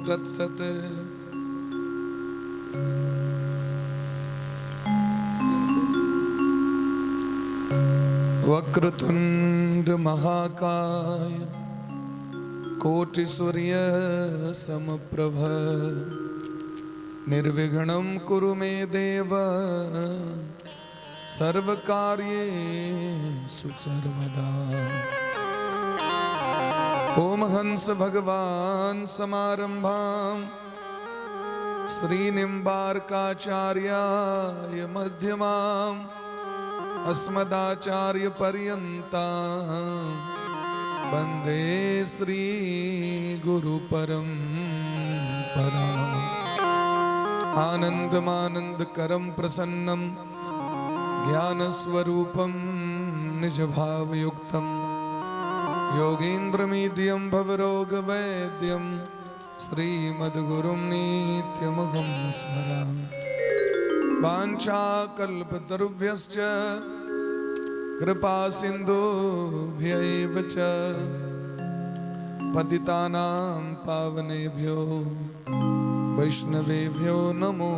तत्सत। वक्रतुंड महाकाय कोटि सूर्य समप्रभ निर्विघ्नं कुरु मे देव सर्वकार्येषु सर्वदा। ओम हंस भगवान समारंभां श्रीनिम्बार्काचार्याय मध्यमाम् अस्मदाचार्य पर्यन्तां वन्दे श्री गुरु परम्पराम्। आनन्दमानन्दकरं प्रसन्नं ज्ञानस्वरूपं निजभावयुक्तं योगीन्द्रमीड्यं भवरोगवैद्यं श्रीमद्गुरुं नित्यमहं स्मरामि। वाञ्छाकल्पतरुभ्यश्च कृपा सिन्धुभ्यैव च पतितानां पावनेभ्यो वैष्णवेभ्यो नमो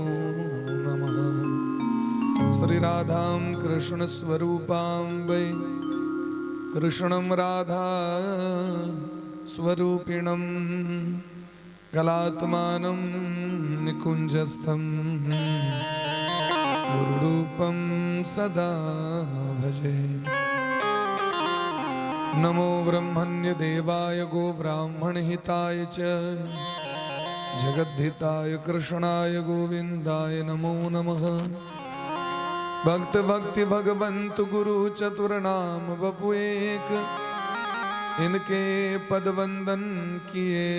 नमः। श्री राधां कृष्ण स्वरूपां वै कृष्णं राधा स्वरूपिणं कलात्मानं निकुञ्जस्थं गुरुरूपं सदा भजे। नमो ब्रह्मण्य देवाय गो ब्राह्मणहिताय च जगद्धिताय कृष्णाय गोविन्दाय नमो नमः। भक्त भक्ति भगवंत गुरु चतुर्नाम बपु एक इनके पद वंदन किए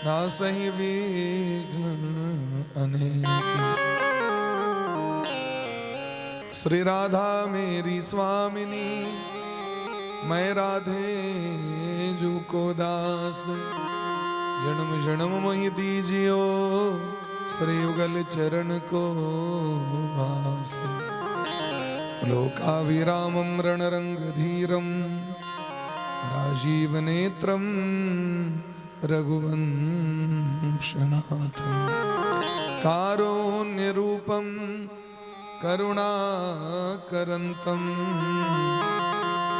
नासहि विघ्न अनेक। श्री राधा मेरी स्वामिनी मैं राधे जू को दास जन्म जन्म मोहि दीजियो श्री युगल चरण को वास। लोकाभिरामं रणरंगधीरं राजीव नेत्रं रघुवंशनाथं कारुण्यरूपं करुणाकरन्तं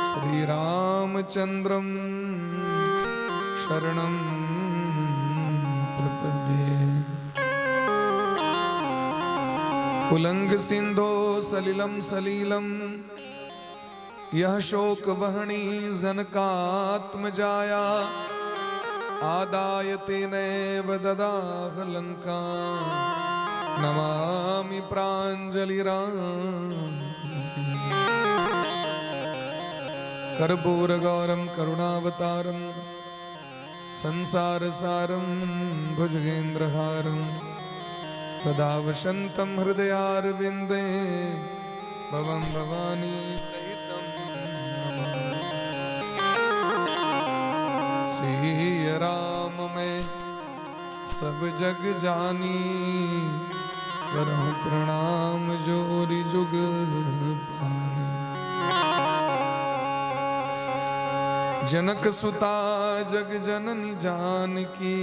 श्रीरामचन्द्रं शरणं प्रपद्ये। उल्लंघ सिंधो सलिलं सलीलं यह शोक वहनी जनकात्मजाया आदाय तेनैव ददाह लंकां नमामि प्राञ्जलिराम। कर्पूरगौरं करुणावतारं संसारसारं भुजगेन्द्रहारं सदा वसन्तं हृदयारविन्दे भवं भवानी सहितं नमामि। सिया राम मैं सब जग जानी करहूँ प्रणाम जोरी जुग पानी। जनक सुता जग जननी जानकी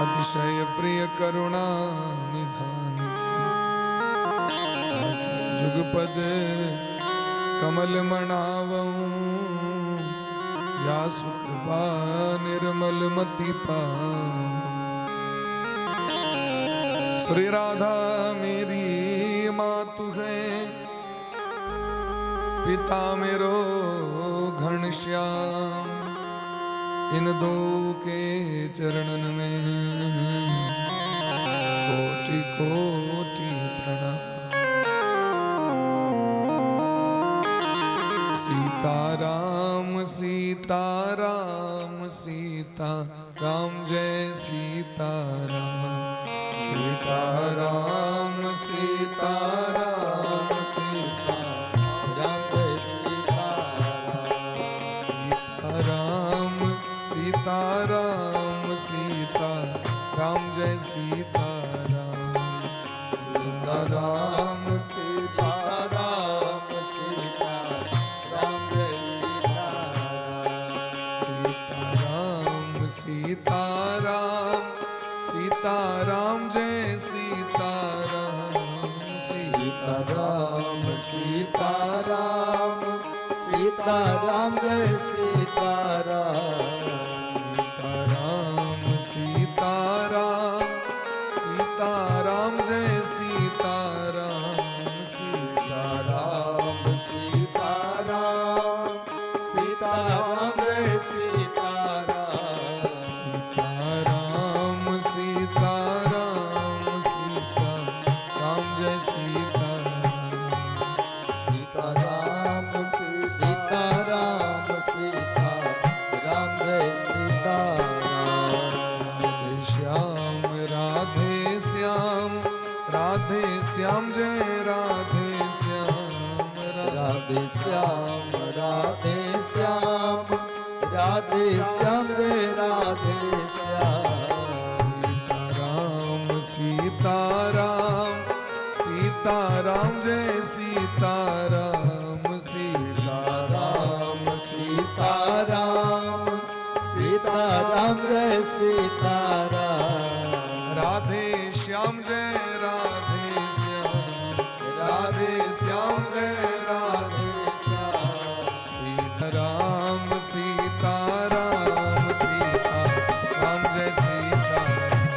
अतिशय प्रिय करुणा निधान की। जुगपद कमल मनावऊं जासु कृपा निर्मल मति पावऊं। श्री राधा मेरी मातु है पिता मेरो घनश्याम इन दो के चरणन में कोटि कोटि प्रणाम। सीताराम सीताराम सीताराम जय सीताराम। सीताराम सीताराम सीताराम जय सीताराम। सीताराम सीताराम जय सीताराम। सीताराम सीताराम सीताराम जय सीताराम। सीताराम सीताराम सीताराम जय सीताराम सीताराम सीताराम सीताराम जय सीताराम सीताराम सीताराम सीताराम जय सीताराम सीताराम सीताराम सीताराम जय सीताराम सीताराम सीताराम सीताराम जय सीताराम सीताराम सीताराम सीताराम जय सीताराम राधे श्याम राधे श्याम जय राधे श्याम राधे श्याम राधे श्याम राधे श्याम जय राधे श्याम सीताराम सीताराम जय सीताराम सीताराम सीताराम सीताराम जय सीताराम राधे श्याम जय राधे श्याम राधे श्याम जय राधे श्याम सीताराम सीताराम सीताराम जय सीताराम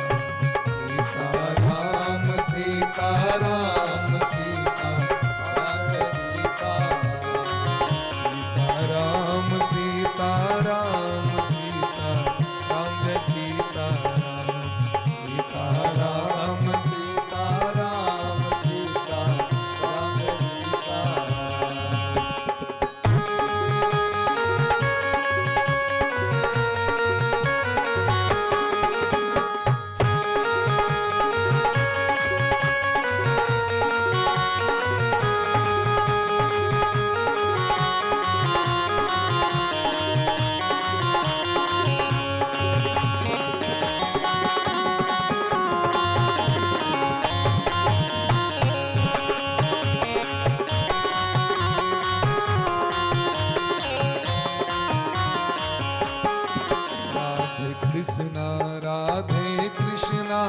सीताराम सीताराम जय सीताराम सीताराम सीताराम जय सीताराम सीताराम सीताराम सीताराम जय सीताराम राधे कृष्णा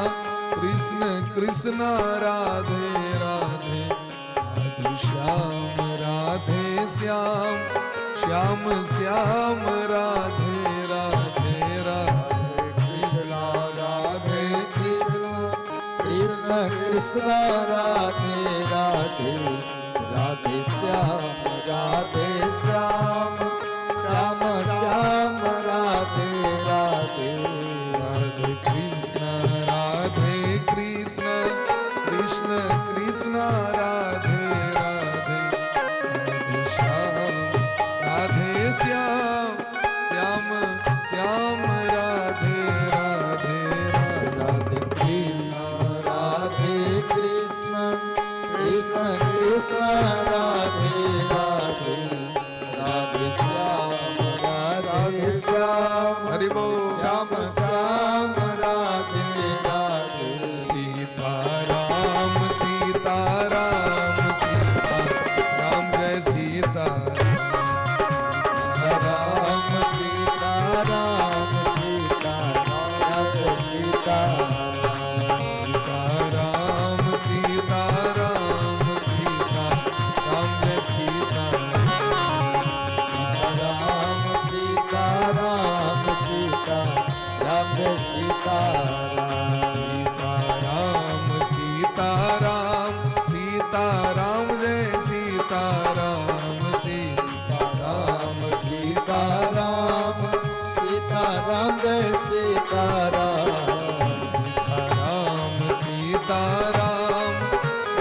कृष्ण कृष्ण राधे राधे राधे श्याम राधे श्याम श्याम श्याम राधे राधे राधे कृष्णा राधे कृष्ण कृष्ण कृष्ण राधे राधे राधे श्याम श्याम श्याम श्याम राधे राधे राधे कृष्ण कृष्ण कृष्ण राधे राधे राधे श्याम श्याम श्याम राधे राधे राधे कृष्ण कृष्ण कृष्ण राधे राधे राधे श्याम हरि बोल श्याम श्याम राधे राधे सीताराम सीताराम सीताराम जय सीताराम सीताराम सीताराम जय सीताराम सीताराम सीताराम सीताराम जय सीताराम सीताराम सीताराम जय सीताराम सीताराम सीताराम सीताराम जय सीताराम सीताराम सीताराम सीताराम जय सीताराम सीताराम सीताराम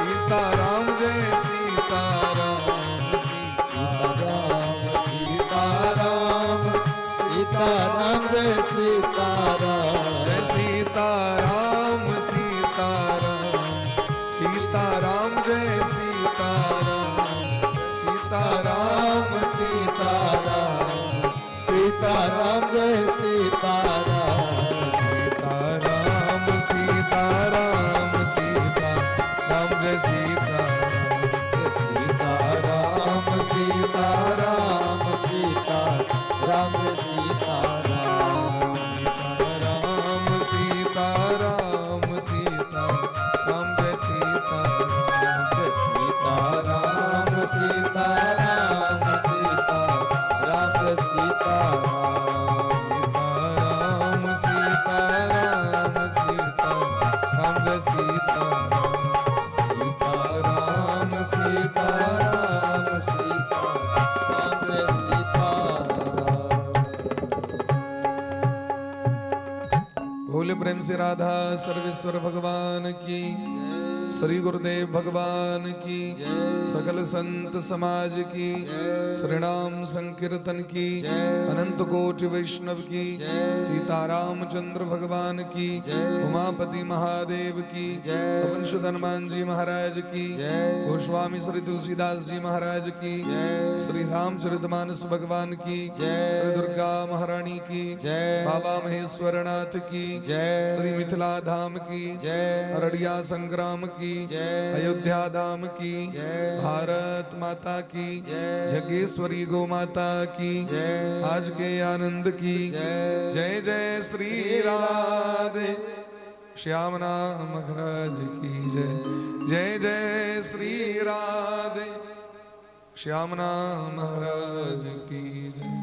सीताराम जय सीताराम सीताराम सीताराम जय सीताराम जय सीताराम सीताराम सीताराम जय सीताराम सीताराम सीताराम सीताराम जय सीताराम सीताराम सीताराम सीताराम जय सीताराम सीताराम सीताराम सीताराम जय सीताराम सीताराम सीताराम सीताराम सीताराम जय सीताराम। बोले प्रेम से राधा सर्वेश्वर भगवान की, श्री गुरुदेव भगवान की, सकल संत समाज की, श्रीनाम संकीर्तन की, अनंत कोटि वैष्णव की, सीताराम चंद्र भगवान की, उमापति महादेव की, पवन सुत हनुमान जी महाराज की, गोस्वामी श्री तुलसीदास जी महाराज की, श्री रामचरितमानस भगवान की, श्री दुर्गा महारानी की, बाबा महेश्वरनाथ की, श्री मिथिला धाम की, अररिया संग्राम की, अयोध्या धाम की, भारत माता की, जगेश्वरी गो माता की, आज के आनंद की, जय जय श्री राधे श्याम नाम महाराज की जय, जय जय श्री राधे श्याम नाम महाराज की जय।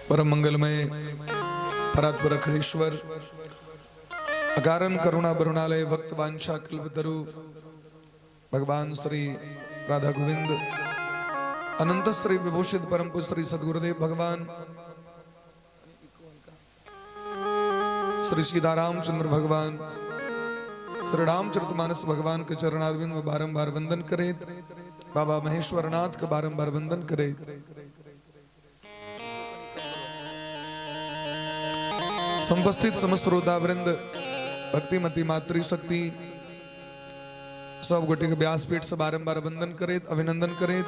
परम मंगलमय परात्पर अखिलेश्वर अकारण करुणा बरुणालय भक्त वांछा कल्पतरु भगवान श्री राधा गोविंद अनंत श्री विभूषित परम पुरुष श्री सदगुरुदेव भगवान श्री सीताराम चंद्र भगवान श्री रामचरितमानस भगवान के चरणारविंद में बारंबार वंदन करे, बाबा महेश्वरनाथ का बारंबार वंदन करे। संपस्थित समस्त श्रोतावृंद भक्तिमती मातृशक्ति सब गोटे के व्यासपीठ से बारंबार वंदन करे, अभिनंदन करे।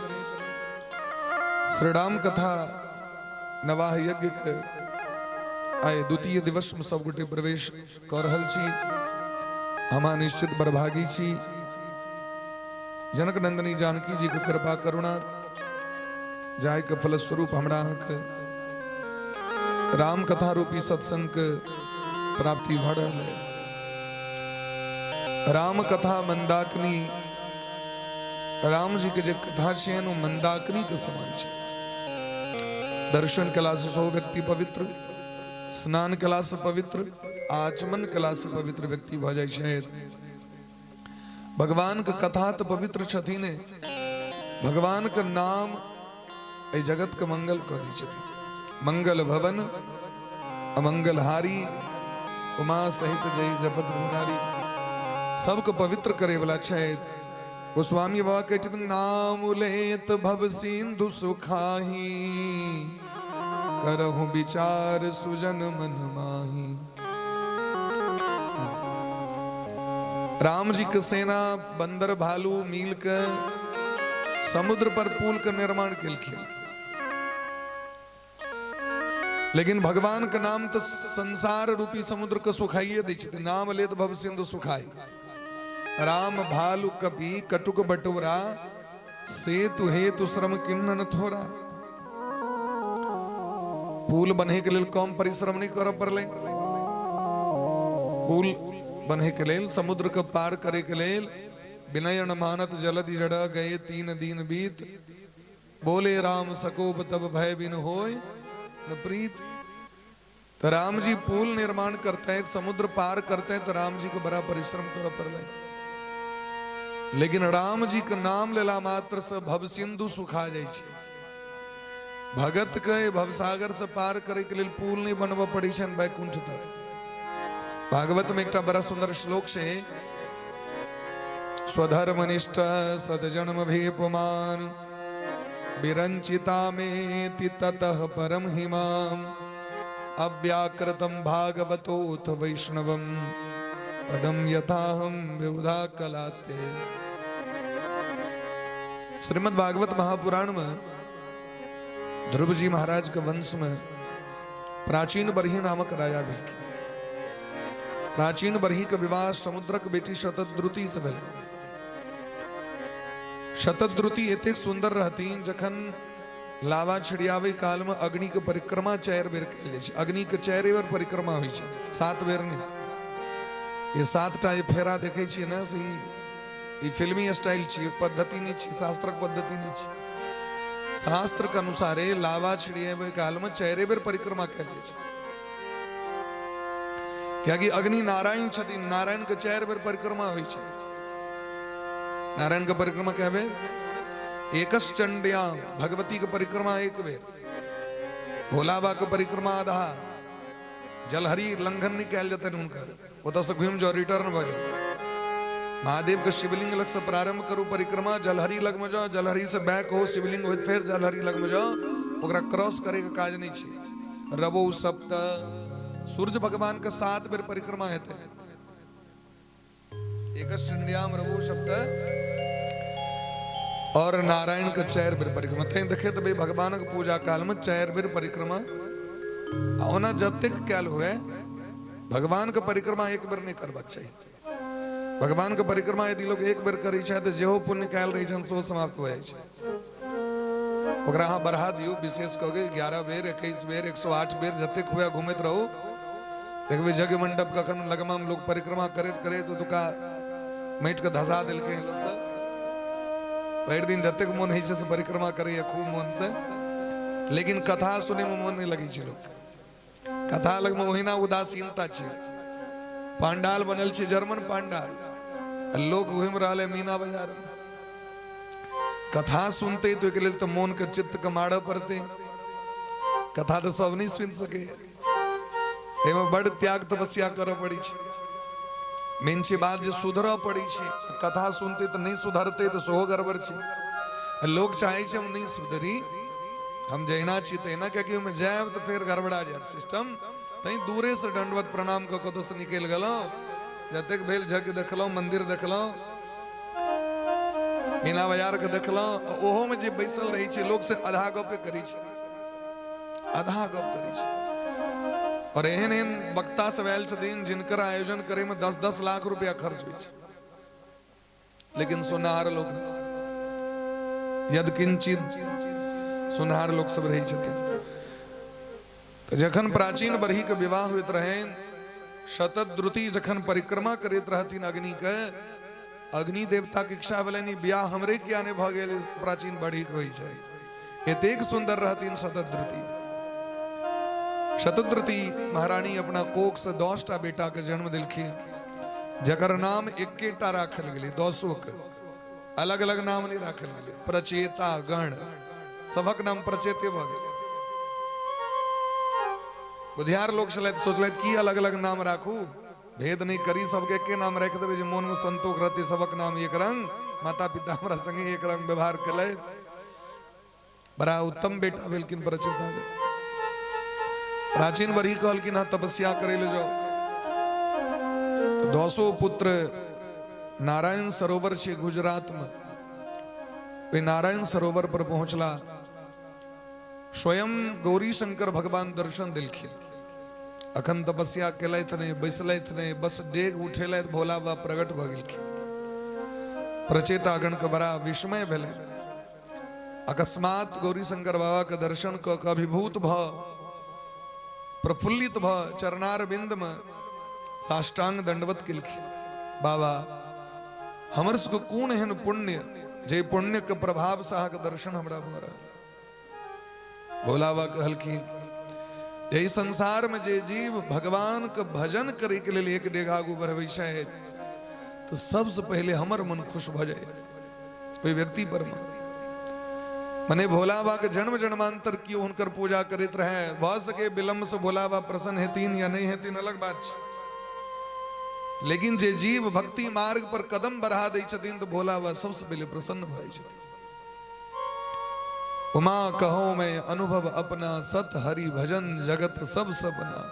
श्री राम कथा नवाह यज्ञ के आए द्वितीय दिवस में सब गोटे प्रवेश कर रहल छी। हमा निश्चित बरभागी छी। जनक नंदनी जानकी जी के कृपा करुणा जाय के फलस्वरूप हमरा के राम कथा रूपी सत्संग के प्राप्ति भ रहल है। राम कथा मंदाकिनी, राम जी के जो कथा छे नु मंदाकिनी के समान छे। दर्शन कला से सौ व्यक्ति पवित्र, स्नान कला से पवित्र, आचमन कला से पवित्र व्यक्ति भ जाय छे। भगवान के कथा तो पवित्र छथिन, भगवान के नाम ए जगत के मंगल क दै छथिन। मंगल भवन अमंगल हारी, उमा सहित जय जपत मुरारी, सबको पवित्र करे वाला छे। गोस्वामी बाबा कहते नाम लेत भव सिंधु सुखाही, करहु विचार सुजन मन माही। राम जी के सेना बंदर भालू मिल के समुद्र पर पुल का निर्माण केलखिन, लेकिन भगवान का नाम तो संसार रूपी समुद्र को सुखाइए दै छथिन। नाम लेत भव सिंधु सुखाई। राम भालु कपि कटुक बटोरा, सेतु हेतु श्रम किन्नन थोड़ा। पुल बने के लिए कम परिश्रम नहीं कर पड़ले। पुल बने के लिए, समुद्र को पार करे के लिए विनयन मानत जलधि जड़ गए 3 दिन बीत। बोले राम सकोप तब भय बिन होय न प्रीत। तो राम जी पुल निर्माण करते हैं, समुद्र पार करते हैं, तो राम जी को बड़ा परिश्रम कर पड़े। लेकिन राम जी का नाम लेला मात्र से भव सिंधु सुखा जाय छे। भगत के भवसागर से पार करे के लिए पुल नहीं बनवा पड़ी छन वैकुंठ तक। भागवत में एक बड़ा सुंदर श्लोक से स्वधर्मनिष्ठ सदजन्म भेपुमान, विरंचिता में ततः परम हिमाम, अव्याकृतम भागवतोथ वैष्णवम, पदम यथाहम विबुधा कलाते। श्रीमद् भागवत महापुराण में ध्रुव जी महाराज के वंश में प्राचीन बरही नामक राजा भेलखिन। प्राचीन बरही के विवाह समुद्रक बेटी शतद्रुति से भेल। शतद्रुति एतेक सुंदर रहतीन जखन लावा छिड़ियावे काल में अग्नि के परिक्रमा 4 बेर कैले छै। अग्नि के 4 बेर परिक्रमा होइ छै, 7 बेर नहीं। ये 7 टा ये फेरा देखे छियै ना, से ई फिल्मी स्टाइल छियै, पद्धति नहीं छियै, शास्त्रक पद्धति नहीं छियै। शास्त्र के अनुसारे लावा छिड़ियावे काल में 4 बेर परिक्रमा कैले छै। कियाकि अग्नि नारायण छथिन, नारायण के 4 बेर परिक्रमा होइ छै। नारायण के परिक्रमा कहबे एकस चंडिया, भगवती के परिक्रमा 1 बेर, भोला बाबा के परिक्रमा आधा, जलहरी लंघन नहीं कैल जाते उनकर, ओतऽ से घूम जाओ रिटर्न भ जाओ। महादेव के शिवलिंग लग से प्रारंभ करू परिक्रमा, जलहरी लग में जाओ, जलहरी से बैक हो शिवलिंग हो, फिर जलहरी लग में जाओ, ओकरा क्रॉस करे के काज नहीं छै। रवो सप्त, सूर्य भगवान के 7 बेर परिक्रमा हेते, एकस चंडियाम रवो सप्त, और नारायण के 4 बेर परिक्रमा। ते देखे तो भाई भगवान के पूजा काल में 4 बेर परिक्रमा ओना जतेक कैल हुए, भगवान के परिक्रमा 1 बेर नहीं करबाक चाहिए। भगवान के परिक्रमा यदि लोग 1 बेर करै छै तऽ जेहो पुण्य कैल रहै छन सेहो समाप्त हो जाइ छै। ओकरा अहाँ बढ़ा दियो, विशेष कऽ के 11 बेर, 21 बेर, 108 बेर जतेक हुए घूमैत रहू। देखबै यज्ञ मंडप कखन लगमा में लोग परिक्रमा करैत करैत ओतुका माटि के धसा देलकै लोग सब। भरि दिन जतेक मोन होइ छै से परिक्रमा करैया खूब मोन से, लेकिन कथा सुनै में मोन नहीं लगै छै लोग। कथा लग में ओहिना उदासीनता छै। पांडाल बनल छै, जर्मन पांडाल, लोग घूम रहा है मीना बाजार में। कथा सुनते तो एक लेल तो मोन के चित्त के मारऽ पड़ते। कथा तो सब नहीं सुन सके, एमे बड़ त्याग तपस्या करऽ पड़ी छै। मेन छै बात जे सुधरऽ पड़ी छै। कथा सुनते तो नहीं सुधरते तो सेहो गड़बड़ छै। लोग चाहे छै हम नहीं सुधरी, हम जहिना छी तहिना, कियाकि ओहिमे जायब तो फिर गड़बड़ा जायत सिस्टम। तई दूरे से दंडवत प्रणाम कऽ कतौ से निकलि गेलहुँ, जतेक भेल यज्ञ देखलहुँ, मंदिर देखलहुँ, मीना बाजार के देखलहुँ, ओहो में जे बैसल रहै छै लोग से आधा गपे करै छै, आधा गप करै छै। और एहन एहन वक्ता सब आयल छथिन जिनकर आयोजन करे में 10-10 लाख रुपया खर्च होइ छै, लेकिन सुनहार लोग यदकिंचित सुनहार लोग सब रही छथिन। जखन प्राचीन बरही के विवाह होइत रहे, शतद्रुति जखन परिक्रमा करैत रहथिन अग्नि के, अग्नि देवता के इच्छा भेलनि बियाह हमरे किया ने भ गेल, प्राचीन बरही के होइ छै। एतेक सुंदर रहथिन शतद्रुति। शतद्रुति महारानी अपना कोख से 10टा बेटा के जन्म दिलखिन, जकर नाम एकेटा राखल गेलै। 10 के अलग अलग नाम नहीं राखल गेलै। प्रचेता गण सबक नाम प्रचेते भ गेलै। बुधियार लोग सोचलथि की अलग अलग नाम राखू, भेद नहीं करी, सबके एके नाम राख देबै जे मोन में संतोष रहते। सबक नाम एक रंग, माता पिता हमरा संगे एक रंग व्यवहार कले। बड़ा उत्तम बेटा भेलखिन प्रचेता। प्राचीन बरही कहलखिन हाँ तपस्या करे ले जाओ। तो 200 पुत्र नारायण सरोवर छे गुजरात में, वे नारायण सरोवर पर पहुंचला। स्वयं गौरी शंकर भगवान दर्शन दिलखिन। अखन तपस्या केलथ नहीं, बैसलथ नहीं, बस डेग उठेलथ, भोला बाबा प्रगट भ गेलखिन। प्रचेतागण के बड़ा विस्मय भेलै। अकस्मात गौरी शंकर बाबा के दर्शन क के अभिभूत भ प्रफुल्लित भ चरणार बिंद में साष्टांग दंडवत केलखिन। बाबा हमर सबके कोन एहन पुण्य जे पुण्य के प्रभाव से अहाँके दर्शन हमरा भ रहल। भोला बाबा कहलखिन यही संसार में जे जीव भगवान के भजन करे के लिए एक डेग आगू बढ़बै छै, तो सबसे पहले हमर मन खुश भ जाए कोई व्यक्ति पर। मने भोला बाबा के जन्म जन्मांतर कियो हुनकर पूजा करैत रहे, भ सके विलम्ब से भोला बाबा प्रसन्न हेथिन या नहीं हेथिन अलग बात छै, लेकिन जे जीव भक्ति मार्ग पर कदम बढ़ा दै छथिन तो भोला बाबा सबसे पहले प्रसन्न भ जाइ छथिन। उमा कहो मैं अनुभव अपना, सत हरि भजन जगत सब सपना।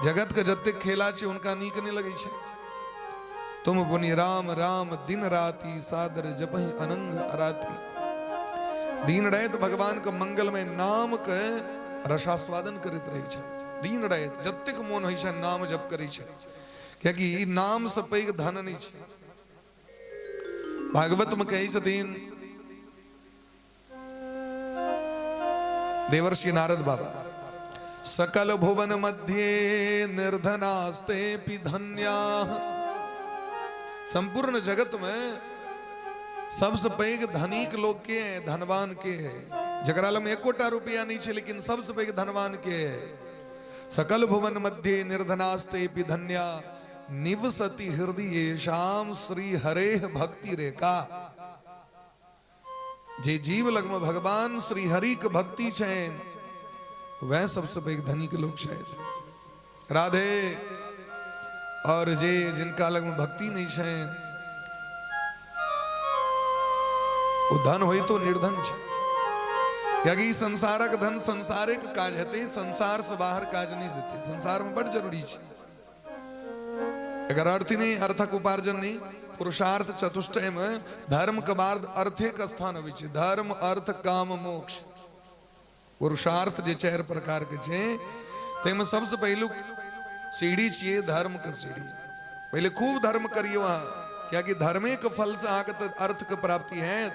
जगत के जते खेला छे उनका नीक नहीं लगे छे। तुम पुनि राम राम दिन राति, सादर जपहि अनंग अराती। दिन रात भगवान के मंगल में नाम के रसास्वादन करैत रहे छे। दिन रात जतेक मोन होइ छे नाम जप करै छे, क्योंकि नाम से पैघ धन नहीं छे। भागवत में कहै छथिन देवर्षि नारद बाबा, सकल भुवन मध्य निर्धनास्ते पि धन्या। संपूर्ण जगत में सबसे पैघ धनिक लोग के है, धनवान के है, जकरा लग में 1 रुपया नहीं छे, लेकिन सबसे पैघ धनवान के है। सकल भुवन मध्य निर्धनास्ते धन्या निवसति हृदय शाम श्री हरे भक्ति रेखा। जे जीव लगम भगवान श्री हरि के भक्ति छैन वह सबसे पैघ धनिक लोग शायद राधे। और जे जिनका लगम भक्ति नहीं छैन वो धन होई तो निर्धन छे। क्योंकि संसारक धन संसारिक काज हेते, संसार से बाहर काज नहीं देते। संसार में बड़ जरूरी छे। अगर अर्थ नहीं, अर्थक उपार्जन नहीं, पुरुषार्थ चतुष्टय में धर्म के बाद अर्थे का स्थान अभी छे। धर्म अर्थ काम मोक्ष पुरुषार्थ जे चार प्रकार के छे तेम सबसे पहलू सीढ़ी चाहिए धर्म के सीढ़ी। पहले खूब धर्म करियो क्या कि धर्मे के फल से आके अर्थ के प्राप्ति है।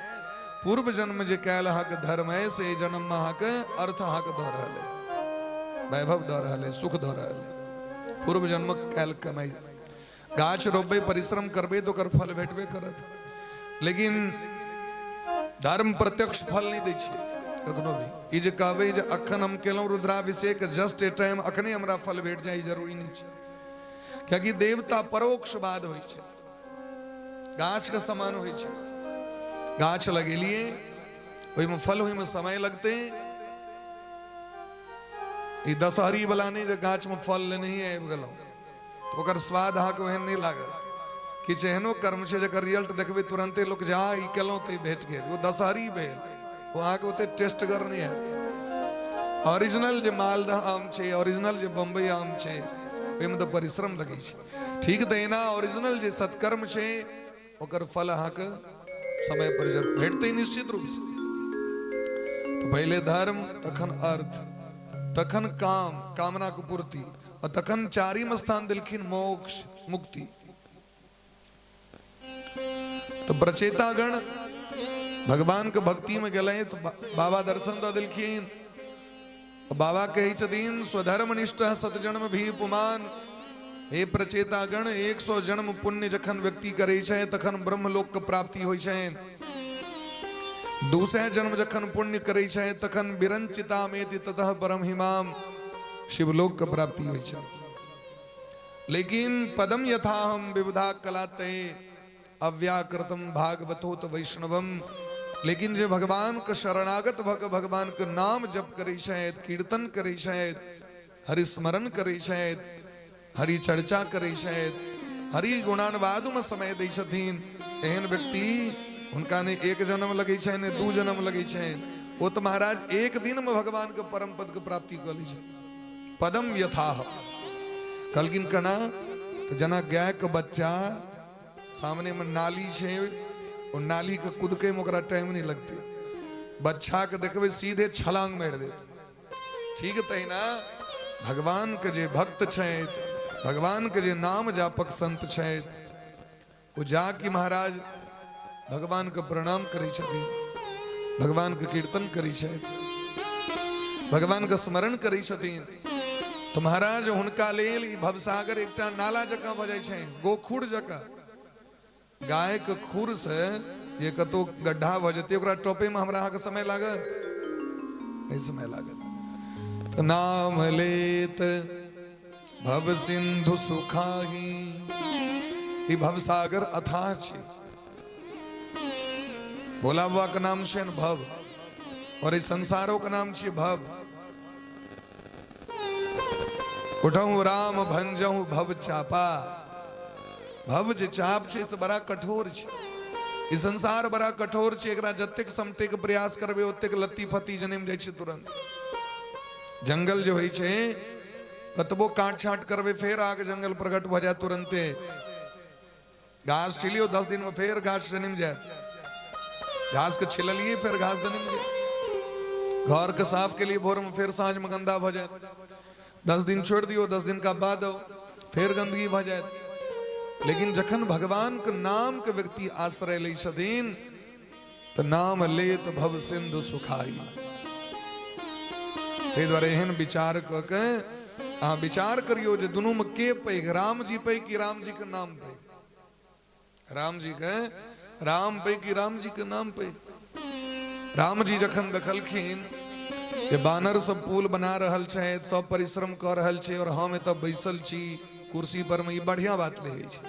पूर्व जन्म जे कैल हक धर्म है से जन्म हक अर्थ हक दो रहले, वैभव दो रहले, सुख दो रहले। पूर्व जन्म कैल कमाई गाछ रोपे परिश्रम करबे तो कर फल भेटबे करत। लेकिन धर्म प्रत्यक्ष फल नहीं दै छै कखनो भी। ई जे कहबे जे अखन हम केलौं रुद्राभिषेक जस्ट ए टाइम अखने हमरा फल भेट जाए जरूरी नहीं छै। क्योंकि देवता परोक्षवाद होय छै, गाछ के समान होय छै। गाछ लगेलिए ओहि में फल होय में समय लगते। ई दशहरी वाला नहीं जे गाछ में फल नहीं आबि गेलौं तो ओकर स्वाद अहाँके ओहन नहीं लागत। किछु एहनो कर्म छै जकर रिजल्ट देखबै तुरंते लोक जा ई केलौं तऽ भेट गेल, वो दशहरी भेल, वो अहाँके ओते टेस्टगर नहीं हैत। ओरिजिनल जे मालदह आम छै, ओरिजिनल जे बम्बई आम छै ओहिमे तऽ परिश्रम लगै छै। ठीक तहिना ओरिजिनल जे सत्कर्म छै ओकर फल अहाँके समय पर जरूर भेटतै निश्चित रूप से। तो पहले धर्म, तखन अर्थ, तखन काम, कामना के पूर्ति, और तखन चारिम स्थान दिलखिन मोक्ष मुक्ति। तो प्रचेतागण भगवान के भक्ति में गए तो बाबा दर्शन दो दिलखिन। बाबा कही छथिन स्वधर्म निष्ठ सतजन्म भी पुमान। हे प्रचेतागण 100 जन्म पुण्य जखन व्यक्ति करे छै तखन ब्रह्मलोक के प्राप्ति होय छै। 200 जन्म जखन पुण्य करे छै तखन विरंचिता में ततः परम हिमाम शिवलोक के प्राप्ति होय छै। लेकिन पदम यथा हम विविधा कलाते अव्याकृतम भागवतोत वैष्णवम। लेकिन जे भगवान के शरणागत भगवान के नाम जप करे शायद, कीर्तन करे शायद, हरि स्मरण करे शायद, हरि चर्चा करे शायद, हरि गुणानुवाद में समय दै छथिन, एहन व्यक्ति उनका ने 1 जन्म लगे छै ने 2 जन्म लगे छै। वो तो महाराज 1 दिन में भगवान के परम पद के प्राप्ति कर ली छै। पदम यथा कलकिन कना तो जना गाय के बच्चा सामने में नाली छै, और नाली के कूदके में ओकरा टाइम नहीं लगते। बच्चा के देखबे सीधे छलांग मार दे। ठीक तहिना भगवान के जे भक्त छथि, भगवान के जे नाम जापक संत छथि, वो जाके महाराज भगवान के प्रणाम करे छथिन, भगवान के कीर्तन करे छथि, भगवान के स्मरण करे छथिन। तो महाराज हुनका लेल ई भवसागर एकटा नाला जकाँ भ जाइ छै, गोखुर जकाँ। गाय के खुर से ये कतो गड्ढा भ जेते ओकरा टोपे में हमरा के समय लागत नहीं, समय लागत। तो नाम लेत भव सिंधु सुखाही। ई भवसागर अथाह छै। भोला बाबा का नाम छै भव, और इस संसारों का नाम छै भव। उठहु राम भंजहु भव चापा। भव जे चाप छै से बड़ा कठोर छै। ई संसार बड़ा कठोर छै। एकरा जतेक समटे के प्रयास करबे ओतेक लत्ती फत्ती जन्म जाइ छै तुरंत। जंगल जो होइ छै कतबो काट छाट करबे फेर आगे जंगल प्रकट भ जाए तुरंते। घास छिलियो 10 दिन में फेर घास जन्म जाए। घास के छिललिए फिर घास जन्म जाए। घर के साफ के लिए भोर में फिर साँझ में गंदा भ जाए। 10 दिन छोड़ दियो, 10 दिन का बाद फिर गंदगी भ जाए। लेकिन जखन भगवान के नाम के व्यक्ति आश्रय ले छथिन तो नाम लेत भव सिंधु सुखाई। ताहि दुआरे एहन विचार क के अहाँ विचार करियो जे दुनू में के पैघ, राम जी पैघ कि राम जी के नाम पैघ। राम जी के राम पैघ कि राम जी के नाम पैघ। राम जी जखन देखलखिन ये बानर सब पुल बना रहल छे, सब परिश्रम कर रहल छे और हम एतऽ बैसल छी कुर्सी पर में। ई बढ़िया बात ले छे,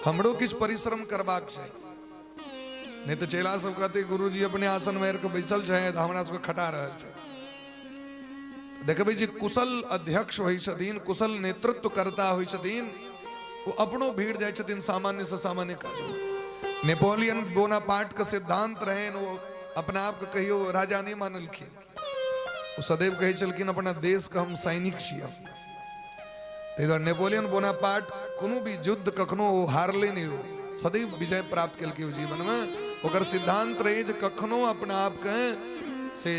हमरो किछ परिश्रम करबाक चाही। नहीं तो चेला सब कहते गुरुजी अपने आसन में के बैसल छे तो हमरा सबके खटा रहल छे। देखबै जी कुशल अध्यक्ष होइ छथिन, कुशल नेतृत्व करता होइ छथिन, वो अपनो भीड़ जाय छथिन सामान्य से सामान्य काज। नेपोलियन बोनापार्ट का सिद्धांत रहे, वो अपना आप के कहियो राजा नहीं मानलखिन। वो सदैव कहे चलखिन अपना देश का हम सैनिक छियै। ताहि दुआरे नेपोलियन बोनापार्ट कोनो भी युद्ध कखनो हारले नहीं हो, सदैव विजय प्राप्त केलकै जीवन में। ओकर सिद्धांत रहे जे कखनो अपना आप के से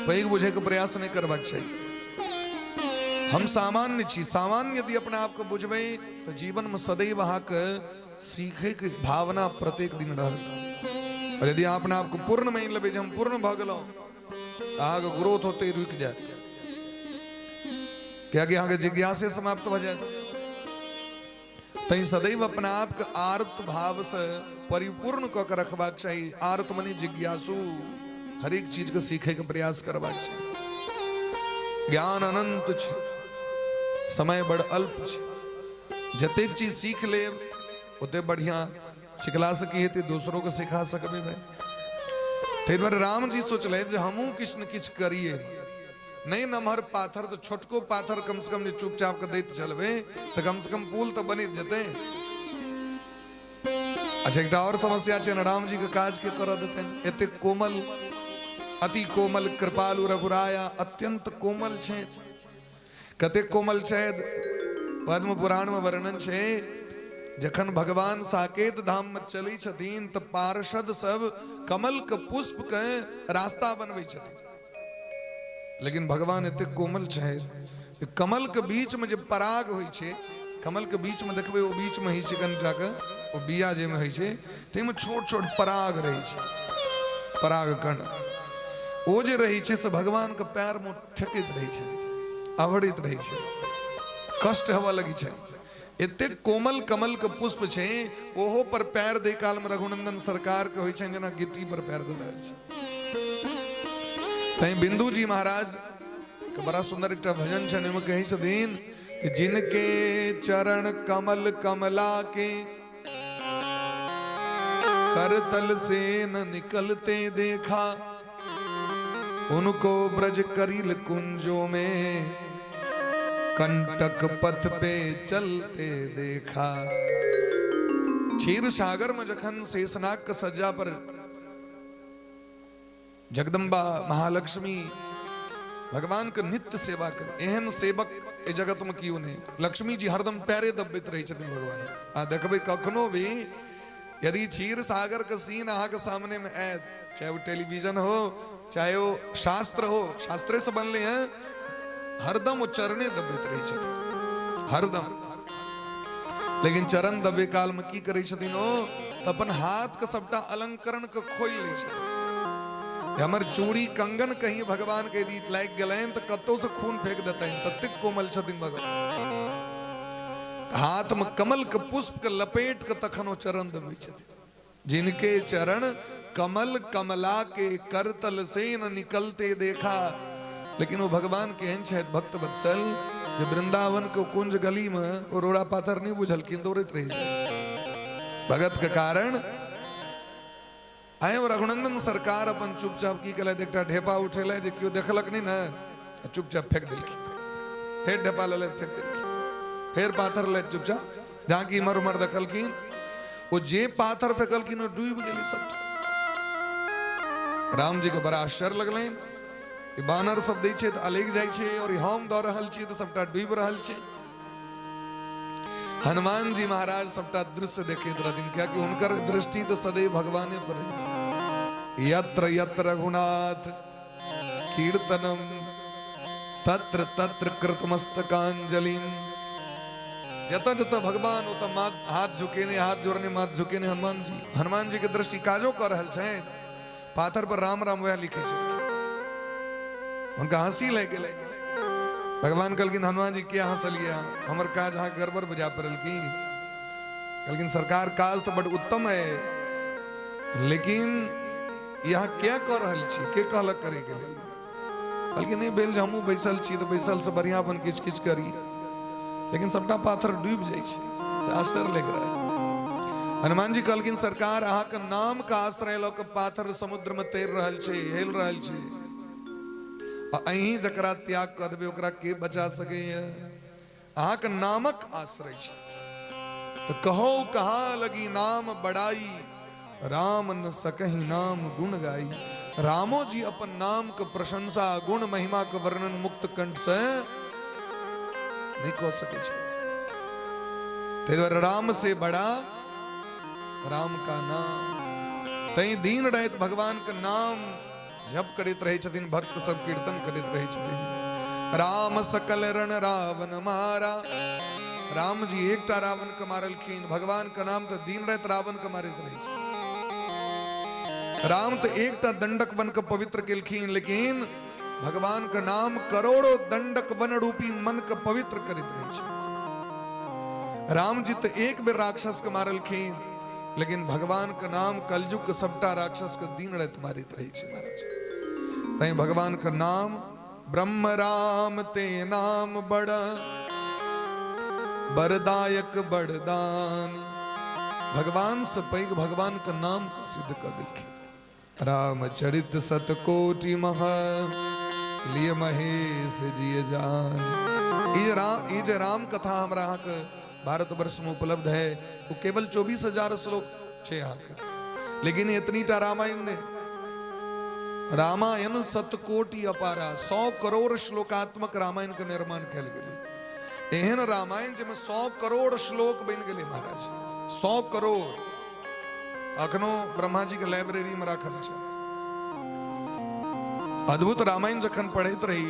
पैघ बुझे के प्रयास नहीं करबाक चाहिए। हम सामान्य छी, सामान्य यदि अपना आप को बुझबै तो जीवन में सदैव अहाँ के सीखे के भावना प्रत्येक दिन रहल। और यदि अपना आप को पूर्ण मान लेबै जे हम पूर्ण भ गेलौं, आगे ग्रोथ होते ही रुक जाए, क्या कि आगे जिज्ञासे समाप्त हो जाए। तई सदैव अपना आप के आर्त भाव से परिपूर्ण क के रखबाक चाहिए। आर्त मनी जिज्ञासु, हर एक चीज के सीखे के प्रयास करबाक चाहिए। ज्ञान अनंत छे, समय बड़ अल्प छे। जतेक चीज सीख ले ओते बढ़िया, सिखला सकी हेते दूसरों को सिखा सकबे भाई। ताहि दुआरे राम जी सोचले जे हमहू किछ न किछ करिए, नहीं नमहर पाथर तो छोटको पाथर कम से कम चुपचाप के दैत चलबे तो कम से कम पुल तो बनी जते। अच्छा एक और समस्या छे, राम जी के काज के कर देते। एते कोमल, अति कोमल कृपालु रघुराया, अत्यंत कोमल छे। कते कोमल छे, पद्म पुराण में वर्णन छे। जखन भगवान साकेत धाम में चली छथिन तो पार्षद सब कमल के पुष्प के रास्ता बनबै छथिन, लेकिन भगवान एते कोमल छे। कमल के बीच में जब पराग होइ छे, कमल के बीच में देखबै, वो बीच में ही छै कनिटा के वो बिया जे में होइ छे, तै में छोट छोट पराग रहै छे, पराग कण। ओ जे रहै छे से भगवान के पैर में ठेकैत रहै छे, आवड़ित रहै छे, कष्ट हवा लगी छे। एते कोमल कमल के पुष्प छे, ओहो पर पैर दे काल में रघुनंदन सरकार के होइ छे जेना गिट्टी पर पैर दे रहल छे। तै बिंदु जी महाराज के बड़ा सुंदर एक भजन छे, में कहे छथिन जिनके चरण कमल कमला के करतल से न निकलते देखा, उनको ब्रज करिल कुंजों में कंटक पथ पे चलते देखा। क्षीर सागर में जखन शेषनाग के सज्जा पर जगदम्बा महालक्ष्मी भगवान के नित्य सेवा कर, एहन सेवक ए जगत में कियो नहीं। लक्ष्मी जी हरदम पैरे दबित रही छथिन भगवान। आ देखबै कखनो भी यदि क्षीर सागर के सीन अहाँ के सामने में आयत, चाहे वो टेलीविजन हो चाहे वो शास्त्र हो, शास्त्रे से बनले हैं, हरदम वो चरणे दबित रही छथिन, हरदम। लेकिन चरण दबे काल में की करे छथिन ओ, तो अपन हाथ के सबटा अलंकरण के खोल ले छथिन। हमर चूड़ी कंगन कहीं भगवान के यदि लाग गेलैन तो कतौ से खून फेंक देतैन, ततेक कोमल छथिन भगवान। हाथ में कमल के पुष्प के लपेट के तखन वो चरण दबे छथिन। जिनके चरण कमल कमला के करतल से न निकलते देखा। लेकिन वो भगवान के हैं शायद भक्त वत्सल, जो वृंदावन को कुंज गली में वो रोड़ा पाथर नहीं बुझल कि दौड़त रही छे भगत के कारण। आए वो रघुनंदन सरकार अपन चुपचाप की कला देखता ढेपा उठेला जे क्यों देखलक नहीं ना, चुपचाप फेंक दिलकी, फिर ढेपा ले फेंक दिलकी, फिर पाथर ले चुपचाप जहाँ की इमर उमर देखलकिन, वो जे पाथर फेंकलकिन वो डूब गेली सब। राम जी के बड़ा आश्चर्य लगले, बानर सब दै छे तो अलग जाय छे और हम दौड़ रहल छी तो सबटा डूब रहल छे। हनुमान जी महाराज सबटा दृश्य देखैत रहथिन, क्या कि उनकर दृष्टि तो सदैव भगवाने पर रहै छै। यत्र यत्र रघुनाथ कीर्तनम तत्र तत्र कृतमस्तकांजलिम। जत जत भगवान उत हाथ झुकेने, हाथ जोड़ने माथ झुकेने हनुमान जी के दृष्टि काजो कर रहल छै। पाथर पर राम राम वह लिखे छै, उनका हंसी लग गए। भगवान कहलकिन हनुमान जी क्या हंसलिए, हमर काज हाँ गड़बड़ बुझा पड़ल की। कहलकिन सरकार काज तो बड़ उत्तम है, लेकिन यहाँ क्या कर रहल छी, के कहलक करे के लिए? बल्कि नहीं बेल हमू बैसल छी तो बैसल से बढ़िया अपन किच किच करी, लेकिन सबटा पाथर डूब जाए छे, आश्चर्य लग रहा है। हनुमान जी कहलकिन सरकार अहाँ के नाम का आश्रय ल के पाथर समुद्र में तैर रहल छे, हेल रहल छे, अहीं जकरा त्याग कर देबे ओकरा के बचा सकैया? अहाँ के नामक आश्रय छे तो कहो कहाँ लगी नाम बड़ाई, राम न सकहि नाम गुण गाई। रामो जी अपन नाम के प्रशंसा गुण महिमा के वर्णन मुक्त कंठ से नहीं कह सके छे। ते द्वारा राम से बड़ा राम का नाम। तई दीन रहत भगवान के नाम जप करित रहे छथिन, भक्त सब कीर्तन करित रहे छथिन। राम सकल रण रावण मारा, राम जी एकटा रावण के मारलखिन, भगवान का नाम तो दीन रहत रावण के मारित रहे छे। राम तो एकटा दंडक वन के पवित्र केलखिन, लेकिन भगवान का नाम करोड़ों दंडक वन रूपी मन के पवित्र करित रहे छे। राम जी तो एक बेर राक्षस के मारलखिन, लेकिन भगवान का नाम कलयुग के सबटा राक्षस के दीन रहत मारित रहे छे महाराज। तई भगवान का नाम ब्रह्म राम ते नाम बड़ा, बरदायक बरदान। भगवान से पैघ भगवान का नाम को सिद्ध कर दिलखिन। रामचरित सतकोटि महा, लिय महेश जिय जान। ये जो राम कथा हमरा यहाँ के भारत वर्ष में उपलब्ध है, वो केवल 24,000 श्लोक छे यहाँ के, लेकिन इतनी टा रामायण ने, रामायण सतकोटि अपारा, 100 करोड़ श्लोकात्मक रामायण का निर्माण कैल गेले। एहन रामायण जिसमें 100 करोड़ श्लोक बन गए महाराज, 100 करोड़। अखनो ब्रह्मा जी के लाइब्रेरी में रखल छे। अद्भुत रामायण जखन पढ़ैत रही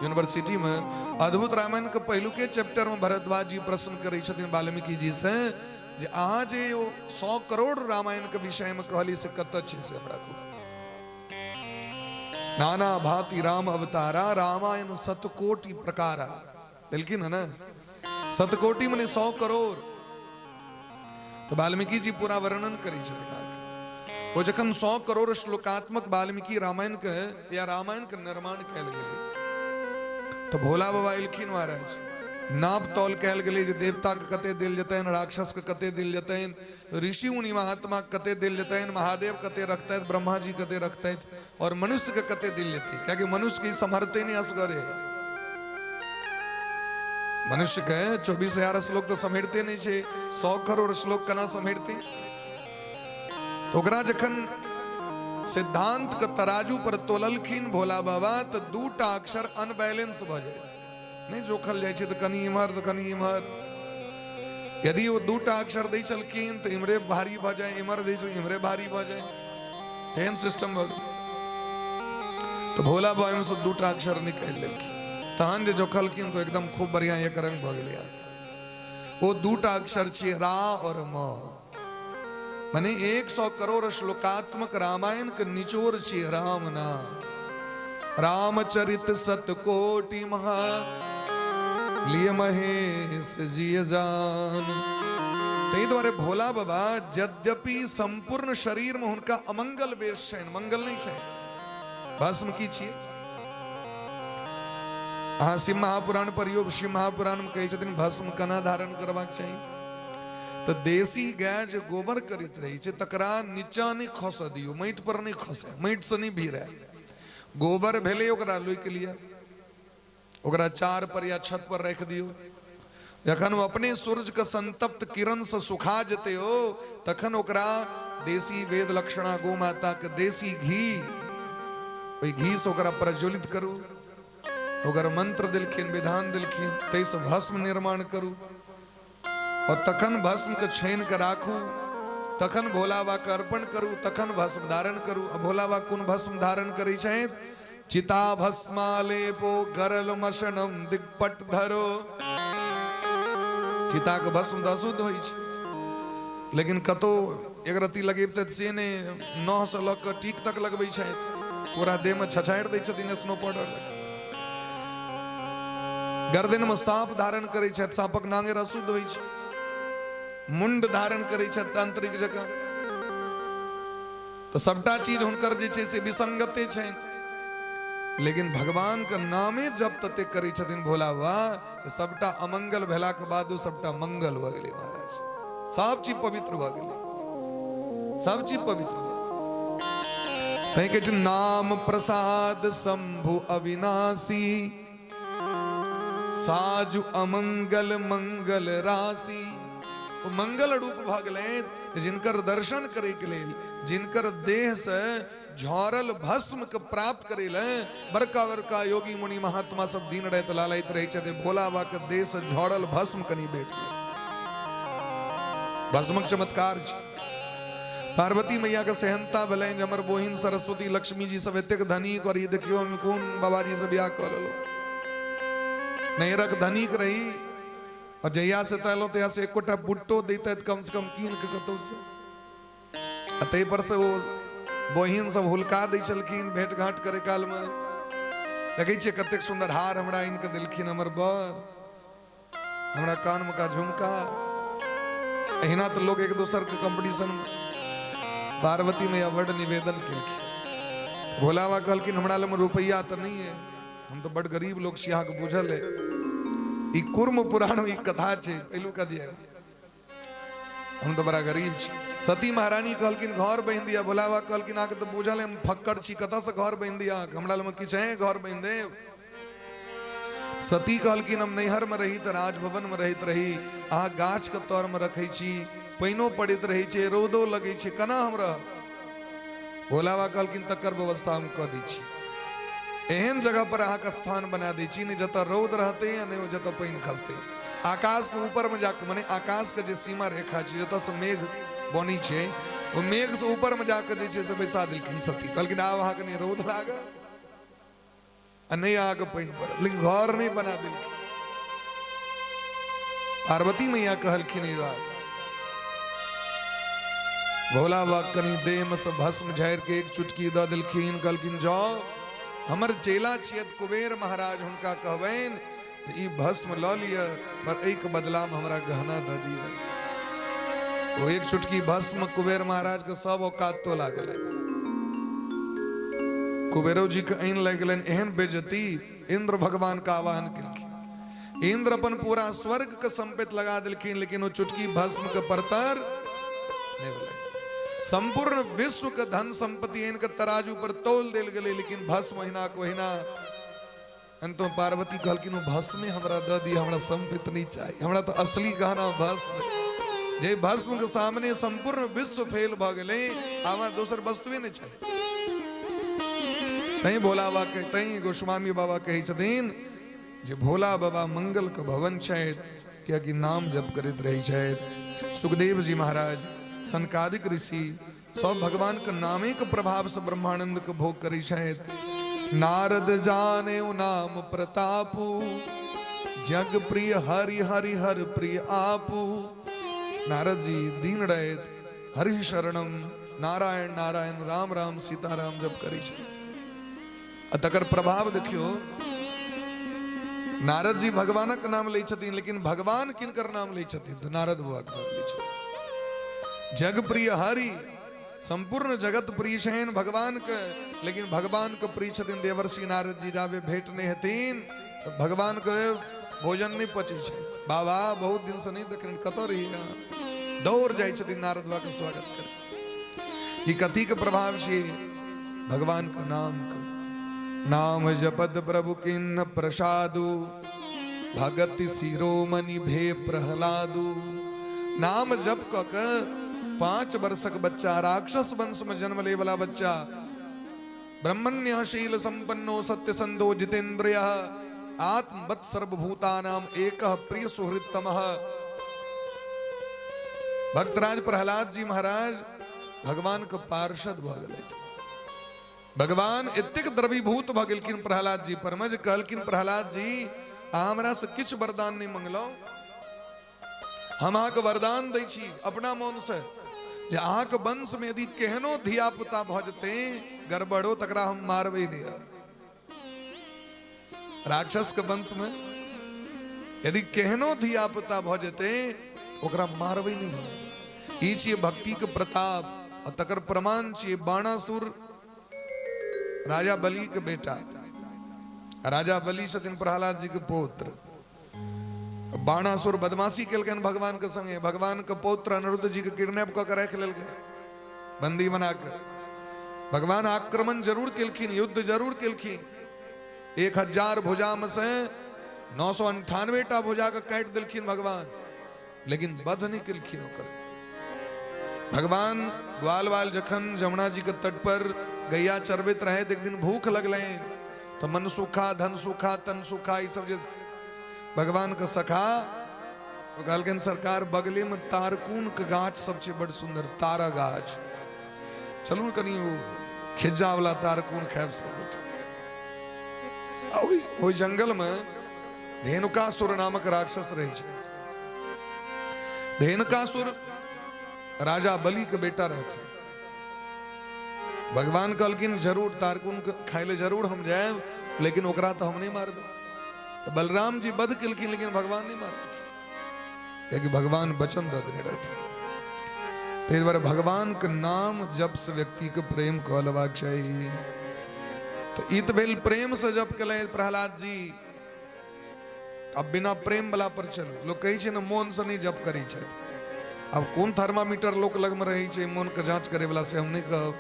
यूनिवर्सिटी में, अद्भुत रामायण के पहलू के चैप्टर में भरद्वाज जी प्रश्न करे छथिन वाल्मीकि जी से, जे अहाँ जे 100 करोड़ रामायण के विषय में कहली से कत छे से हमरा को? नाना भांति राम अवतारा, रामायण सतकोटि प्रकारा दिलखिन है ना। सतकोटि मने 100 करोड़। तो वाल्मीकि जी पूरा वर्णन करी छथिन। वो जखन 100 करोड़ श्लोकात्मक वाल्मीकि रामायण के या रामायण के निर्माण कैल गेले, तो भोला बाबा एलखिन महाराज, नाप तौल कैल गेले जे देवता के कते दिल जतैन, राक्षस के कते दिल जतैन, ऋषि मुनि महात्मा के कते दिल जतैन, महादेव कते रखतैत, ब्रह्मा जी कते रखतैत, और मनुष्य के कते दिल जतै, क्योंकि मनुष्य के समर्थते नहीं असगरे। मनुष्य के 24,000 श्लोक तो समेटते नहीं छे, 100 करोड़ श्लोक कना समेटते? तो ओकरा जखन सिद्धांत के तराजू पर तोललखिन भोला बाबा, तो 2टा अक्षर अनबैलेंस भ जाए, नहीं जोखल जाए छे, तो कनी इमहर तो कनी इमहर। यदि वो 2टा अक्षर दै चलखिन तो इमरे भारी भ जाए, इमर दै से इमरे भारी भ जाए, एहन सिस्टम भ गेल। तो भोला बाबा में से 2टा अक्षर निकाल लेलखिन, तहन जे जोखलखिन तो एकदम खूब बढ़िया एक रंग भ गेलै। वो 2टा अक्षर छे रा और म, माने 100 करोड़ श्लोकात्मक रामायण के निचोड़ छे राम नाम। रामचरित सतकोटि महा, लिय महेश जिय जान। तै द्वारे भोला बाबा यद्यपि संपूर्ण शरीर में हुनका अमंगल वेश छनि, मंगल नहीं छै। भस्म की छियै? हाँ, शिव महापुराण पढ़ियो, शिव महापुराण में कहै छथिन भस्म कना धारण करबाक चाहिए। तो देसी गाय जो गोबर करित रही छे तकरा नीचा नहीं खस दियो, माटि पर नहीं खसे, माटि से नहीं भीरे। गोबर भेले ओकरा लुक लिया, ओकरा चार पर या छत पर रख दियो। जखन वो अपने सूरज के संतप्त किरण से सुखा जते हो, तखन ओकरा देसी वेद लक्षणा गो माता के देसी घी, ओई घी से ओकरा प्रज्वलित करू। ओकर मंत्र दिलखिन, विधान दिलखिन, तैसे भस्म निर्माण करू, और तखन भस्म के छान के राखू, तखन भोला बाबा के अर्पण करू, तखन भस्म धारण करू। अब भोला बाबा कोन भस्म धारण करै छथि? चिता भस्मालेपो गरल मशनम दिग्पट धरो। चिता के भस्म तो अशुद्ध होइ छै, लेकिन कतो एक रत्ती लगेबते से ने 9 से लग के टीक तक लगबै छथि, पूरा देह में छछाड़ दै छथिन स्नो पाउडर लगा। गर्दन में सांप धारण करै छथि, सांपक नांगेर अशुद्ध होइ छै। मुंड धारण करै छथि तांत्रिक जकां। तो सबटा चीज हुनकर जे छै से विसंगते छै, लेकिन भगवान के नामे जब तते करै छथिन भोला बाबा सबटा अमंगल भेला के बाद सबटा मंगल भ गेलै महाराज। सब चीज पवित्र भ गेलै, सब चीज पवित्र भ गेलै। तै कहै छै नाम प्रसाद शंभु अविनाशी, साजु अमंगल मंगल राशि। ओ मंगल रूप भ गेलै जिनकर दर्शन करे के लेल, जिनकर देह से झरल भस्म के प्राप्त करे ले बड़का बड़का योगी मुनि महात्मा सब दिन रात लालैत रहे छथि। भोला बाबा के देह से झरल भस्म कनी भेट गेल, भस्मक चमत्कार छै। पार्वती मैया के सेहनता भेलनि जे हमर बहिन सरस्वती लक्ष्मी जी सब एतेक धनिक, और ई देखियो हम कोन बाबाजी से बियाह क लेलो, नैरक धनिक रही, और जहिया से तैलो तहिया से एकोटा बुट्टो दैते कम से कम कीन के कतौ से, तै पर से वो बहिन सब हुलका दै छलखिन भेंट घाट करे काल में। देखै छियै कतेक सुंदर हार हमरा इनके देलखिन हमर बर, हमरा कान में का झुमका। अहिना तो लोग एक दोसर के कंपटीशन में पार्वती मैया बड़ निवेदन केलखिन। भोला बाबा कहलखिन हमरा लग में रुपया तो नहीं है, हम तो बड़ गरीब लोग छी, अहाँ के बुझल है। ई कुर्म पुराण में कथा छै, पहिलू का दिया हम तो बड़ा गरीब छी। सती महारानी कहलखिन घर बन दिया। भोला बाबा कहलखिन आके तो बुझल है हम फक्कड़ छी, कतऽ से घर बन दिया, हमरा लग में किछ है घर बन दे। सती कहलखिन हम नैहर में रही तो राजभवन में रहित रही, अहाँ गाछ के तौर में रखे छी, पाइनो पड़ित रही छै, रौदो लगे छै, केना हम रह। भोला बाबा कहलखिन तकर व्यवस्था हम क दै छी, एहन जगह पर अहाँ का स्थान बना दै छी, नहीं जतऽ रौद रहते या नहीं जतऽ पानि खसते। आकाश के ऊपर में जाकर, माने आकाश के जे सीमा रेखा छै जतऽ से मेघ बनी छै, वो मेघ से ऊपर में जाकर जे छै से बैसा देलखिन सती। कहलखिन आब अहाँ के नहीं रौद लागल आ नहीं अहाँ के पानि पड़त, लेकिन घर नहीं बना देलखिन। पार्वती मैया कहलखिन ई बात। भोला बाबा कनी देह में से भस्म झाड़ि के एक चुटकी दऽ देलखिन। कहलखिन जाओ हमर चेला छियत कुबेर महाराज, हुनका कहबनि ई भस्म लऽ लिअ, पर एहि के बदला में हमरा गहना दऽ दिअ। वो एक चुटकी भस्म कुबेर महाराज के सब औकात तो लागल। कुबेरो जी के ऐन लग गेलनि एहन बेजती, इंद्र भगवान का आवाहन केलखिन। इंद्र अपन पूरा स्वर्ग के संपत्ति लगा देलखिन, लेकिन वो चुटकी भस्म के परतर नहीं भेलै। संपूर्ण विश्व के धन संपत्ति इनके तराजू पर तौल देल गेलै, लेकिन भस्म ओहिना के ओहिना। अंत में पार्वती कहलखिन वो भस्मे हमरा दऽ दिया, हमरा संपत्ति नहीं चाहिए, हमरा तो असली गहना भस्म। जे भस्म के सामने संपूर्ण विश्व फेल भ गेलै, आवा दोसर वस्तुए नहीं चाहिए। तई भोला बाबा के, तई गोस्वामी बाबा कहै छथिन जे भोला बाबा मंगल के भवन छथि, कियाकि नाम जप करैत रहै छथि। सुखदेव जी महाराज, सनकादिक ऋषि सब भगवान के नामे के प्रभाव से ब्रह्मानंद के भोग करै छथि। नारद जाने नाम प्रतापु, जग प्रिय हरि हरि हर प्रिय आपू। नारद जी दिन रात हरि शरणम नारायण नारायण राम राम सीताराम जप करै छथि। तकर प्रभाव देखियो, नारद जी भगवानक नाम लै छथिन, लेकिन भगवान किनकर नाम लै छथिन तो नारद बाबा के नाम लै छथिन। जग प्रिय हरि, संपूर्ण जगत प्रिय छनि भगवान के, लेकिन भगवान के प्रिय छथिन देवर्षि नारद जी। जाबे भेंट नहीं हेथिन तो भगवान के भोजन नहीं पचै छै। बाबा बहुत दिन से नहीं देखलिन, कतऽ रही, दौड़ जाइ छथिन नारद बाबा के स्वागत करे। ई कथी के प्रभाव छै? भगवान के नाम के। नाम जपत प्रभु किन्न प्रसादु, भगति शिरोमणि भे प्रहलादु। नाम जप क 5 वर्षक बच्चा, राक्षस वंश में जन्म ले वाला बच्चा, ब्रह्मण्य शील संपन्नो सत्यसंधो जितेंद्रिय, आत्मवत् सर्वभूतानाम एकः प्रिय सुहृत्तमः। भक्तराज प्रहलाद जी महाराज भगवान के पार्षद भ गेलै। भगवान एतेक द्रवीभूत भ गेलखिन प्रहलाद जी पर, जे कहलखिन प्रहलाद जी हमरा से किछु वरदान नहीं मंगलौ, हम अहाँ के वरदान दै छी अपना मन से, जे अहाँ के वंश में यदि केहनो धिया पुता भ जेतै गड़बड़ो, तकरा हम मारबै नहीं। राक्षस के वंश में यदि केहनो धिया पुता भ जेतै ओकरा मारबै नहीं। ई छियै भक्ति के प्रताप, और तकर प्रमाण चाहिए बाणासुर राजा बलि के बेटा। राजा बलि छथिन प्रहलाद जी के पुत्र। बाणासुर बदमाशी केलकन भगवान के संगे। भगवान के पुत्र अनिरुद्ध जी के किडनैप कऽ के राखि लेल गए बंदी बना के। भगवान आक्रमण जरूर केलखिन, युद्ध जरूर केलखिन। 1000 भुजा में से 998 टा भुजा के काटि देलखिन भगवान, लेकिन वध नहीं केलखिन ओकर। भगवान ग्वाल जखन जमुना जी के तट पर गैया चरबैत रहे, एक दिन भूख लगले तो मन सूखा, धन सूखा, तन सूखा, ई सब जे भगवान के सखा तो कहलखिन सरकार बगले में तारकून के गाछ सबसे बड़ सुंदर तारा गाछ, चलू न कनी वो खिज्जा वाला तारकून खायब सब गोटा। ओहि जंगल में धेनुकासुर नामक राक्षस रहे छे। धेनुकासुर राजा बलि के बेटा रहते। भगवान कहलखिन जरूर तारकुन खाए ले जरूर हम जाए, लेकिन ओकरा तो हम नहीं मारबे। तो बलराम जी वध केलखिन, लेकिन भगवान नहीं मारलखिन, क्योंकि भगवान वचन दऽ देने रहथिन। ताहि दुआरे भगवान के नाम जप से व्यक्ति के प्रेम कऽ लेबाक चाही। तो ई तऽ भेल प्रेम से जप केले प्रहलाद जी। अब बिना प्रेम वाला पर चलू। लोग कहै छै ने मोन से नहीं जप करै छथि। अब कोन थर्मामीटर लोक लग में रहै छै मोन के जांच करे वाला, से हम नहीं कहब।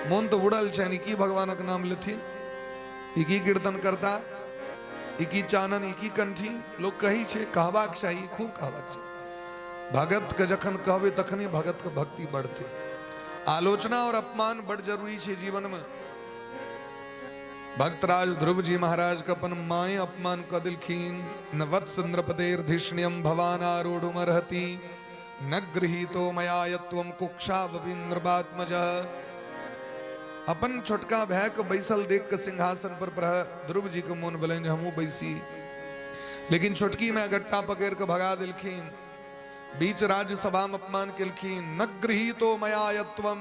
मोन तो उड़ल छै, की भगवानक नाम लेथिन, ई की कीर्तन करता, ई की चानन, ई की कंठी, लोग कहै छै। कहबाक चाही, खूब कहबाक चाही। भगत के जखन कहबे तखने भगत के भक्ति बढ़ते। आलोचना और अपमान बड़ जरूरी छै जीवन में। भक्तराज ध्रुव जी महाराज के अपन माए अपमान क दिलखिन। न वत्स नृपतेर्धिष्ण्यम भवान आरूढ़ुमर्हति, न गृहीतो मया यत्वम कुक्षावपीन्द्रबात्मज। अपन छोटका भाई के बैसल देख के सिंहासन पर ध्रुव जी के मोन भेलनि हमहू बैसी, लेकिन छोटकी में गट्टा पकड़ के भगा दिलखिन। बीच राज्यसभा में अपमान केलखिन। न गृहीतो मया यत्वम,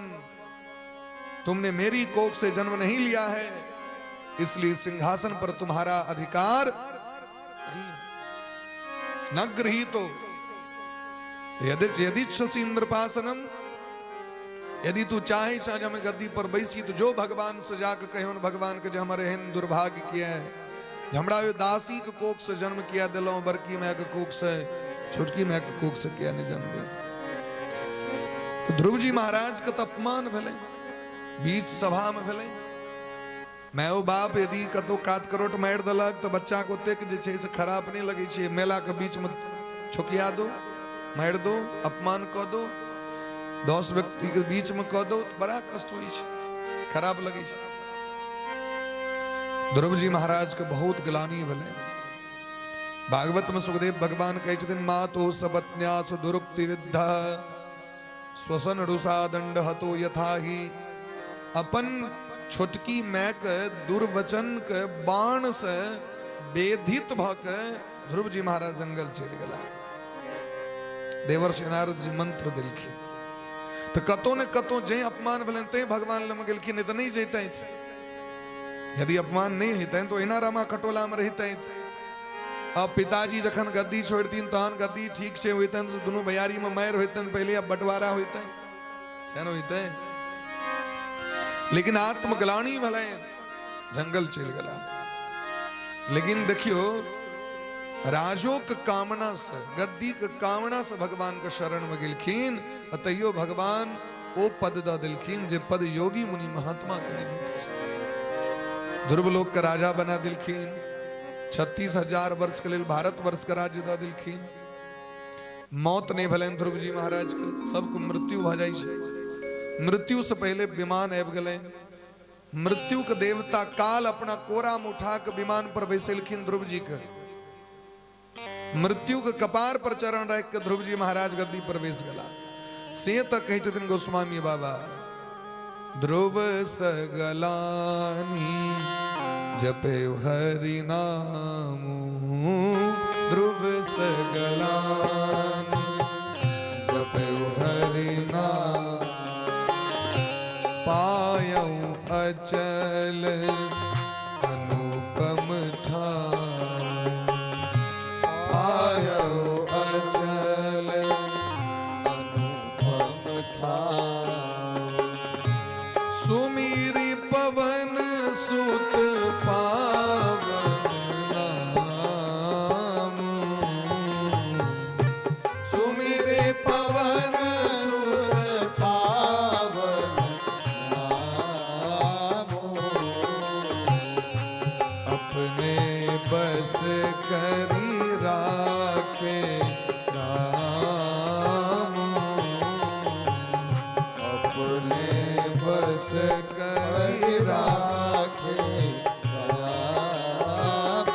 तुमने मेरी कोख से जन्म नहीं लिया है, इसलिए सिंहासन पर तुम्हारा अधिकार नहीं। न गृहीतो यदि इच्छसि इंद्रपासनम, यदि तू चाहे आज हमें गद्दी पर बैसी तो जो भगवान से जाकर कहो भगवान के जो हमारे एहन दुर्भाग्य किया है, हमरा दासी के कोख से जन्म किया दिलो, बड़की माय के कोख से, छोटकी माय के कोख से किया नहीं जन्म दिया। तो ध्रुव जी महाराज के तो अपमान भेले, बीच सभा में भेले। मायो बाप यदि कतो कात करोट मार देलक तो बच्चा को ओतेक जे छै से खराब नहीं लगे छै। मेला के बीच में छुकिया दो, मार दो, अपमान कऽ दो, 10 व्यक्ति के बीच में कह दो तो बड़ा कष्ट होई छै, खराब लगे छै। ध्रुव जी महाराज के बहुत ग्लानि भेलै। भागवत में सुखदेव भगवान कहै छथिन मातो सपत्न्या सुदुरुक्ति विद्धा स्वसन रुषा दंड हतो यथा ही। अपन छोटकी माय के दुर्वचन के बाण से बेधित भ के ध्रुव जी महाराज जंगल चलि गेला। देवर्षि नारद जी मंत्र देलखिन। तो कतो ने कतो जे अपमान भेलन ते भगवान लग गेलखिन, नहीं तो नहीं जैते। यदि अपमान नहीं हेतै तो एना रामा खटोला में रहते। अब पिताजी जखन गद्दी छोड़तीन तहन गद्दी ठीक से होतन, तो दोनों भैयारी में मार होतन पहले, अब बंटवारा होतन, सेन होतै। लेकिन आत्मग्लानि भले जंगल चल गला। लेकिन देखियो राजो के कामना से, गद्दी के कामना से भगवान के शरण में गेलखिन। अतयो भगवान ओ पद द दिलखिन जे पद योगी मुनि महात्मा के नहीं। ध्रुवलोक का राजा बना दिलखिन। 36,000 वर्ष के लिए भारत वर्ष का राज्य द दिलखिन। मौत नहीं भलन ध्रुव जी महाराज के, सबको मृत्यु भ जाय छै। मृत्यु से पहले विमान आबि गेलै। मृत्यु के देवता काल अपना कोरा में उठा के विमान पर बैसेलखिन ध्रुव जी के। मृत्यु के कपार पर चरण रख के ध्रुव जी महाराज गद्दी पर बैस गला। से तक कहै छथिन गोस्वामी बाबा ध्रुव सगलानी जपे हरि नाम, ध्रुव सगलानी जपे हरि नाम, पायऊ अचल अनुपम ठार, पायऊ अचल अनुपम ठार। करी राखे राम, अपने बस करी राखे राम,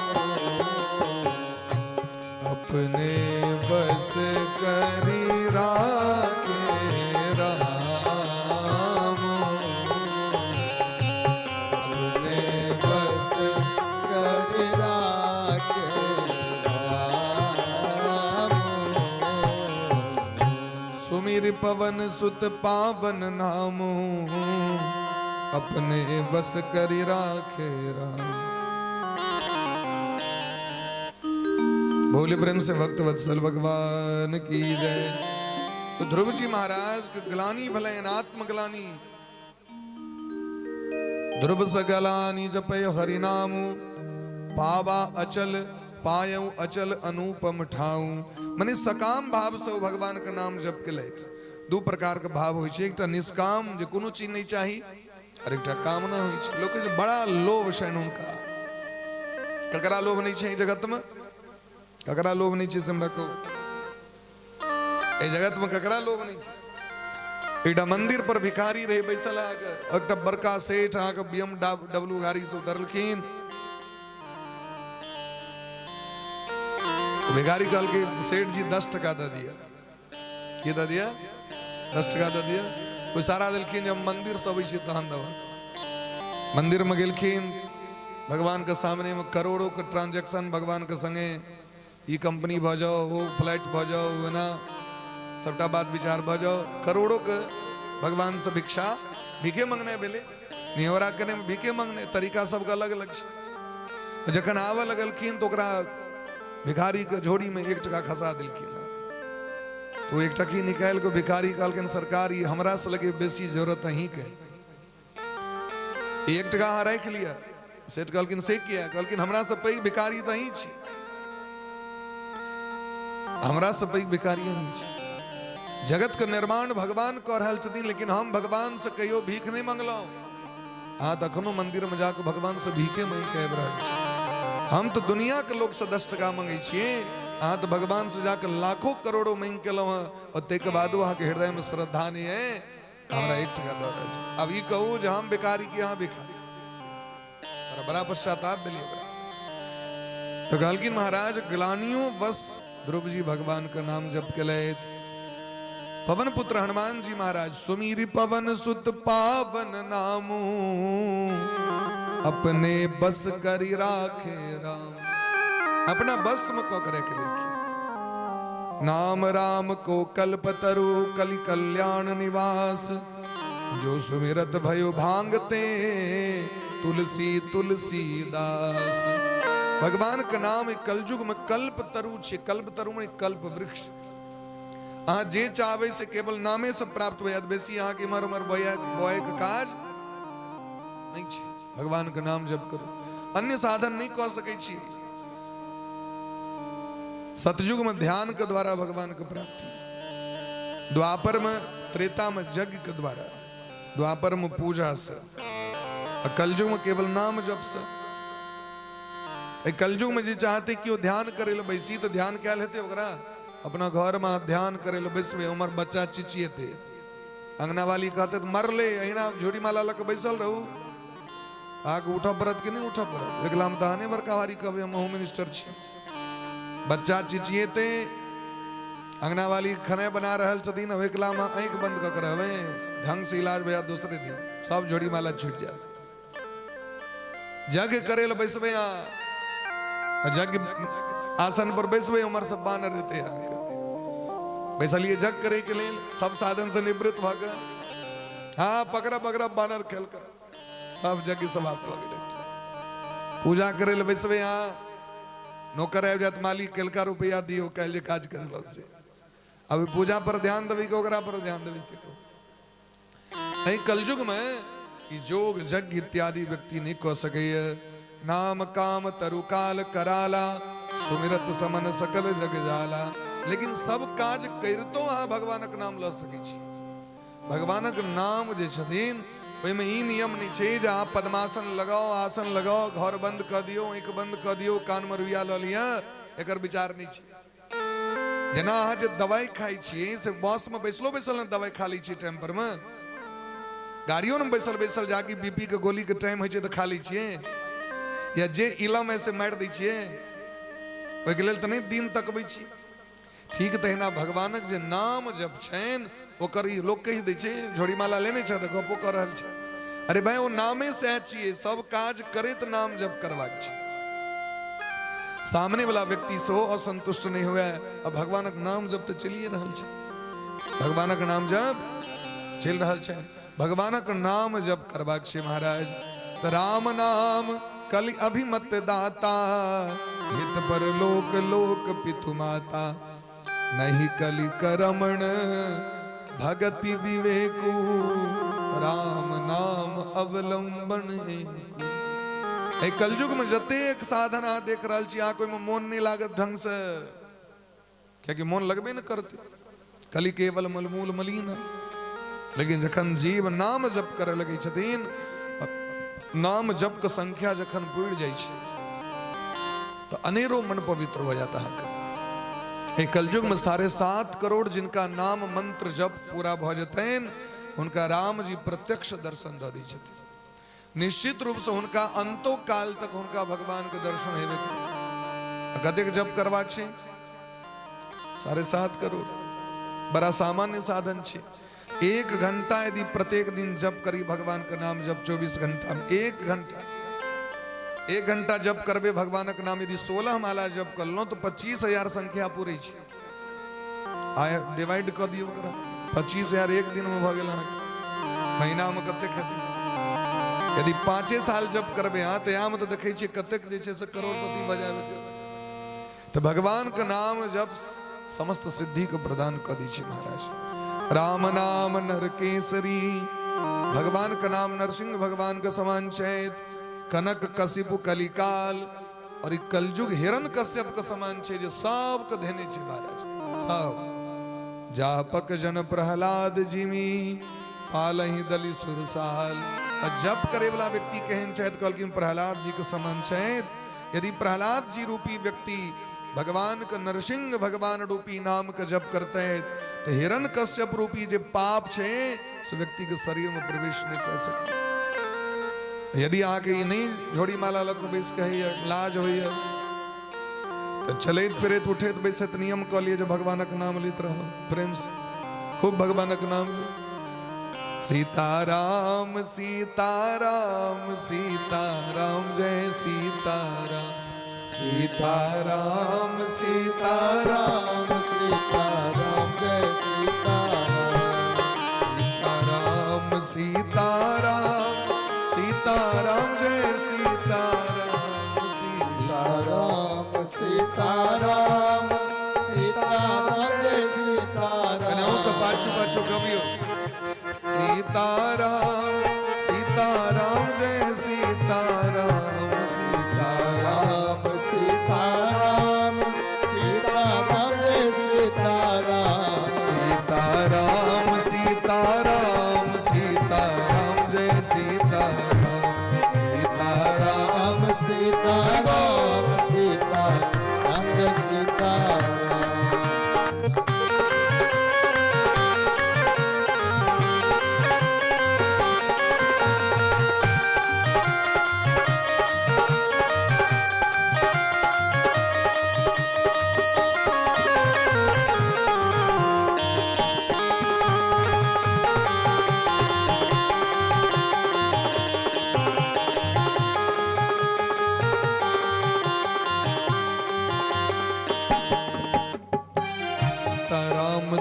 अपने बस करी राखे राम, अपने बस कर राखे राम। सुमिर पवन सुत पावन नामू, अपने बस करी राखे राम। भोले प्रेम से भक्त वत्सल भगवान की जय। तो ध्रुव जी महाराज के ग्लानी भले आत्म ग्लानी, ध्रुव सगलानी जपय हरि नामु, पावा अचल पायऊ अचल अनुपम ठाऊ। मने सकाम भाव से वो भगवान का नाम जप के लैत। दो प्रकार के भाव होइ छै, एकटा निष्काम जे कोनो चीज नहीं चाही, और एकटा कामना होइ छै। लोग के बड़ा लोभ छन उनका। ककरा लोभ नहीं छै जगत में? ककरा लोभ नहीं छै से हमरा कहू। ए जगत में ककरा लोभ नहीं छै? एकटा मंदिर पर भिखारी रहे बैसल आके, एकटा बड़का सेठ आके BMW गाड़ी से उतरलखिन। भिखारी कहल के सेठ जी 10 टका दे दिया। की दे दिया? 10 टका दे दिया। कोई सारा दिलखिन जब मंदिर से अबै छै तहन देबा। मंदिर में गेलखिन, भगवान के सामने में करोड़ों के ट्रांजैक्शन भगवान के संगे, ई कंपनी भ जाओ, वो फ्लाइट भ जाओ, है ना, सबटा बात विचार भ जाओ। करोड़ों के भगवान से भिक्षा भीखे मांगने बेले, निहोरा करने में भीखे मांगने तरीका सबका अलग अलग छै। जखन आवे लगलखिन तो ओकरा भिखारी के झोड़ी में 1 टका खसा दिलखिन। तो 1 टकी निकाल के भिखारी कहलखिन सरकार ये हमरा से लगे बेसी जरूरत अहीं के, 1 टका अहाँ राख लिया। सेठ कहलखिन से किया? कहलखिन हमरा से पैघ भिखारी तो अहीं छी, हमरा से पैघ भिखारी अहीं छी। जगत के निर्माण भगवान कर रहल छथिन, लेकिन हम भगवान से कहियो भीख नहीं मंगलौ। अहाँ तखनो मंदिर में जाके भगवान से भीखे मांग के आबि रहल छी। हम तो दुनिया के लोग से 10 टका मांगे छिए, अहाँ तो भगवान से जाकर लाखों करोड़ों मांग के लो हैं, और तेके बाद अहाँ के हृदय में श्रद्धा नहीं है, हमरा 1 टका दे रहल छी। अब ई कहू जे हम भिखारी की यहाँ भिखारी, और बड़ा पश्चाताप भेलिए। तो कहलखिन महाराज ग्लानियों बस ध्रुव जी भगवान का नाम जप के लैत। पवन पुत्र हनुमान जी महाराज सुमीरि पवन सुत पावन नामू, अपने बस करी राखे राम। अपना बस में को करे के लिए नाम राम को कल्पतरु कलि कल्याण निवास, जो सुमिरत भयो भांगते तुलसी तुलसीदास। भगवान का नाम कलयुग में कल्प तरु छे। कल्प तरु में कल्प वृक्ष। अहाँ जे चाहबे से केवल नामे से प्राप्त हो जात। बेसी अहाँ के इमर उमर बोए के काज नहीं छे। भगवान का नाम जप करो, अन्य साधन नहीं कह सके छी। सतयुग में ध्यान के द्वारा भगवान के प्राप्ति, द्वापर में त्रेता में यज्ञ के द्वारा, द्वापर में पूजा से, कलयुग में केवल नाम जप से। कलयुग में जे चाहते कि वो ध्यान करे लो बैसी तो ध्यान क्या लेते ओकरा अपना घर में ध्यान करे लो बैसवे। उमर बच्चा चिचिए थे, अंगना वाली कहते मर ले अहिना झोड़ी माला लग बैसल रहू, आगे उठा पड़त कि नहीं उठा पड़त। एकला में तहने बड़का भारी कहबे हम होम मिनिस्टर छी। बच्चा चिचिए थे, अंगना वाली खाने बना रहल छथिन, अब एकला में आंख बंद कर रहबे, ढंग से इलाज भैया दूसरे दिन सब झोड़ी माला छूट जाए। जग करे लो बैसवे, जग आसन पर बैसवे, उमर सब बानर रहते हैं बैसलिए जग करे के लिए सब साधन से निवृत्त भाग। हाँ पकड़ा पकड़ा बानर खेल कर सब जग समाप्त हो गए। पूजा करे ले बैसवे, हाँ नौकर आब जात मालिक केलका रुपया दियो कहले काज करे लो से। अब पूजा पर ध्यान देवी को ओकरा पर ध्यान देवी से को। एही कलयुग में ई जोग यज्ञ इत्यादि व्यक्ति नहीं कह सके। नाम काम तरुकाल कराला, सुमिरत समन सकल जग जाला। लेकिन सब काज करतो अहाँ भगवानक नाम ल सकै छी। भगवानक नाम जे छथिन ओहिमे ई नियम नहीं छे जे अहाँ पद्मासन लगाओ, आसन लगाओ, घर बंद कर दियो, आँख बंद कर दियो, कान में रुइया ल लिया, एकर विचार नहीं छे। जेना अहाँ जे दवाई खाई छिए से बस में बैसलो बैसल न दवाई खा ली छिए टाइम पर में, गाड़ियों में बैसल बैसल जाके बीपी के गोली के टाइम है तो खा ली छिए, या जे इलम ऐसे मार दी छिए ओहिके लेल तो नहीं दिन तकबै छी। ठीक तहिना भगवानक जे नाम जप छनि ओकर ई लोग कहि दै छै झोड़ी माला लेने छ तऽ गपो कर रहल छै। अरे भाई वो नामे सएह छिए, सब काज करैत नाम जप करबाक छै। सामने वाला व्यक्ति सेहो असंतुष्ट नहीं हुए, अब भगवानक नाम जप तो चलिए रहल छै, भगवानक नाम जप चल रहल छै। भगवानक नाम जप करबाक छै महाराज। तो राम नाम कलि अभिमत दाता, हित पर लोक लोक पितु माता, नहीं कलि करमण भगति विवेकु, राम नाम अवलंबन एकु। ए कलयुग में जतेक साधना देख रहल छी आ कोई में मोन नहीं लागत ढंग से, क्योंकि मोन लगबे न करते, कलि केवल मलमूल मलिन। लेकिन जखन जीव नाम जप करे लगे छथिन, नाम जप के संख्या जखन बढ़ जाय छै तो अनेरो मन पवित्र हो जाता है। एक कलयुग में 7.5 करोड़ जिनका नाम मंत्र जप पूरा भ जतन, उनका राम जी प्रत्यक्ष दर्शन द दै छथिन। निश्चित रूप से उनका अंतो काल तक उनका भगवान के दर्शन हेबे करते। कतेक जप करबाक छै? 7.5 करोड़ बड़ा सामान्य साधन छै। 1 घंटा यदि प्रत्येक दिन जप करी भगवान का नाम जप, 24 घंटा में 1 घंटा जप करबे भगवान का नाम, यदि 16 माला जप कर लो तो 25,000 संख्या पूरे छै। आय डिवाइड कर दियो, 25,000 एक दिन में भ गेल, महीना में कतेक हेतै? यदि 5 साल जप करबे हाँ तो यहाँ में तो देखे छिए कतेक जे छै से करोड़पति बजाबे। तो भगवान का नाम जप समस्त सिद्धि को प्रदान कर दी छै महाराज। राम नाम नर केसरी, भगवान का नाम नरसिंह भगवान का समान छै। कनक कशिपु कलिकाल, और एक कलयुग हिरण कश्यप का समान छै जो सब के देने छै महाराज। सब जापक जन प्रहलाद जिमी, पालहि दलि सुरसाल। और जप करे वाला व्यक्ति कहन छै तो कहलखिन प्रहलाद जी के समान छै। यदि प्रहलाद जी रूपी व्यक्ति भगवान का नरसिंह भगवान रूपी नाम का जप करते हैं तो हिरण कश्यप रूपी जो पाप छे उस व्यक्ति के शरीर में प्रवेश नहीं कर सकते। यदि आके ये नहीं झोड़ी माला लग बैस कहे लाज हो तो चले फिरे उठे तो बैसे नियम कह लिए जो भगवान का नाम लेते रहो प्रेम से, खूब भगवान का नाम ले। सीताराम सीताराम सीताराम जय सीताराम, सीताराम सीताराम सीताराम जय सीताराम, सीताराम सीताराम सीताराम जय सीताराम, सीताराम सीताराम सीताराम जय सीताराम। सब पाछू पाछू कवियो सीताराम सीताराम जय सीताराम, सीताराम सीताराम सीताराम जय सीताराम, सीताराम सीताराम सीताराम जय सीताराम, सीताराम सीताराम सीताराम जय सीताराम।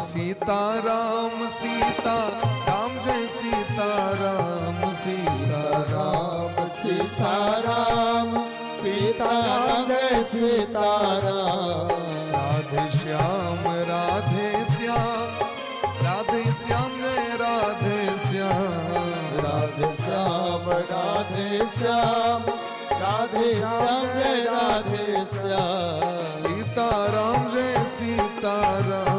सीताराम सीताराम जय सीताराम, सीताराम सीताराम सीताराम जय सीताराम। राधे श्याम राधे श्याम राधे श्याम जय राधे श्याम, राधे श्याम राधे श्याम राधे श्याम जय राधे श्याम। सीताराम जय सीताराम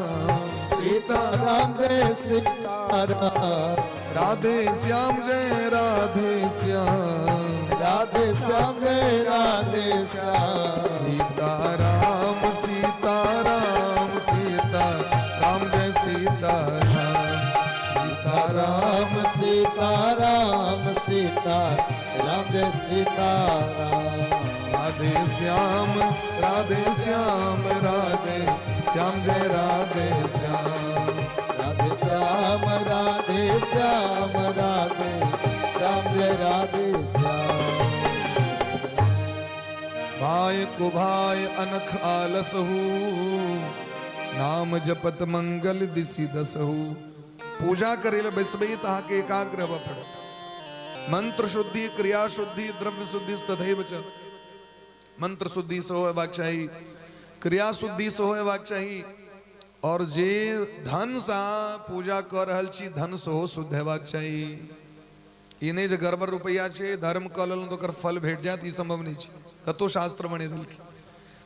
सीताराम जय सीताराम, राधे श्याम जय राधे श्याम, राधे श्याम जय राधे श्याम, सीताराम सीताराम सीताराम जय सीताराम, राम सीताराम सीताराम जय सीताराम, राधे श्याम राधे श्याम राधे श्याम जय राधे श्याम, राधे श्याम राधे श्याम राधे श्याम जय राधे श्याम। भाय को भाय अनख आलसहु, नाम जपत मंगल दिशि दसहु। पूजा करेल बैसबई ताहा के एकाग्र व पड़त, मंत्र शुद्धि क्रिया शुद्धि द्रव्य शुद्धि तथैव च। मंत्र शुद्धि से होबाक चाही, क्रिया शुद्धि से होबाक चाही, और जे धन सा पूजा कर रहल छी धन से हो शुद्ध हेबाक चाही। ई नहीं जे गड़बड़ रुपया छे धर्म कऽ लेलहुँ तो ओकर फल भेट जायत, ई संभव नहीं छे। कतो शास्त्र बने देलखिन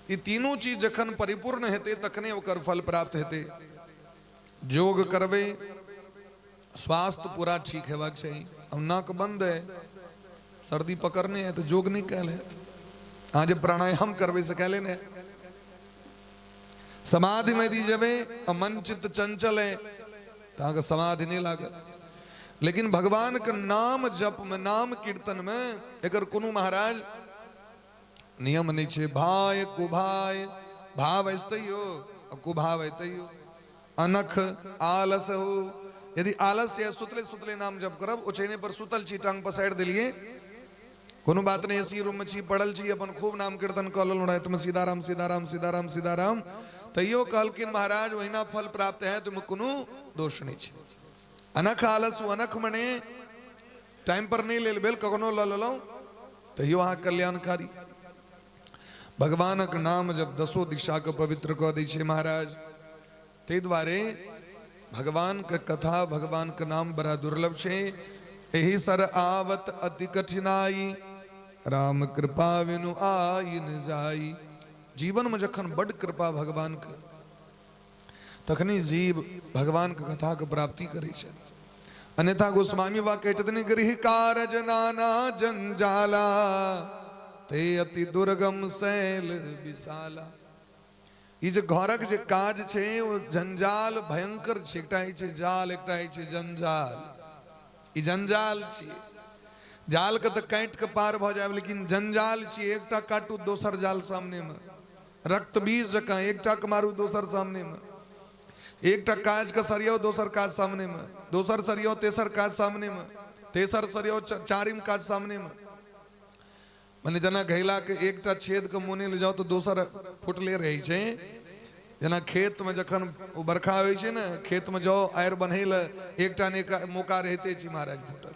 ई तीनों चीज जखन परिपूर्ण हेते तखने ओकर फल प्राप्त हेते। जोग करबे स्वास्थ्य पूरा ठीक हेबाक चाहिए। अब नाक बंद है, सर्दी पकड़ने है तो जोग नहीं कह ले, आज प्राणायाम करबे से कह लेने। समाधि में दी जबे मन चित्त चंचल है ताकि समाधि नहीं लागत। लेकिन भगवान का नाम जप में नाम कीर्तन में अगर कोनो महाराज नियम नहीं छे, भाय कुभाय भाव ऐस्तयो कुभाव ऐतयो, अनख आलस हो। यदि आलस्य सुतले सुतले नाम जप करब, उछेने पर सुतल छी टांग पसार दिलिए, कोनो बात नहीं, एसी रूम में छी पड़ल छी अपन खूब नाम कीर्तन कऽ लेलहुँ तुम सीताराम सीताराम सीताराम सीताराम, तैयो कहलकिन महाराज वहीना फल प्राप्त है, तुम कोनो दोष नहीं छे। अनख आलस, अनख मने टाइम पर नहीं ले बेल कखनो ल लेलहुँ तैयो अहाँ कल्याणकारी। भगवानक नाम जब दसो दिशा के पवित्र कऽ दै छै महाराज, ते द्वारे भगवान के कथा भगवान के नाम बड़ा दुर्लभ छे। एहि सर आवत अति कठिनाई, राम कृपा बिनु आई न जाई। जीवन में जखन बड़ कृपा भगवान के तखनी जीव भगवान के कथा के प्राप्ति करे छे। अन्यथा गोस्वामी वा कहते गृह कारज नाना जंजाला, ते अति दुर्गम शैल विशाला। ई जे घरक जे काज छे वो जंजाल भयंकर छे। एकटा छै जाल, एकटा छै जंजाल। ई जंजाल छिए, जाल के तो काट के पार भ जाए, लेकिन जंजाल छिए एकटा काटू दोसर जाल सामने में, रक्त बीज जकाँ एकटा के मारू दोसर सामने में, एकटा काज के सरियो दोसर काज सामने में, दोसर सरियो तेसर काज सामने में, तेसर सरियो चारिम काज सामने में। मने जना घैला के एकटा छेद के मुने ले जाओ तो दोसर फुटले रहे छे। जना खेत में जखन बरखा होइ छे ना, खेत में जाओ आयर बन्हेल एकटा ने मौका रहते छी महाराज फुटल,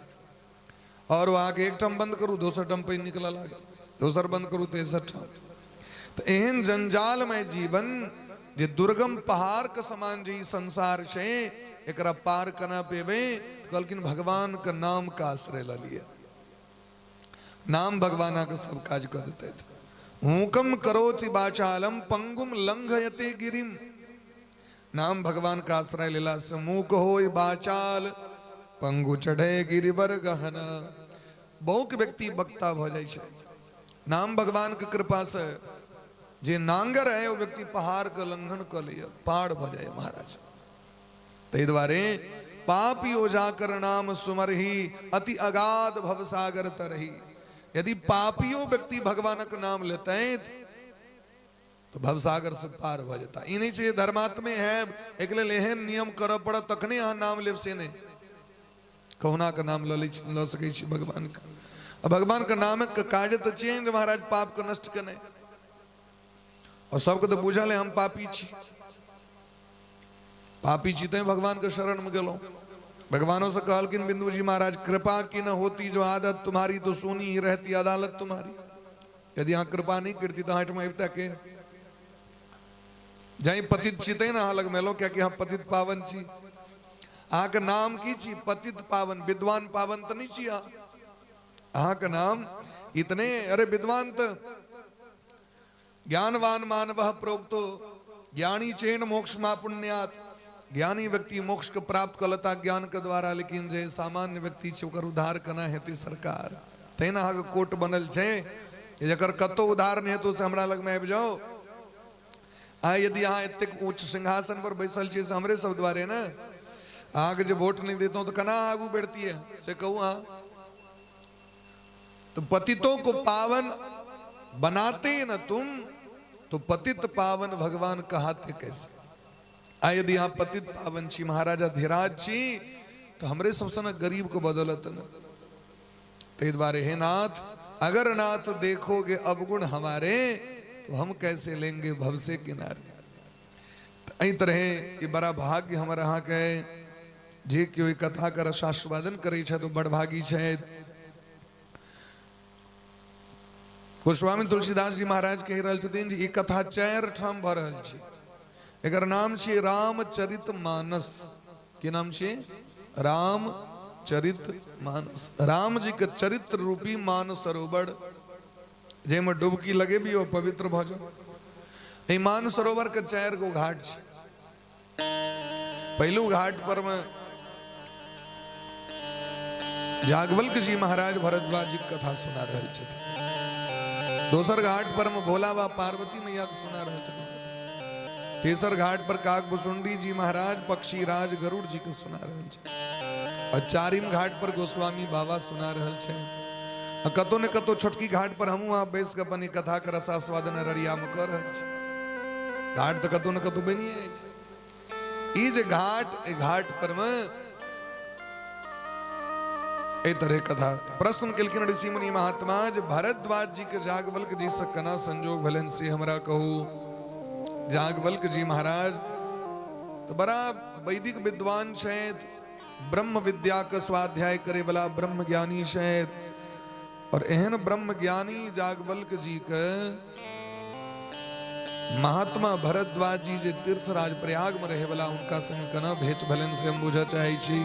और वहां के एक टम बंद करू दोसर टम पे निकला लागल, दोसर बंद करू तेसर टम। तो एहन जंजाल में जीवन जे दुर्गम पहाड़ के समान जी संसार छे, एकरा पार करना पेबे तो कहलकिन भगवान का नाम का आश्रय ल लिया। नाम भगवाना का सब काज कर देते थे। हुकम करोति बाचालम पंगुम लंघयते गिरिम। नाम भगवान का आश्रय लेला से मूक होय बाचाल, पंगु चढ़े गिरिवर गहना। बहुत व्यक्ति वक्ता भ जाय छे। नाम भगवान के कृपा से जे नांगर है वो व्यक्ति पहाड़ का लंघन कर लिया, पहाड़ भ जाए महाराज। ते द्वारे पापी ओझा कर नाम सुमरही, अति अगाध भवसागर तरही। यदि पापियों व्यक्ति भगवान का नाम लेते हैं तो भवसागर से पार हो जाता। ई नहीं चाहिए धर्मात्मे है एक एहन नियम कर पड़ा तखने यहाँ नाम लेब से नहीं, कहुना का नाम ल सके भगवान का। अब भगवान का नाम का कार्य तो चेंज महाराज पाप को नष्ट करने, और सबको तो बुझल है हम पापी छी, पापी छी ते भगवान के शरण में गेलो। भगवानों से कहलकिन बिंदु जी महाराज कृपा की न होती जो आदत तुम्हारी, तो सुनी ही रहती अदालत तुम्हारी। यदि यहाँ कृपा नहीं करती तो हट में अबता के जाई पतित छिते ना अलग मेलो क्या कि हम पतित पावन छी। अहाँ के नाम की छी पतित पावन, विद्वान पावन तो नहीं छी। अहाँ के नाम इतने अरे विद्वान तो ज्ञानवान मानव प्रोक्तो ज्ञानी चेन मोक्ष मा पुण्यात। ज्ञानी व्यक्ति मोक्ष को प्राप्त करता ज्ञान के द्वारा, लेकिन जे सामान्य व्यक्ति छे ओकर उद्धार करना हेतु सरकार तहिना अहाँके कोर्ट बनल छे, जकर कतो उद्धार नहीं हेतु से हमरा लग में आबि जाओ। यदि अहाँ एतेक उच्च सिंहासन पर बैसल छी से हमरे सब द्वारे ना, आगे जो वोट नहीं देता हूं तो कना आगू बढ़ती है से कहूँ। हाँ, तो पतितों को पावन बनाते न तुम, तो पतित पावन भगवान कहाते कैसे। यदि आप पतित पावन छी, महाराजा धीराज छी, तो हमरे सबसे न गरीब को बदौलत न। ते द्वारे हे नाथ, अगर नाथ देखोगे अवगुण हमारे, तो हम कैसे लेंगे भव से किनारे। एहि तरह ये बड़ा भाग्य हमारा यहाँ के जे क्यों कथा का रसास्वादन करे छे तो बड़ भागी छे। गोस्वामी तुलसीदास जी महाराज कह रहल छथिन जे ई कथा 4 ठाम भ रहल छै। एकर नाम छै रामचरित मानस। की नाम छै? रामचरित मानस। राम जी के चरित्र रूपी मानस सरोवर जेमे डुबकी लगे भी वो पवित्र भ जाओ। ई मान सरोवर के 4 गो घाट छै। पहलू घाट पर में जागवल्क जी महाराज भरद्वाज जी कथा सुना रहल छथिन। दोसर घाट पर में भोला बा पार्वती मैया के सुना रहल छथिन। तेसर घाट पर काकभुसुंडी जी महाराज पक्षी राज गरुड़ जी के सुना रहल छथिन। और चारिम घाट पर गोस्वामी बाबा सुना रहल छथिन। कतो ने कतो छोटकी घाट पर हमू आप बैस के अपनी कथा के रसास्वादन अररिया में कर रहल छी। घाट तो कतो ने कतो बनिए छै। ई जे घाट पर में ए तरह कथा प्रश्न केलखिन ऋषि मुनि महात्मा जे भरद्वाज जी के जागवल्क जी से कना संजोग भलन से हमरा कहू। जागवल्क जी महाराज तो बड़ा वैदिक विद्वान छथि, ब्रह्म विद्या के स्वाध्याय करे वाला ब्रह्म ज्ञानी छथि। और एहन ब्रह्म ज्ञानी जागवल्क जी के महात्मा भरद्वाज जी जे तीर्थराज प्रयाग में रहे वाला उनका संग कना भेंट भलन से हम बुझा चाहे छी।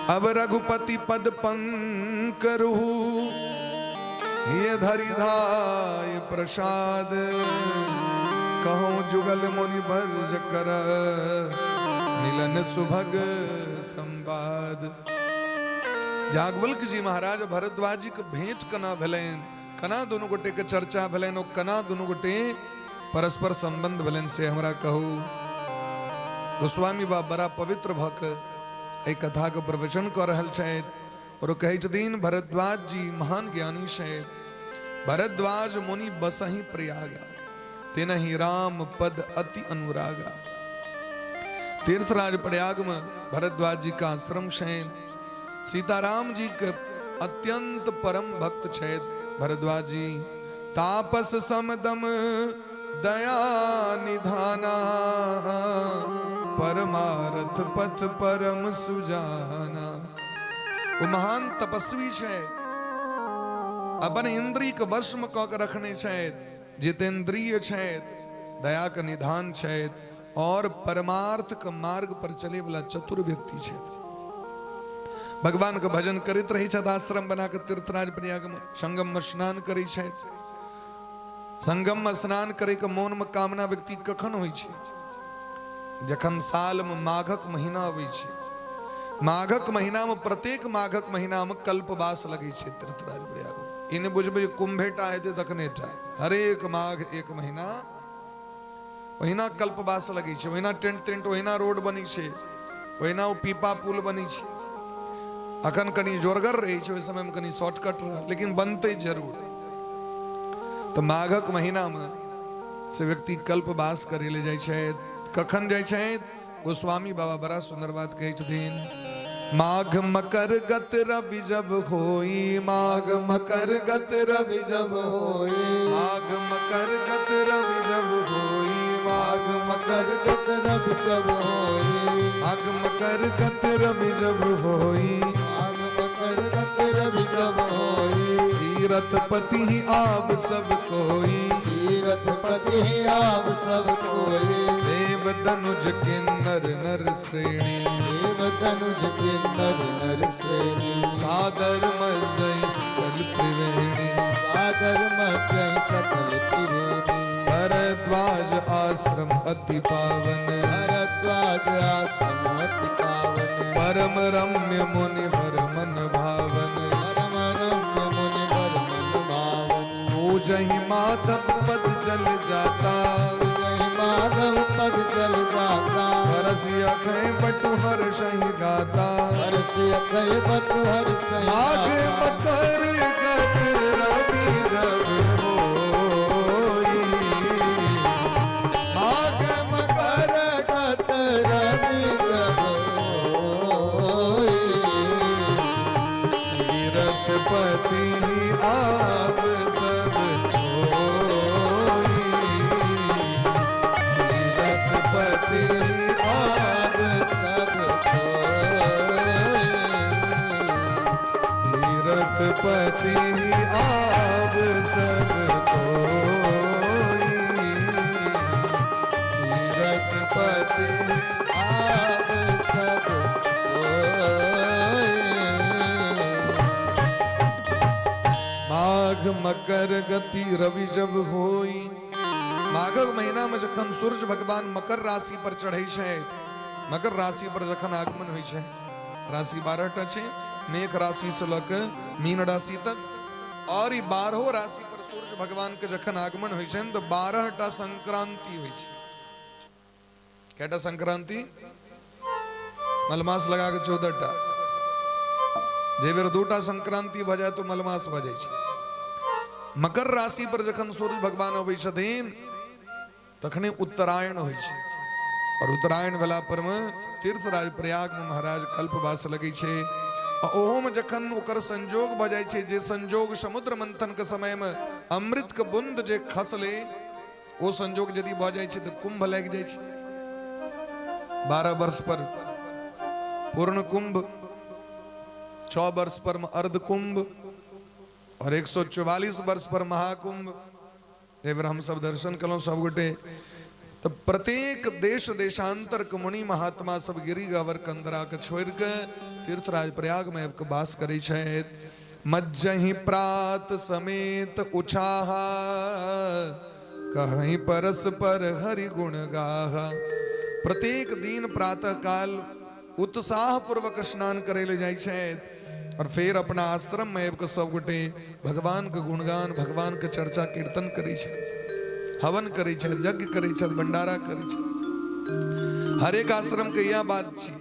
अब रघुपति पद पंकरु ये धरि धाय प्रसाद, कहूं जुगल मुनि भज कर मिलन सुभग संवाद। जागवल्क जी महाराज भरद्वाज जी के भेंट कना भलन, कना दोनों गोटे के चर्चा भलन और कना दोनों गोटे परस्पर संबंध भलन से हमरा कहू। गोस्वामी बा बड़ा पवित्र भक एक कथा के प्रवचन कर रहल छथि और कहे छथिन भरद्वाज जी महान ज्ञानी छथि। भरद्वाज मुनि बसहि प्रयागा, तेनहि राम पद अति अनुरागा। तीर्थराज प्रयाग में भरद्वाज जी का आश्रम है। सीताराम जी के अत्यंत परम भक्त छथि भरद्वाज जी। तापस समदम दया निधाना, परमारथ पथ परम सुजाना। वो महान तपस्वी छे, अपन इंद्रिय के वश में क के रखने छथि, जितेंद्रिय छथि, दया के निधान छथि और परमार्थ के मार्ग पर चले वाला चतुर व्यक्ति छथि। भगवान के भजन करित रही छथि। आश्रम बना के तीर्थराज प्रयाग में संगम में स्नान करै छथि। संगम में स्नान करे के मोन में कामना व्यक्ति कखन होइ छै? जखन साल में माघक महीना अबै छै। माघक महीना में प्रत्येक माघक महीना में कल्पवास लगे छै तीर्थराज प्रयाग में। इन बुझबे कुंभेटा हेतै तखनेटा, हरेक माघ एक महीना ओहिना कल्पवास लगे छै। ओहिना टेंट ओहिना रोड बनी छै, ओहिना ओ पीपा पुल बनी छै। अखन कनी जोरगर रही छै, ओहि समय में कनी शॉर्टकट रह, लेकिन बनते जरूर। तो माघक महीना में से व्यक्ति कल्पवास करे ले जाय छै। कखन जाय छै? गोस्वामी बाबा बड़ा सुंदर बात कहै छथिन। माघ मकर गत रवि जब होई, माघ मकर गत रवि जब होई, माघ मकर गत रवि जब होई, माघ मकर गत रवि जब होई, माघ मकर गत रवि जब होई, माघ मकर गत रवि जब होई। तीरथपति ही आप सब कोई, तीरथपति ही आप सब कोई। देव धनुज किन्नर नर श्रेणी, देव धनुज किन्नर नर श्रेणी। सादर मजई सकल त्रिवेणी, सादर कर्म जय सकल त्रिवेणी भरद्वाज आश्रम अति पावन भरद्वाज आश्रम अति पावन परम रम्य मुनि वर मन भावन परम रम्य मुनि वर मन भावन पूजहि माधव पद चल जाता जय माधव पद जल जाता हरसि अखय बटु हर्षहि गाता हर्ष अखय बटु हर्ष माघ मकर गत रवि जब होई माघ मकर गत रवि जब होई तीरथपति आप सब होई तीरथपति आप सब होई तीरथपति आप सब कोई तीरथपति आप सब होई माघ मकर गति रवि जब होई माघक महीना में जखन सूर्य भगवान मकर राशि पर चढ़े छै मकर राशि पर जखन आगमन होइ छै राशि 12टा छै मेघ राशि से लऽ के मीन राशि तक और ई 12 राशि पर सूर्य भगवान के जखन आगमन होइ छै तो 12टा संक्रांति होइ छै केटा संक्रांति मलमास लगा के 14टा जे बेर 2टा संक्रांति भ जाए तो मलमास भ जाय छै मकर राशि पर जखन सूर्य भगवान अबै छथिन तखने उत्तरायण होइ छै और उत्तरायण भेला पर में तीर्थराज प्रयाग में महाराज कल्पवास लगै छै और ओहो में जखन ओकर संजोग भ जाय छै जे संजोग समुद्र मंथन के समय में अमृत के बूंद जे खसले ओ संजोग यदि भ जाय छै तो कुंभ लागि जाय छै 12 वर्ष पर पूर्ण कुंभ 6 वर्ष पर अर्ध कुंभ और 144 वर्ष पर महाकुंभ एबर हम सब दर्शन कलो सब गोटे तो प्रत्येक देश देशांतर के मुनि महात्मा सब गिरी गवर कंदरा के छोड़ के तीर्थराज प्रयाग में वास करे छथि मज्जहि प्रात समेत उछाहा कहीं परस्पर हरि गुण गाहा प्रत्येक दिन प्रातः काल उत्साह पूर्वक स्नान करे ले जाय छथि और फिर अपना आश्रम में सब गोटे भगवान के गुणगान भगवान के चर्चा कीर्तन करे छथि हवन करे छथि यज्ञ करे छथि भंडारा करे छथि हर एक आश्रम के यह बात छी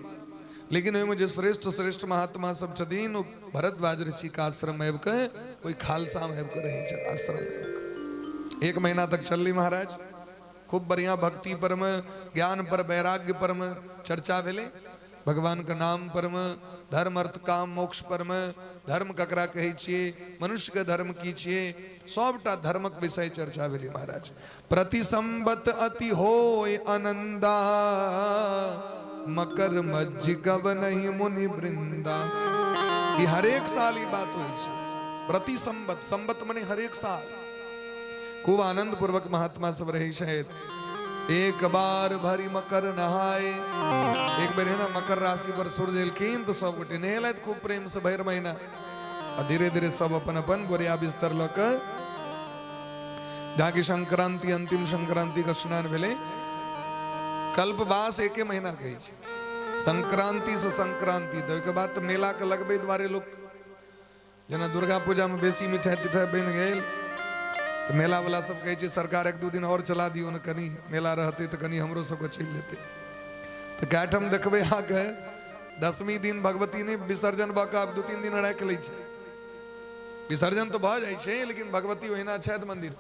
लेकिन ओहिमे जे श्रेष्ठ श्रेष्ठ महात्मा सब छथिन ओ भरद्वाज ऋषि का आश्रम में के कोई खालसा में के रहे छथि आश्रम में 1 महीना तक चलली महाराज खूब बढ़िया भक्ति पर में ज्ञान पर वैराग्य पर में चर्चा भेले भगवान के नाम पर में धर्म अर्थ काम मोक्ष पर में धर्म ककरा कहे छिए मनुष्य के धर्म की छिए सबटा धर्मक विषय चर्चा भेली महाराज प्रति संबत अति होय आनंदा मकर मज्जि गव नहीं मुनि वृंदा ये हर एक साल ये बात हुई छै प्रति संबत संबत मने हर एक साल खूब आनंद पूर्वक महात्मा सब रहे शायद एक बार भरी मकर नहाए एक बार है ना मकर राशि पर सूर्य एलखिन तो सब गोटे नहेलथि खूब प्रेम से भर महीना और धीरे धीरे सब अपन अपन बोरिया बिस्तर लऽ के जाके संक्रांति अंतिम संक्रांति का स्नान भेले कल्पवास 1 महीना कही संक्रांति से संक्रांति तो के बाद मेला के लगबे द्वारे लोग जना दुर्गा पूजा में बेसी मिठाई तिठाई बन गए तो मेला वाला सब कहे सरकार 1-2 दिन और चला दियो न कनी मेला रहते तो कनी हमरो सबको चल लेते तो कैठम देखबे आके 10वीं दिन भगवती ने विसर्जन भ के 2-3 दिन राख लै छै विसर्जन तो भ जाय छै लेकिन भगवती ओहिना छथि मंदिर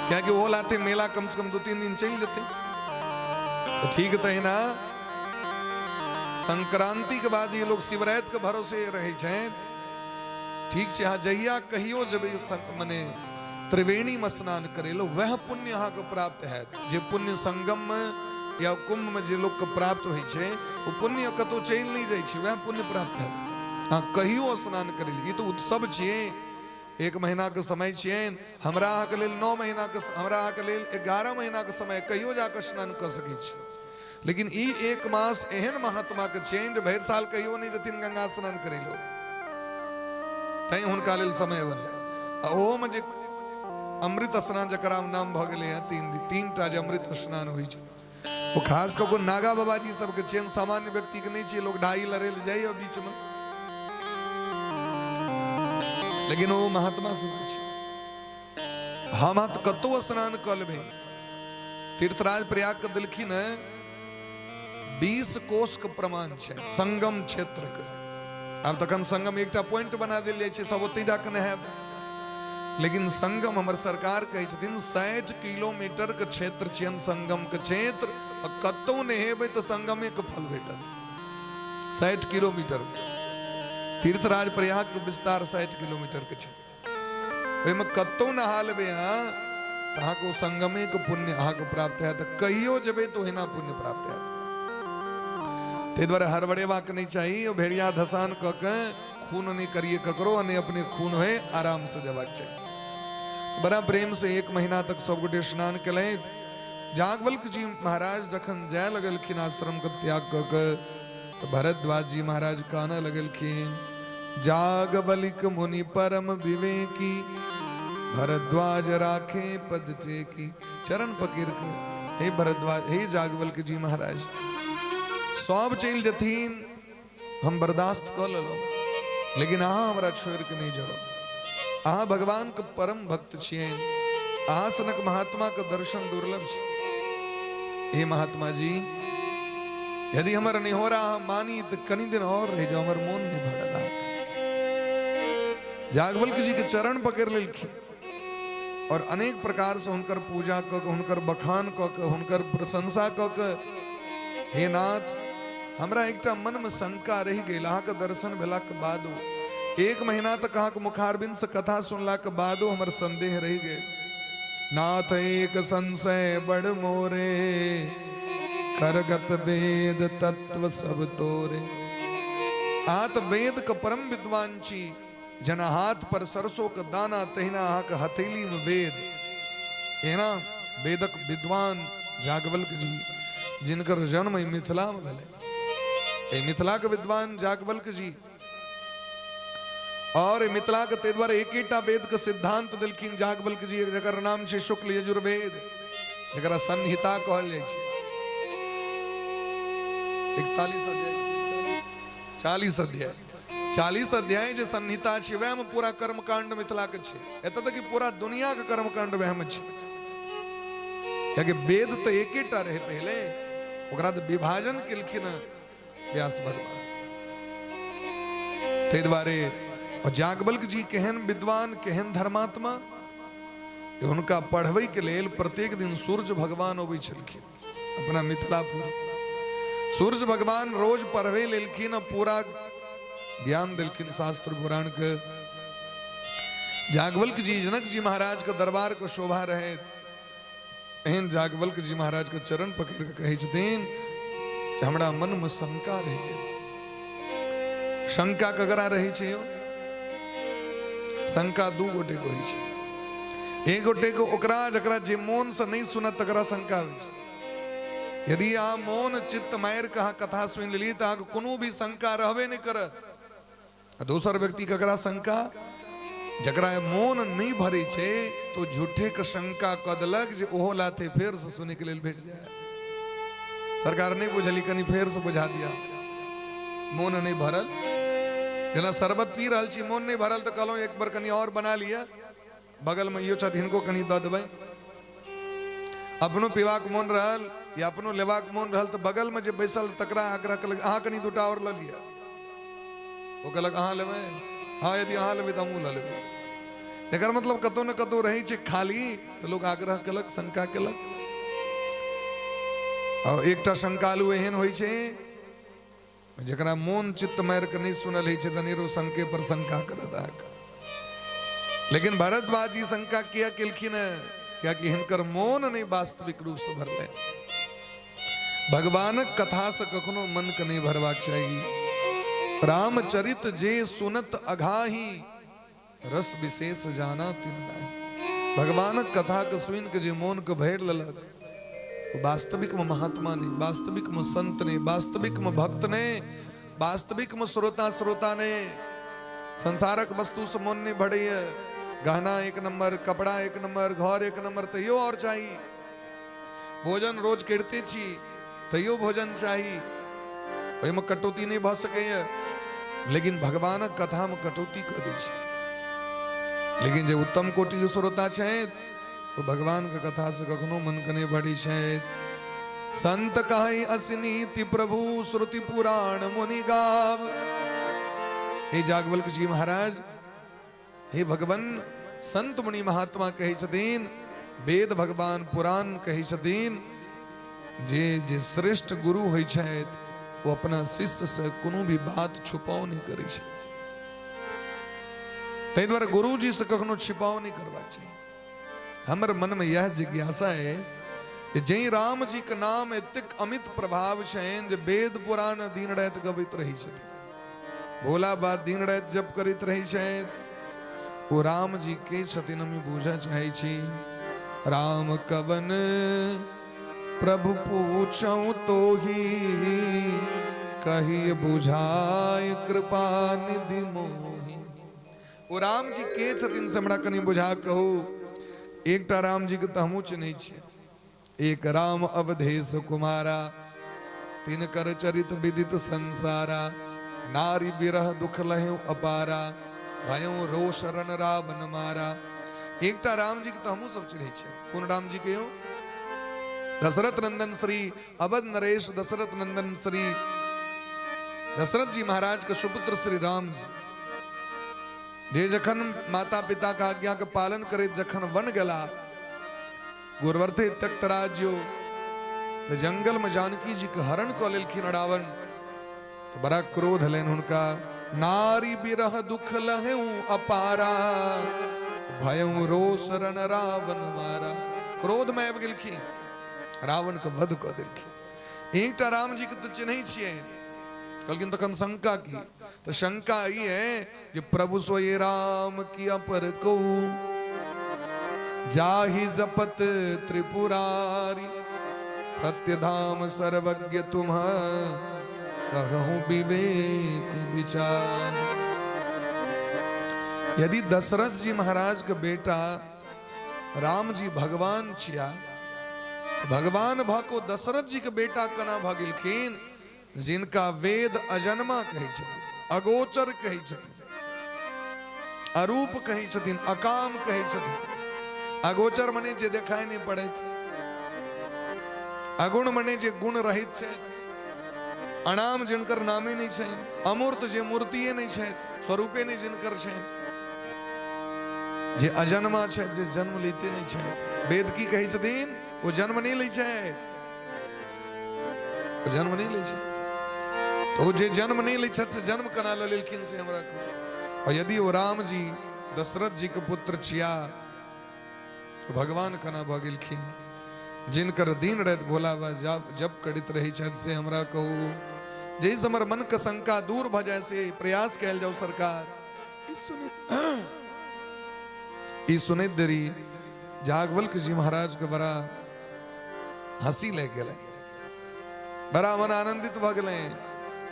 क्या कि वो लाते मेला कम से कम 2-3 दिन चल लेते तो ठीक तो है ना संक्रांति के बाद ये लोग शिवरात के भरोसे रहे छथि ठीक छै हाँ जहिया कहियो जब मने त्रिवेणी में स्नान करे लो वह पुण्य यहाँ को प्राप्त है जे पुण्य संगम में या कुंभ में जे लोग के प्राप्त होइ छै वो पुण्य कतो चल नहीं जाय छै वह पुण्य प्राप्त है हाँ कहियो स्नान करे ये तो उत्सव छिए 1 महीना के समय छिए हमरा अहाँ के लेल 9 महीना के हमरा अहाँ के लेल 11 महीना के समय कहियो जाकर स्नान कर सकै छी लेकिन ई 1 मास एहन महात्मा के छिए जे भरि साल कहियो नहीं जतिन गंगा स्नान करे लो तै हुनका लेल समय बनले ओ मुझे अमृत स्नान जकरा नाम भ गेले हैं तीन टा जे अमृत स्नान होइ छै वो खास कऽ नागा बाबा जी सबके चेन सामान्य व्यक्ति के नहीं छै लोग ढाई लड़े ले जाइए बीच में लेकिन वो महात्मा सबके छै हम तो कतो स्नान कऽ लेबै तीर्थराज प्रयाग के दिलखिन 20 कोष के प्रमाण छै संगम क्षेत्र के आब तखन संगम एकटा पॉइंट बना देल जाइ छै सब ओतै जाके नहायब लेकिन संगम हमर सरकार कहै छथिन 60 किलोमीटर के क्षेत्र छियन संगम के क्षेत्र और कतौ नहेबै तऽ संगमे के फल भेटत 60 किलोमीटर तीर्थराज प्रयाग के विस्तार 60 किलोमीटर के छै ओहिमे कतौ नहा लेबै अहाँ तऽ अहाँके संगमे के पुण्य अहाँके प्राप्त हैत कहियो जेबै तऽ ओहिना पुण्य प्राप्त हैत ताहि दुआरे हड़बड़ेबाक नहीं चाहिए भेड़िया धसान कऽ के खून नहीं करिए ककरो नहीं अपने खून होए आराम से जबाक चाहिए बड़ा प्रेम से 1 महीना तक सब गोटे स्नान कलें जागवल्क जी महाराज जखन जाय लगलखिन आश्रम के त्याग कऽ के तो भरद्वाज जी महाराज काना लगलखिन जागवलिक मुनि परम विवेकी भरद्वाज राखे पद टेकी चरण पकड़ के हे भरद्वाज हे जागवल्क जी महाराज सब चल जथिन हम बर्दाश्त कर लो लेकिन अहाँ हमरा छोड़ के नहीं जाओ अहाँ भगवान के परम भक्त छिए अहाँ सनक महात्मा के दर्शन दुर्लभ छै हे महात्मा जी यदि हमर नहीं हो रहा मानी तो कनी दिन और रह जाओ हमर मन नहीं भरला जागवल्क जी के चरण पकड़ लेलखिन और अनेक प्रकार से हुनकर पूजा क के हुनकर बखान क के हुनकर प्रशंसा क के हे नाथ हमरा एकटा मन में शंका रह गई अहाँ के दर्शन भेला के बादो 1 महीना तक अहाँ के मुखारबिंद से कथा सुनला के बादो हमर संदेह रह गए नाथ एक संशय बड़ मोरे करगत वेद तत्व सब तोरे आत वेद के परम विद्वान छी जना हाथ पर सरसों के दाना तहिना अहाँ के हथेली में वेद एना वेदक विद्वान जागवल्क जी जिनकर जन्म मिथिला में भेलै मिथिला के विद्वान जागवल्क जी और मिथिला के ते द्वारा एकेटा वेद के सिद्धांत दिलखिन जागवल्क जी जकर नाम छै शुक्ल यजुर्वेद जकरा संहिता कहल जाइ छै 41 अध्याय 40 अध्याय जे संहिता छै वह में पूरा कर्मकांड मिथिला के छै एत तक कि पूरा दुनिया के कर्मकांड वह में छै कियाकि वेद तो एकेटा रहे पहले ओकरा तो विभाजन केलखिन व्यास भगवान ते द्वारे और जागवल्क जी केहन विद्वान केहन धर्मात्मा उनका पढ़वे के लेल प्रत्येक दिन सूर्य भगवान अबै छलखिन अपना मिथिलापुर सूर्य भगवान रोज पढ़वे लेलखिन पूरा ज्ञान दिलखिन शास्त्र पुराण के जागवल्क जी जनक जी महाराज के दरबार के शोभा रहे एहन जागवल्क जी महाराज के चरण पकड़ के कहे छथिन हमरा मन में शंका रह गई शंका ककरा रहे छै शंका 2 गोटे को होइ छै एक गोटे को ओकरा जकरा जे मोन से नहीं सुनत तकरा शंका होइ छै यदि अहाँ मोन चित्त मारि के अहाँ कथा सुनि लेली तऽ अहाँके कोनो भी शंका रहबे नहीं करत दोसर व्यक्ति ककरा शंका जकरा मोन नहीं भरे छै तो झूठे के शंका क देलक जे ओहो लाथे फेर से सुने के लेल भेट जाए सरकार नहीं बुझली कनी फेर से बुझा दिया मोन नहीं भरल जेना शरबत पी रहल छी मोन नहीं भरल तो कहलहुँ एक बार कनी और बना लिया बगल में यो छथि हिनको कनी दऽ देबै अपनो पीबाक मोन रहल या अपनो लेबाक मोन रहल तो बगल में जे बैसल तकरा आग्रह कलक अहाँ कनी 2टा और लऽ लिया वो कहलक अहाँ लेबै हाँ यदि अहाँ लेबै तऽ हमहूँ लऽ लेबै एकर मतलब कतौ न कतौ रहै छै खाली तो लोग आग्रह कलक शंका कलक और एकटा शंकालु एहन होइ छै जकरा मोन चित्त मारि के नहीं सुनल है तनेरो शंके पर शंका करत लेकिन भरद्वाज जी शंका किया केलखिन क्या कि हिनकर मोन नहीं वास्तविक रूप से भरले भगवानक कथा से कखनो मन के नहीं भरबाक चाहिए रामचरित जे सुनत अघाही रस विशेष जाना तिन नाही भगवानक कथा के सुन के जे मोन के भर लेलक वास्तविक में महात्मा नहीं वास्तविक में संत नहीं वास्तविक में भक्त ने वास्तविक में श्रोता ने संसारक वस्तु से मन नहीं भरे गहना एक नंबर, कपड़ा एक नंबर, घर एक नंबर, तैयो और चाहिए। भोजन रोज करते छी तैयो भोजन चाहिए, ओहिमे कटौती नहीं भ सकैए। लेकिन भगवानक कथा में कटौती कर दै छै। लेकिन जो उत्तम कोटि के श्रोता छथि तो भगवान के कथा से कखनो मन के नहीं भरी छथि। संत कहै असनीति प्रभु श्रुति पुराण मुनि गाव। हे जागवल्क जी महाराज, हे भगवान, संत मुनि महात्मा कहै छथिन, वेद भगवान पुराण कहै छथिन, जे श्रेष्ठ गुरु होइ छथि वो अपना शिष्य से कोनो भी बात छुपाओ नहीं करै छै। ताहि द्वारे गुरु जी से कखनो छिपाओ नहीं करवा चाहिए। हमर मन में यह जिज्ञासा है कि जय राम जी के नाम एतेक अमित प्रभाव छनि जे वेद पुराण दिन राति गबैत रही छथिन, भोला बात दिन राति जप करैत रही छथि। ओ राम जी के छथिन हम बूझा चाहे छी। राम कवन प्रभु पूछऊं तो ही कही बुझाय कृपा निधि मोहि। ओ राम जी के छथिन से हमरा कनी बुझा कहू। एकटा राम जी के तो हमहूँ चिन्है छियै। एक राम अवधेश कुमारा, तिनकर चरित विदित संसारा। नारी बिरह दुख लहु अपारा, भयो रोष रण रावण मारा। एकटा राम जी के तो हमहूँ सब चिन्है छियै। कोन राम जी के हो? दशरथ नंदन श्री अवध नरेश दशरथ नंदन श्री दशरथ जी महाराज के सुपुत्र श्री राम जी, जे जखन माता पिता का आज्ञा के पालन करे जखन वन गला गुरवर्थे तख्त राज्यो तो जंगल में जानकी जी के हरण क लेलखिन रावण। तो बड़ा क्रोध लेन हुनका। नारी बिरह दुख लहु अपारा, भयउ रोष रण रावण मारा। क्रोध में आबि गेलखिन, रावण के वध क देलखिन। एकटा राम जी के तो चिन्है छियै। कहलखिन तखन शंका की, तो शंका ई है कि प्रभु सोये राम किया पर को, जाहि जपत त्रिपुरारी। सत्य धाम सर्वज्ञ तुम कहूं विवेक विचार। यदि दशरथ जी महाराज के बेटा राम जी भगवान छिया, भगवान भको दशरथ जी के बेटा कना भ गेलखिन जिनका वेद अजन्मा कहै छथिन, अगोचर कहै छथिन, अरूप कहै छथिन, अकाम कहै छथिन। अगोचर मने जे देखाई नहीं पड़ैत, अगुण मने जे गुण रहित छै, अनाम जिनकर नामे नहीं छै, अमूर्त जे मूर्तिये नहीं छै, स्वरूपे नहीं जिनकर छै, जे अजन्मा छै, जे जन्म लेते नहीं छै। वेद की कहै छथिन वो जन्म नहीं लै छै, वो जन्म नहीं लै छै। तो जे जन्म नहीं लै छथि से जन्म कना ल लेलखिन से हमरा को। और यदि वो राम जी दशरथ जी के पुत्र छिया तो भगवान कना भ गेलखिन जिनकर दिन राति भोला बाबा जप करैत रही छथि से हमरा कहू। जैसे हमर मन के शंका दूर भ जाए से प्रयास कैल जाओ सरकार। ई सुनैत देरी जागवल्क जी महाराज के बड़ा हंसी लग गए, बड़ा मन आनंदित भ गए।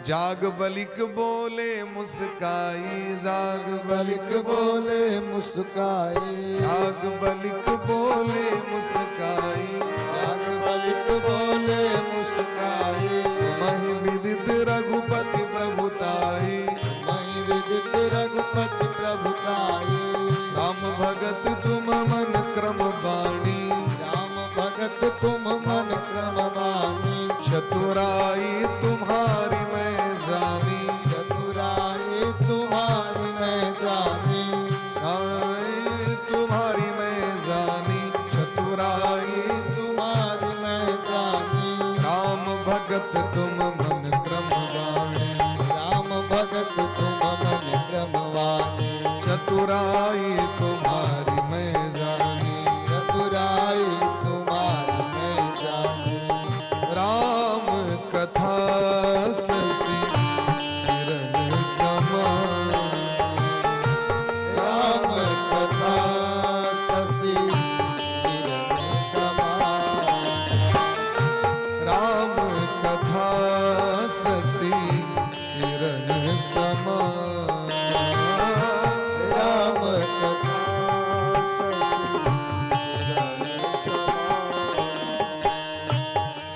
जागवलिक बोले मुस्काई, जागवलिक बोले मुस्काई, जागवलिक बोले मुस्काई, जागवलिक बोले मुस्काई। महि विदित रघुपति प्रभुताई, महि विदित रघुपति प्रभुताई। राम भगत तुम मन क्रम बाणी, राम भगत तुम मन क्रम बानी। चतुराई तुम्हारी मैं जानी, चतुराई तुम्हारी मैं जानी। आए तुम्हारी मैं जानी, चतुराई तुम्हारी मैं जानी। राम भगत तुम मन क्रम बाणी, राम भगत तुम मन क्रम बानी। चतुराई तुम्हारी मैं जानी, चतुराई तुम्हारी मैं जानी। राम कथा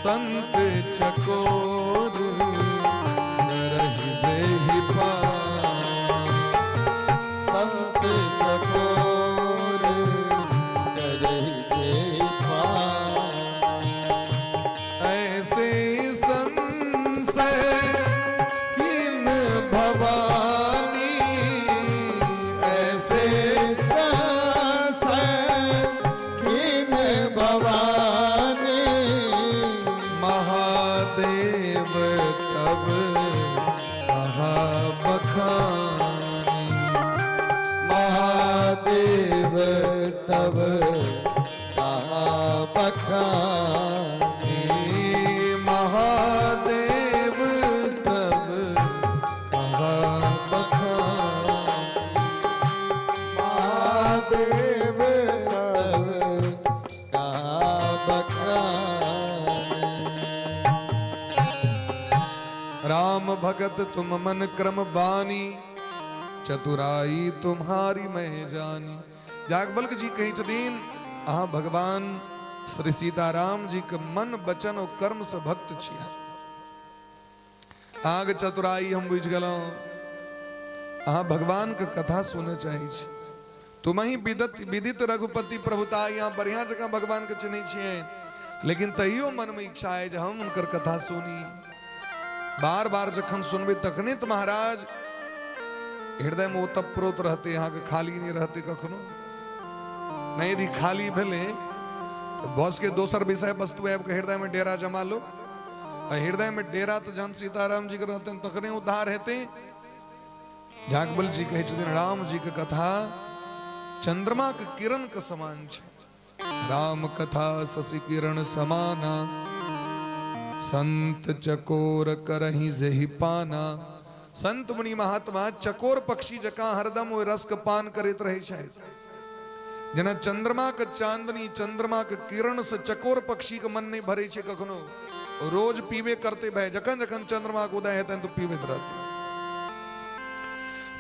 संत चकोर करहि जेहि पान। संत चकोर करहि जेहि पान। ऐसे संशय किन भवानी, ऐसे संशय किन भवानी। महादेव तब कहा बखानी। महादेव तब कहा बखानी। महादेव तब कहा बखानी। महादेव तब कहा बखानी। राम भगत तुम मन क्रम बानी, चतुराई तुम्हारी मैं जानी। जागबल्क जी कही छथिन अहाँ भगवान श्री सीताराम जी के मन वचन और कर्म से भक्त छिया। आग चतुराई हम बुझ गेलहुं। अहाँ भगवान के कथा सुने चाहे छी। तुम ही विदित रघुपति प्रभुता। यहाँ बढ़िया जगह भगवान के चिन्ह छिए, लेकिन तैयो मन में इच्छा है जे हम उनकर कथा सुनी। बार बार जखन सुनबे तखने तो महाराज हृदय में ओतप्रोत रहते, यहाँ के खाली नहीं रहते कखनो। नहीं यदि खाली भेले तो बस के दोसर विषय वस्तु आबि के हृदय में डेरा जमा लो। और हृदय में डेरा तो जहन सीताराम जी के रहते हैं तखने उद्धार हेते। जागबल जी कहे छथिन राम जी के कथा चंद्रमा के किरण के समान छे। राम कथा शशि किरण समाना, संत चकोर करहि जेहि पाना। संत मुनि महात्मा चकोर पक्षी जकां हरदम ओ रस के पान करैत रहै छथि। जेना चंद्रमा के चांदनी चंद्रमा के किरण से चकोर पक्षी के मन नहीं भरे छे कखनो। रोज पीबे करते भय जखन जखन चंद्रमा के उदय हेतै तो पीबैत रहते।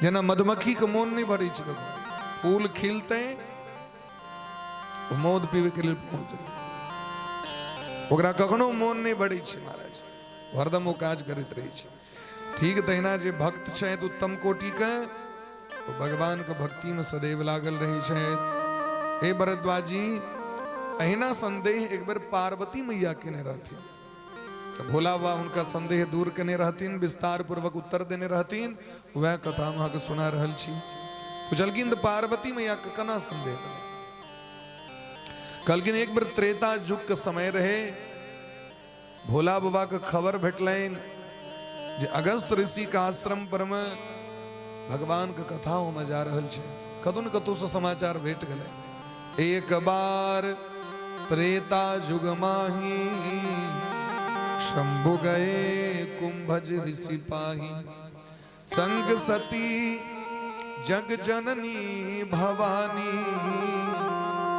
जेना मधुमक्खी के मोन नहीं भरे छे कखनो। फूल खिलते मौध पीबे के लिए पहुंचते, ओकरा कखनो मोन नहीं भरे छे महाराज। हरदम वो काज करैत रहै छे। ठीक तहिना जे भक्त छथि उत्तम कोटि के, वो भगवान के भक्ति में सदैव लागल रहे छथि। हे भरद्वाज जी, अहिना संदेह एक बार पार्वती मैया केने रहथिन। तो भोला बाबा उनका संदेह दूर केने रहथिन, विस्तार पूर्वक उत्तर देने रहथिन। वह कथा हम अहाँके सुना रहल छी। पुछलखिन तो पार्वती मैया के केना संदेह रहल। कहलखिन एक बार त्रेता युग के समय रहे। भोला बाबा के खबर भेटलनि जे अगस्त ऋषि के आश्रम पर में भगवान के कथा में जा रहल छे। कतौ न कतौ से समाचार भेट गेलै। एक बार त्रेता युग माही, शंभु गए कुंभज ऋषि पाही। संग सती जग जननी भवानी,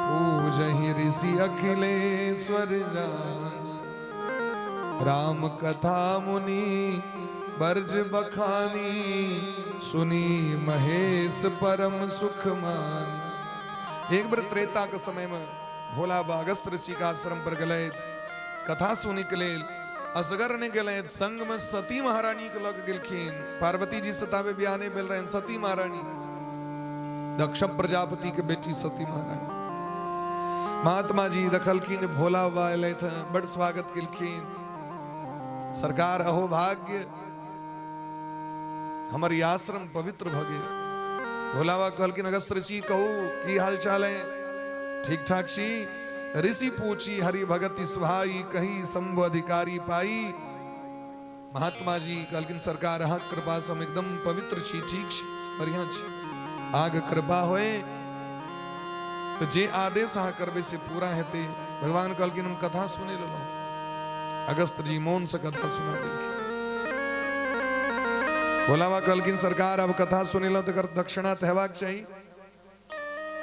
पूजहि ऋषि अखिलेश्वर जान। राम कथा मुनि बर्ज बखानी, सुनी महेश परम सुख मानी। एक बार त्रेता के समय में भोला बाबा अगस्त ऋषि का आश्रम पर गए कथा सुनी के लेल। असगर ने गए संग में सती महारानी के लग गेलखिन। पार्वती जी सतावे बियाह नहीं भेल रहे। सती महारानी दक्ष प्रजापति के बेटी सती महारानी। महात्मा जी देखलखिन भोला बाबा अयलै थे, बड़ स्वागत केलखिन। सरकार अहो भाग्य हमार आश्रम पवित्र भ गेल। भोला बाबा कहलखिन अगस्त ऋषि कहू की हाल चाल है। ठीक ठाक छी। ऋषि पूछी हरि भगति सुहाई, कही शंभु अधिकारी पाई। महात्मा जी कहलखिन सरकार अहाँ कृपा से हम एकदम पवित्र छी, ठीक छी, बढ़िया छी। आग कृपा होए तो जे आदेश अहाँ करबे से पूरा हेते। भगवान कहलखिन हम कथा सुने लेलहुँ। अगस्त जी मौन से कथा सुना देलखिन। भोला बाबा कहलखिन सरकार अब कथा सुनेलहुँ तो दक्षिणा तो हेबाक चाहिए।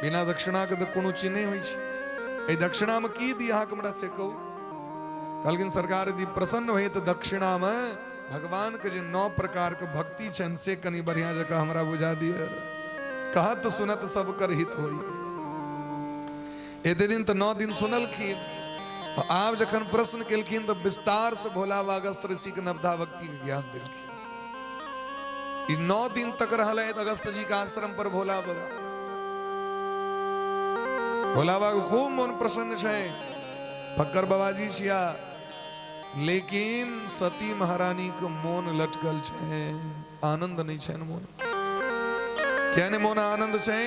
बिना दक्षिणा के तो कोनो चीज नहीं होइ छै। ए दक्षिणा में की दी अहाँ हमरा से कहू। कहलखिन सरकार यदि प्रसन्न होई तो दक्षिणा में भगवान के जे 9 प्रकार के भक्ति छन से कनी बढ़िया जगह हमरा बुझा दिया। कहत तो सुनत सब कर हित होई। एते दिन तो 9 दिन सुनलखिन। आप जखन प्रश्न केलखिन तो विस्तार से भोला बाबा अगस्त ऋषि के नवधा भक्ति के ज्ञान दिलखिन। 9 दिन तक रहल अगस्त जी का आश्रम पर भोला बाबा। भोला बाबा को खूब मन प्रसन्न है, फक्कर बाबाजी छिया, लेकिन सती महारानी को मोन लटकल छे, आनंद नहीं छे मोन। क्या ने मोन आनंद छे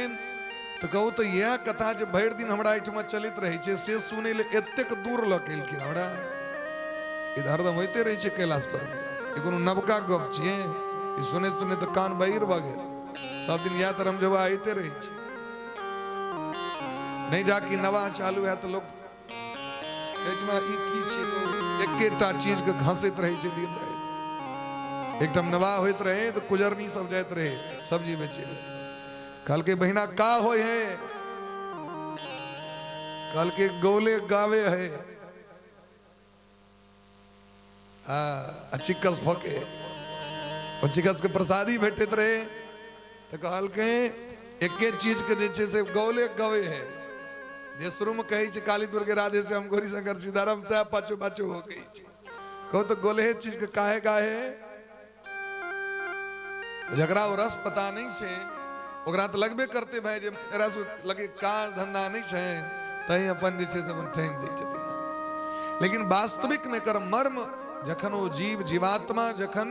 तो कहू तो यह कथा जो भर दिन हमरा एठमा चलित रहे छे से सुने ले एतेक दूर लकेलखिन हमरा। इधर दम होते रहे छे कैलाश पर में कोनो नवका गप छे, ई सुने सुने तो कान बहिर भ गेल। सब दिन या तरम जब आते रहे छे, नहीं जाके नवा चालू है तो लोग एठमा ई की छे एकेटा चीज के घसीत रहे छे दिन रात। एकदम नवा होइत रहे तो कुजरनी सब जात रहे सब्जी बेचे। कल के बहिना का होय है, कल के गोले गावे है, चिक्कस फोके और चिक्कस के प्रसादी भेटत रहे तो कहल के एके चीज के जे छे से गौले गावे है। जे शुरू में कही छे काली दुर्गे राधे से हम गौरी शंकर सीताराम से पाछो पाछो हो गई छे, कहो तो गोले चीज के काहे काहे झगड़ा और रस पता नहीं छे, ओकरा तो लगबे करते भाई जे रस लगे का धंधा नहीं छे तही अपन जे छे से अपन ठहन दे छथिन। लेकिन वास्तविक में कर मर्म जखन वो जीव जीवात्मा जखन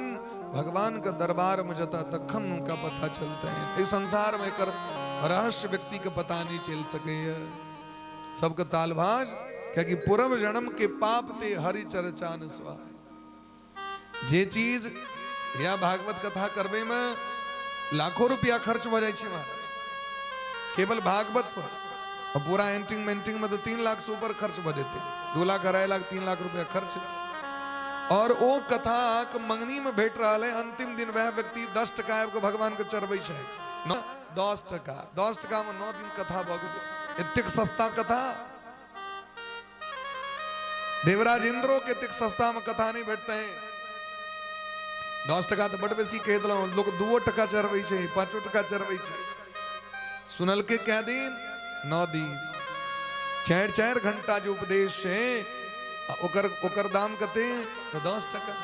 भगवान का दरबार में जाता तखन उनका पता चलता है। इस संसार में कर रहस्य व्यक्ति का पता नहीं चल सके। सबका तालभाज क्योंकि पूर्व जन्म के पाप ते हरि चर्चा न स्वाय। जे चीज या भागवत कथा करबे में लाखों रुपया खर्च हो जाए महाराज केवल भागवत पर, और पूरा एंटिंग मेंटिंग में तो 3 लाख से ऊपर खर्च हो जाते, 2 लाख 2.5 लाख 3 लाख रुपया खर्च। और वो कथा मंगनी में भेट रहा है, अंतिम दिन वह व्यक्ति 10 टका को भगवान को चढ़बे छे। 10 टका में 9 दिन कथा भ गेल। इतक सस्ता कथा देवराज इंद्रो के इतक सस्ता में कथा नहीं भेटते हैं। 10 टका तो बड़ बेसी कह दिल, लोग 2 टका चढ़बे छे, 5 टका चढ़बे छे। सुनल के क्या दिन 9 दिन 4 घंटा जो उपदेश है ओकर दाम कते तो 10 टका।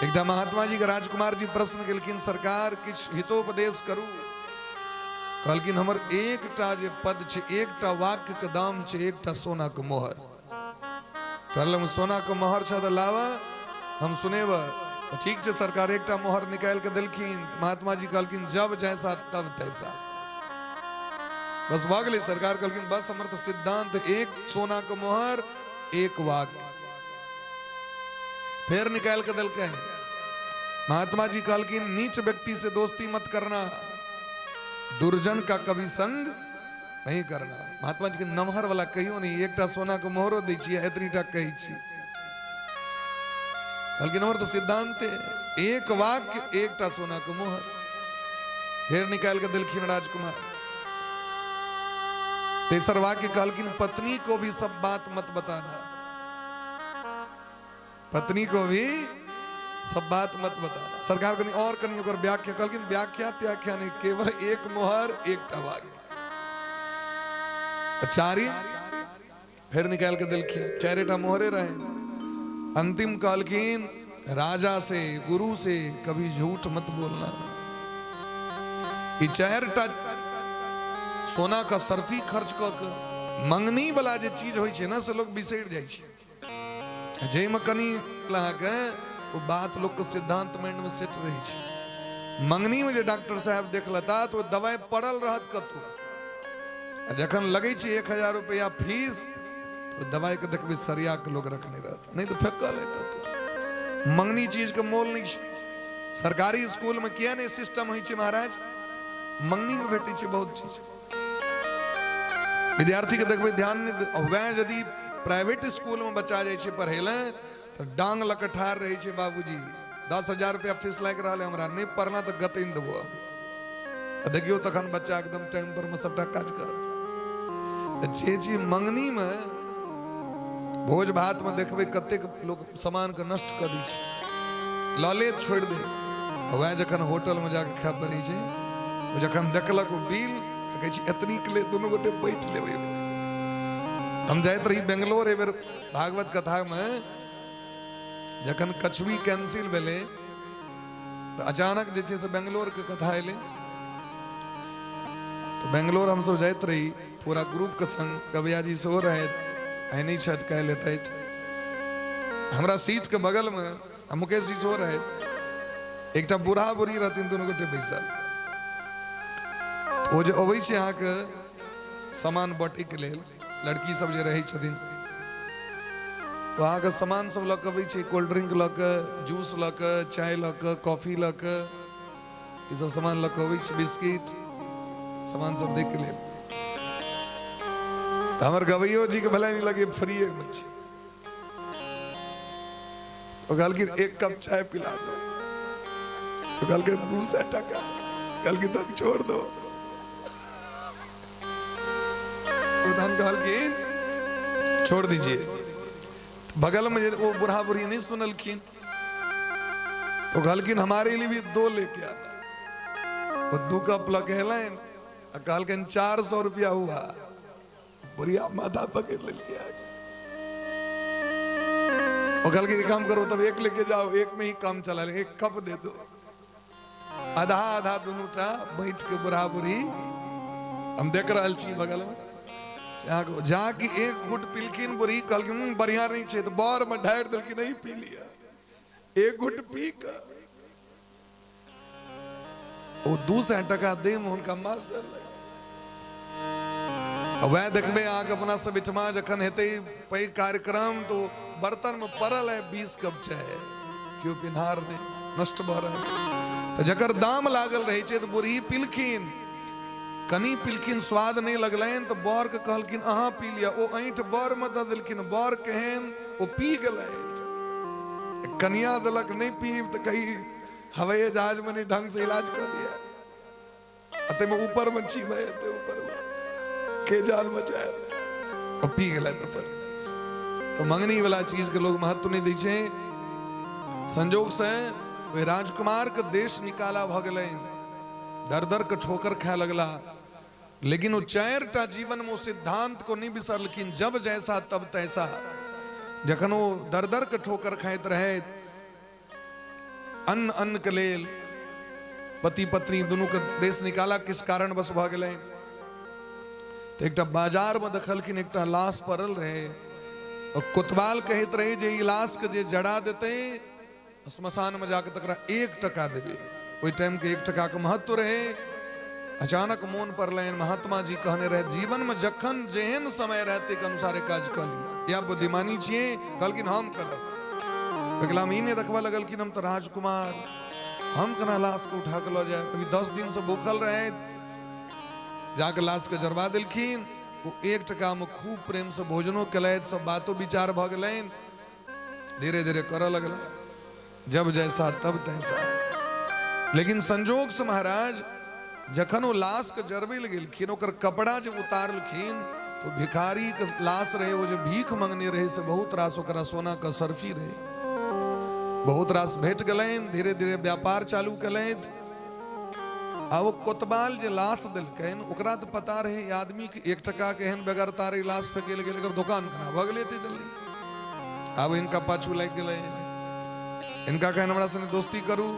एकटा महात्मा जी के राजकुमार जी प्रश्न केलखिन सरकार किछ हितोपदेश करू। कहलखिन हमर एकटा जे पद छे एकटा वाक्य के दाम छे एकटा सोना के मोहर। कहलम सोना के मोहर छ त लावा हम सुनेब। ठीक छे सरकार एकटा मोहर निकाल के देलखिन। महात्मा जी कहलखिन जब जैसा तब तैसा, बस भ गेलै। सरकार कहलखिन बस हमर तो सिद्धांत एक सोना के मोहर एक वाक्य। फिर निकाल के दिल के महात्मा जी कहलखिन नीच व्यक्ति से दोस्ती मत करना, दुर्जन का कभी संग नहीं करना। महात्मा जी के नमहर वाला कहियो नहीं, एकटा सोना के मोहरो दै छियै एतनीटा कहै छी। कहलखिन हमर तो सिद्धांत है एक वाक्य एकटा सोना के मोहर। फिर निकाल के दिलखिन राजकुमार। तेसर वाक्य कहलखिन पत्नी को भी सब बात मत बताना, पत्नी को भी सब बात मत बताना। सरकार कनी और कनी ओकर व्याख्या कहलखिन व्याख्या त्याख्या नहीं, केवल एक मोहर एकटा वाक्य। चारी फिर निकाल के दिलखिन 4टा मोहरे रहे। अंतिम कहलखिन राजा से गुरु से कभी झूठ मत बोलना। ये 4टा सोना का सर्फी खर्च क मंगनी वाला जे चीज होय छे ना से लोग बिसर जाय छे। जे में कनी लागे वो बात लोग के सिद्धांत माइंड में सेट रही छे। मंगनी में जे डॉक्टर साहब देख लेता तो दवाई पड़ल रहत कतो, जखन लगे छे 1000 रुपया फीस तो दवाई के देखबे सरिया के लोग रखने रहत, नहीं तो फेकल है कतो। मंगनी चीज के मोल नहीं छे। सरकारी स्कूल में किया ने सिस्टम होय छे महाराज, मंगनी में भेटे छे बहुत चीज। विद्यार्थी के देखबे ध्यान नहीं। वह यदि प्राइवेट स्कूल में बच्चा जाय छे पढ़ेले तो डांग लकठार रहे छे बाबूजी 10,000 रुपया फीस लाग रहा है, हमरा नहीं पढ़ना तो गतिन देबो। देखियो तखन बच्चा एकदम टाइम पर में सबटा काज कर। जे चीज मंगनी में भोज भात में देखबे कतेक लोग सामान के नष्ट कर दै छे, लले छोड़ दे। वह जखन होटल में जाके खा पड़ी छे, जखन देखलक बिल तो कहे एतनी के लिए दोनों गोटे बैठ लेबै। हम जाते रही बेंगलोर एबर भागवत कथा में जखन कछुई कैंसिल भेले तो अचानक जे से बेंगलोर के कथा अले तो बेंगलोर हम सब जाते रही पूरा ग्रुप के संग कविया जी से हो रहे ऐनी छत कह लेते हमरा सीट के बगल में मुकेश जी से हो रहे एक बूढ़ा बुढ़ी रहती दोनों गोटे बैसल वो जो अबै छे अहाँ के सामान बटे के लेल लड़की सब जे रहे छथिन तो अहाँ के सामान सब लऽ के अबै छे कोल्ड ड्रिंक लऽ के जूस लऽ के चाय लऽ के कॉफी लऽ के ई सब सामान लऽ के अबै छे बिस्किट सामान सब देख के लेल तो हमर गवैयो जी के भला नहीं लगे फ्री एक बच्चे तो कल की एक कप चाय पिला दो तो कल के 200 टका कल की तक छोड़ दो प्रधान कल की छोड़ दीजिए बगल में वो बुढ़ा बुढ़ी नहीं सुनलखिन तो कहलखिन हमारे लिए भी 2 लेके आना वो 2 कप लगेलन कहलखिन 400 रुपया हुआ बुढ़िया माथा पकड़ ले और कल के काम करो तब 1 लेके जाओ 1 में ही काम चला ले 1 कप दे दो आधा आधा दोनों टा बैठ के बुढ़ा बुढ़ी हम देख रहा छी बगल में जाके 1 घुट पिलकिन बुढ़ी कहलकिन बढ़िया नहीं छे तो बार में ढार देलकिन नहीं पी लिया 1 घुट पी कर वो 200 टका दे में उनका मास्टर लगे वह देखबे आगे अपना सब इठमा जखन हेते पै कार्यक्रम तो बर्तन में पड़ल है 20 कप चाय क्यों पिन्हार ने नष्ट भ रहा तो जकर दाम लागल रहे छे तो बुढ़ी पिलखिन कनी पिलखिन स्वाद नहीं लगलन तो बर के कहलखिन अहाँ पी लिया ओ ऐठ बर में द देलखिन बर केहन ओ पी गेलै कनिया देलक नहीं पी तो कहीं हवाई जहाज में नहीं ढंग से इलाज कर दिया अते में ऊपर में छीबे ते ऊपर में के जाल मचाए और पी गेलै तो मंगनी वाला चीज के लोग महत्व नहीं दै छे संजोग से वे राजकुमार के देश निकाला भ गेलन दर दर के ठोकर खाए लगला लेकिन वो 4टा जीवन में सिद्धांत को नहीं बिसरलखिन जब जैसा तब तैसा जखन वो दर दर के ठोकर खाइत रहे अन्न अन्न के लेल पति पत्नी दोनों के देश निकाला किस कारण बस भ गेलै तो एक बाजार में देखलखिन एक लाश पड़ल रहे और कोतवाल कहते रहे जे लाश के जे जड़ा देते श्मशान में जाकर तकरा 1 टका देवे ओई टाइम के 1 टका के महत्व रहे अचानक मोन पड़लन महात्मा जी कहने रहे जीवन में जखन जेहन समय रहते के अनुसार काज कर ली या बुद्धिमानी छिए कहलखिन हम करब अगला महीने देखबा लगलखिन हम तो राजकुमार हम कना लाश को उठा के लो जाए अभी 10 दिन से भूखल रहे जाके लाश के जरवा दिलखिन वो 1 टका में खूब प्रेम से भोजनो कलैत सब बातों विचार भ गेलन धीरे धीरे कर लगला जब जैसा तब तैसा लेकिन संजोग से महाराज जखन वो लाश के जरवे गेलखिन ओकर कपड़ा जो उतारलखिन तो भिखारी के लाश रहे वो जो भीख मांगने रहे से बहुत रास ओकरा सोना का सर्फी रहे बहुत रास भेट गलन धीरे धीरे व्यापार चालू कलैत आ वो कोतवाल जे लाश दिलकन ओकरा तो पता रहे आदमी के 1 टका के एहन बेगर तारे लाश पे गेल गेल दुकान कना भ गेलै ते जल्दी अब इनका पाछू लग गेलै इनका कहन हमरा से दोस्ती करू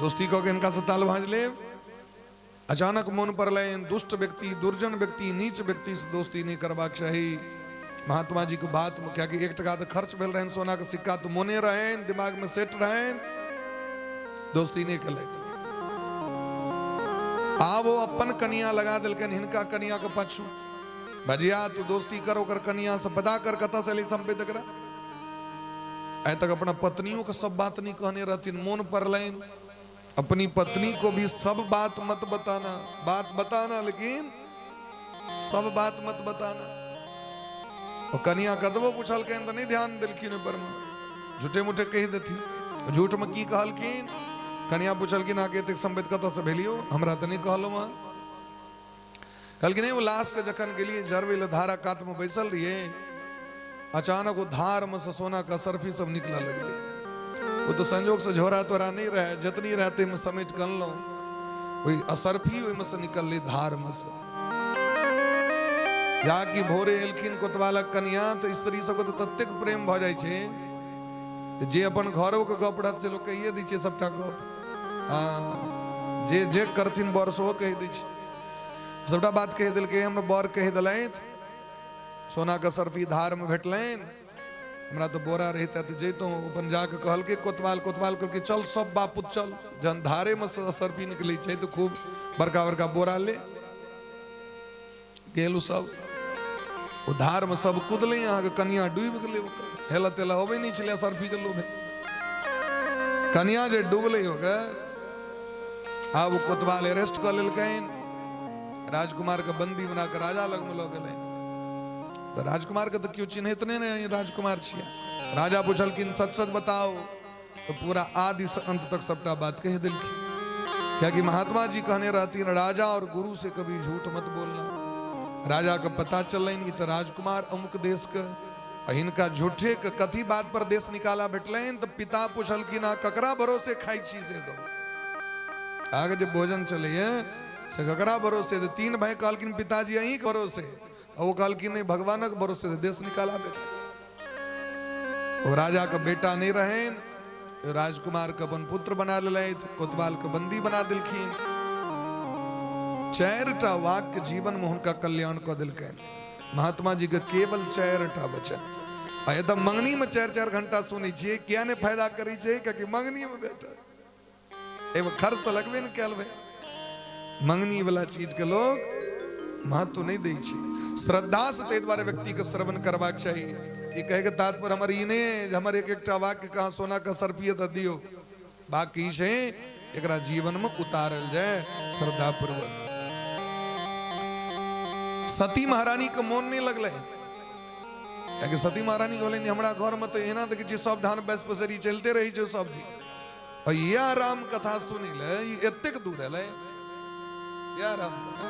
दोस्ती कऽ के इनका से ताल भांज ले अचानक मन पड़लन दुष्ट व्यक्ति दुर्जन व्यक्ति नीच व्यक्ति से दोस्ती नहीं करबाक चाही महात्मा जी को बात में क्या कि 1 टका तो खर्च भेल रहन सोना के सिक्का तो मोने रहन दिमाग में सेट रहन दोस्ती नहीं कल आ वो अपन कनिया लगा दिलकन हिनका कनिया के पाछू भजिया तू दोस्ती करो कर कनिया से पता कर कथा से ले संपेत करा ऐ तक अपना पत्नियों को सब बात नहीं कहने रहती मोन पड़लन अपनी पत्नी को भी सब बात मत बताना बात बताना लेकिन सब बात मत बताना और कनिया कदबो पूछल के तो नहीं ध्यान दिलखिन पर में झूठे मुठे कह देती झूठ में की कहलखिन कनिया पूछलखिन आके तक संबित कत से भेलियो हमरा तो नहीं कहलो वहां कहलखिन नहीं वो लाश के जखन गेलिए जरवे धारा कात में बैसल रहिए अचानक वो धार में से सोना का सर्फी सब निकला लगले वो तो संजोग से झोरा तोरा नहीं रहे जितनी रहते में समेट कर लो वही असर्फी में से निकल ली धार में से या कि भोरे एलखिन कोतवालक कनिया तो स्त्री सबके तो ततेक प्रेम भ जाइ छै जे अपन घरों के गप रहत से लोग कहिए दै छै सबटा गप। हाँ जे जे करथिन बर सेहो कहि दै छै, सबटा बात कहि देलकै। हमरा बर कहि देलथि सोना के सर्फी धार में भेटलनि, हमरा तो बोरा रहता तो जैतों अपन जाके कहलकै कोतवाल कहलकै चल सब बापू चल, जहन धारे में सर्फी निकलै छै तो खूब बड़का बड़का बोरा ले गेलू सब ओ धार में सब कूदले, अहाँ के कनिया डूबि गेलै, हेला तेला होबे नहीं छलै सर्फी के लोभे, कनिया जे डूबले हो गए। आब कोतवाल अरेस्ट कर लेलकैन, राजकुमार के बंदी बना के राजा लग में लऽ गेलै। तो राजकुमार के तो क्यों चिन्हित नहीं राजकुमार छिया। राजा पूछलखिन सच सच बताओ, तो पूरा आदि से अंत तक सबटा बात कह दिलखिन। क्या कि महात्मा जी कहने रहती राजा और गुरु से कभी झूठ मत बोलना। राजा का पता चलन तो राजकुमार अमुक देश के, इनका झूठे के कथी बात पर देश निकाला भेटलन। तो पिता पूछलखिन ककरा भरोसे खाई छी से दो, आगे जब भोजन चले से ककरा भरोसे। तो तीन भाई कहलखिन पिताजी यही भरोसे, और वो कहलखिन नहीं भगवान के भरोसे देश निकाला बेटा। और राजा का बेटा नहीं रहे, राजकुमार का अपन पुत्र बना ले, कोतवाल के बंदी बना दिलखिन। 4टा वाक्य जीवन में उनका कल्याण कर दिलकैन महात्मा जी के, केवल 4टा वचन। एकदम मंगनी में 4-4 घंटा सुनी छे, क्या ने फायदा करी छे, क्योंकि मंगनी में बेटा एवं खर्च तो लगबे न कैल भाई, मंगनी वाला चीज के लोग महत्व नहीं दै छे। श्रद्धा से ते द्वारा व्यक्ति के श्रवण करबाक चाहिए। ये कहे के तात्पर्य हमर ई ने हमर एक वाक्य कहा सोना का सर्पिय त दियो, बाकी से एकरा जीवन में उतारल जाए श्रद्धा पूर्वक। सती महारानी के मोन नहीं लगले, क्योंकि सती महारानी बोले हमरा घर में तो एना देखे सब धान बैस पसरी चलते रही छे सब दिन, और या राम कथा सुनी ले एतेक दूर है या राम कथा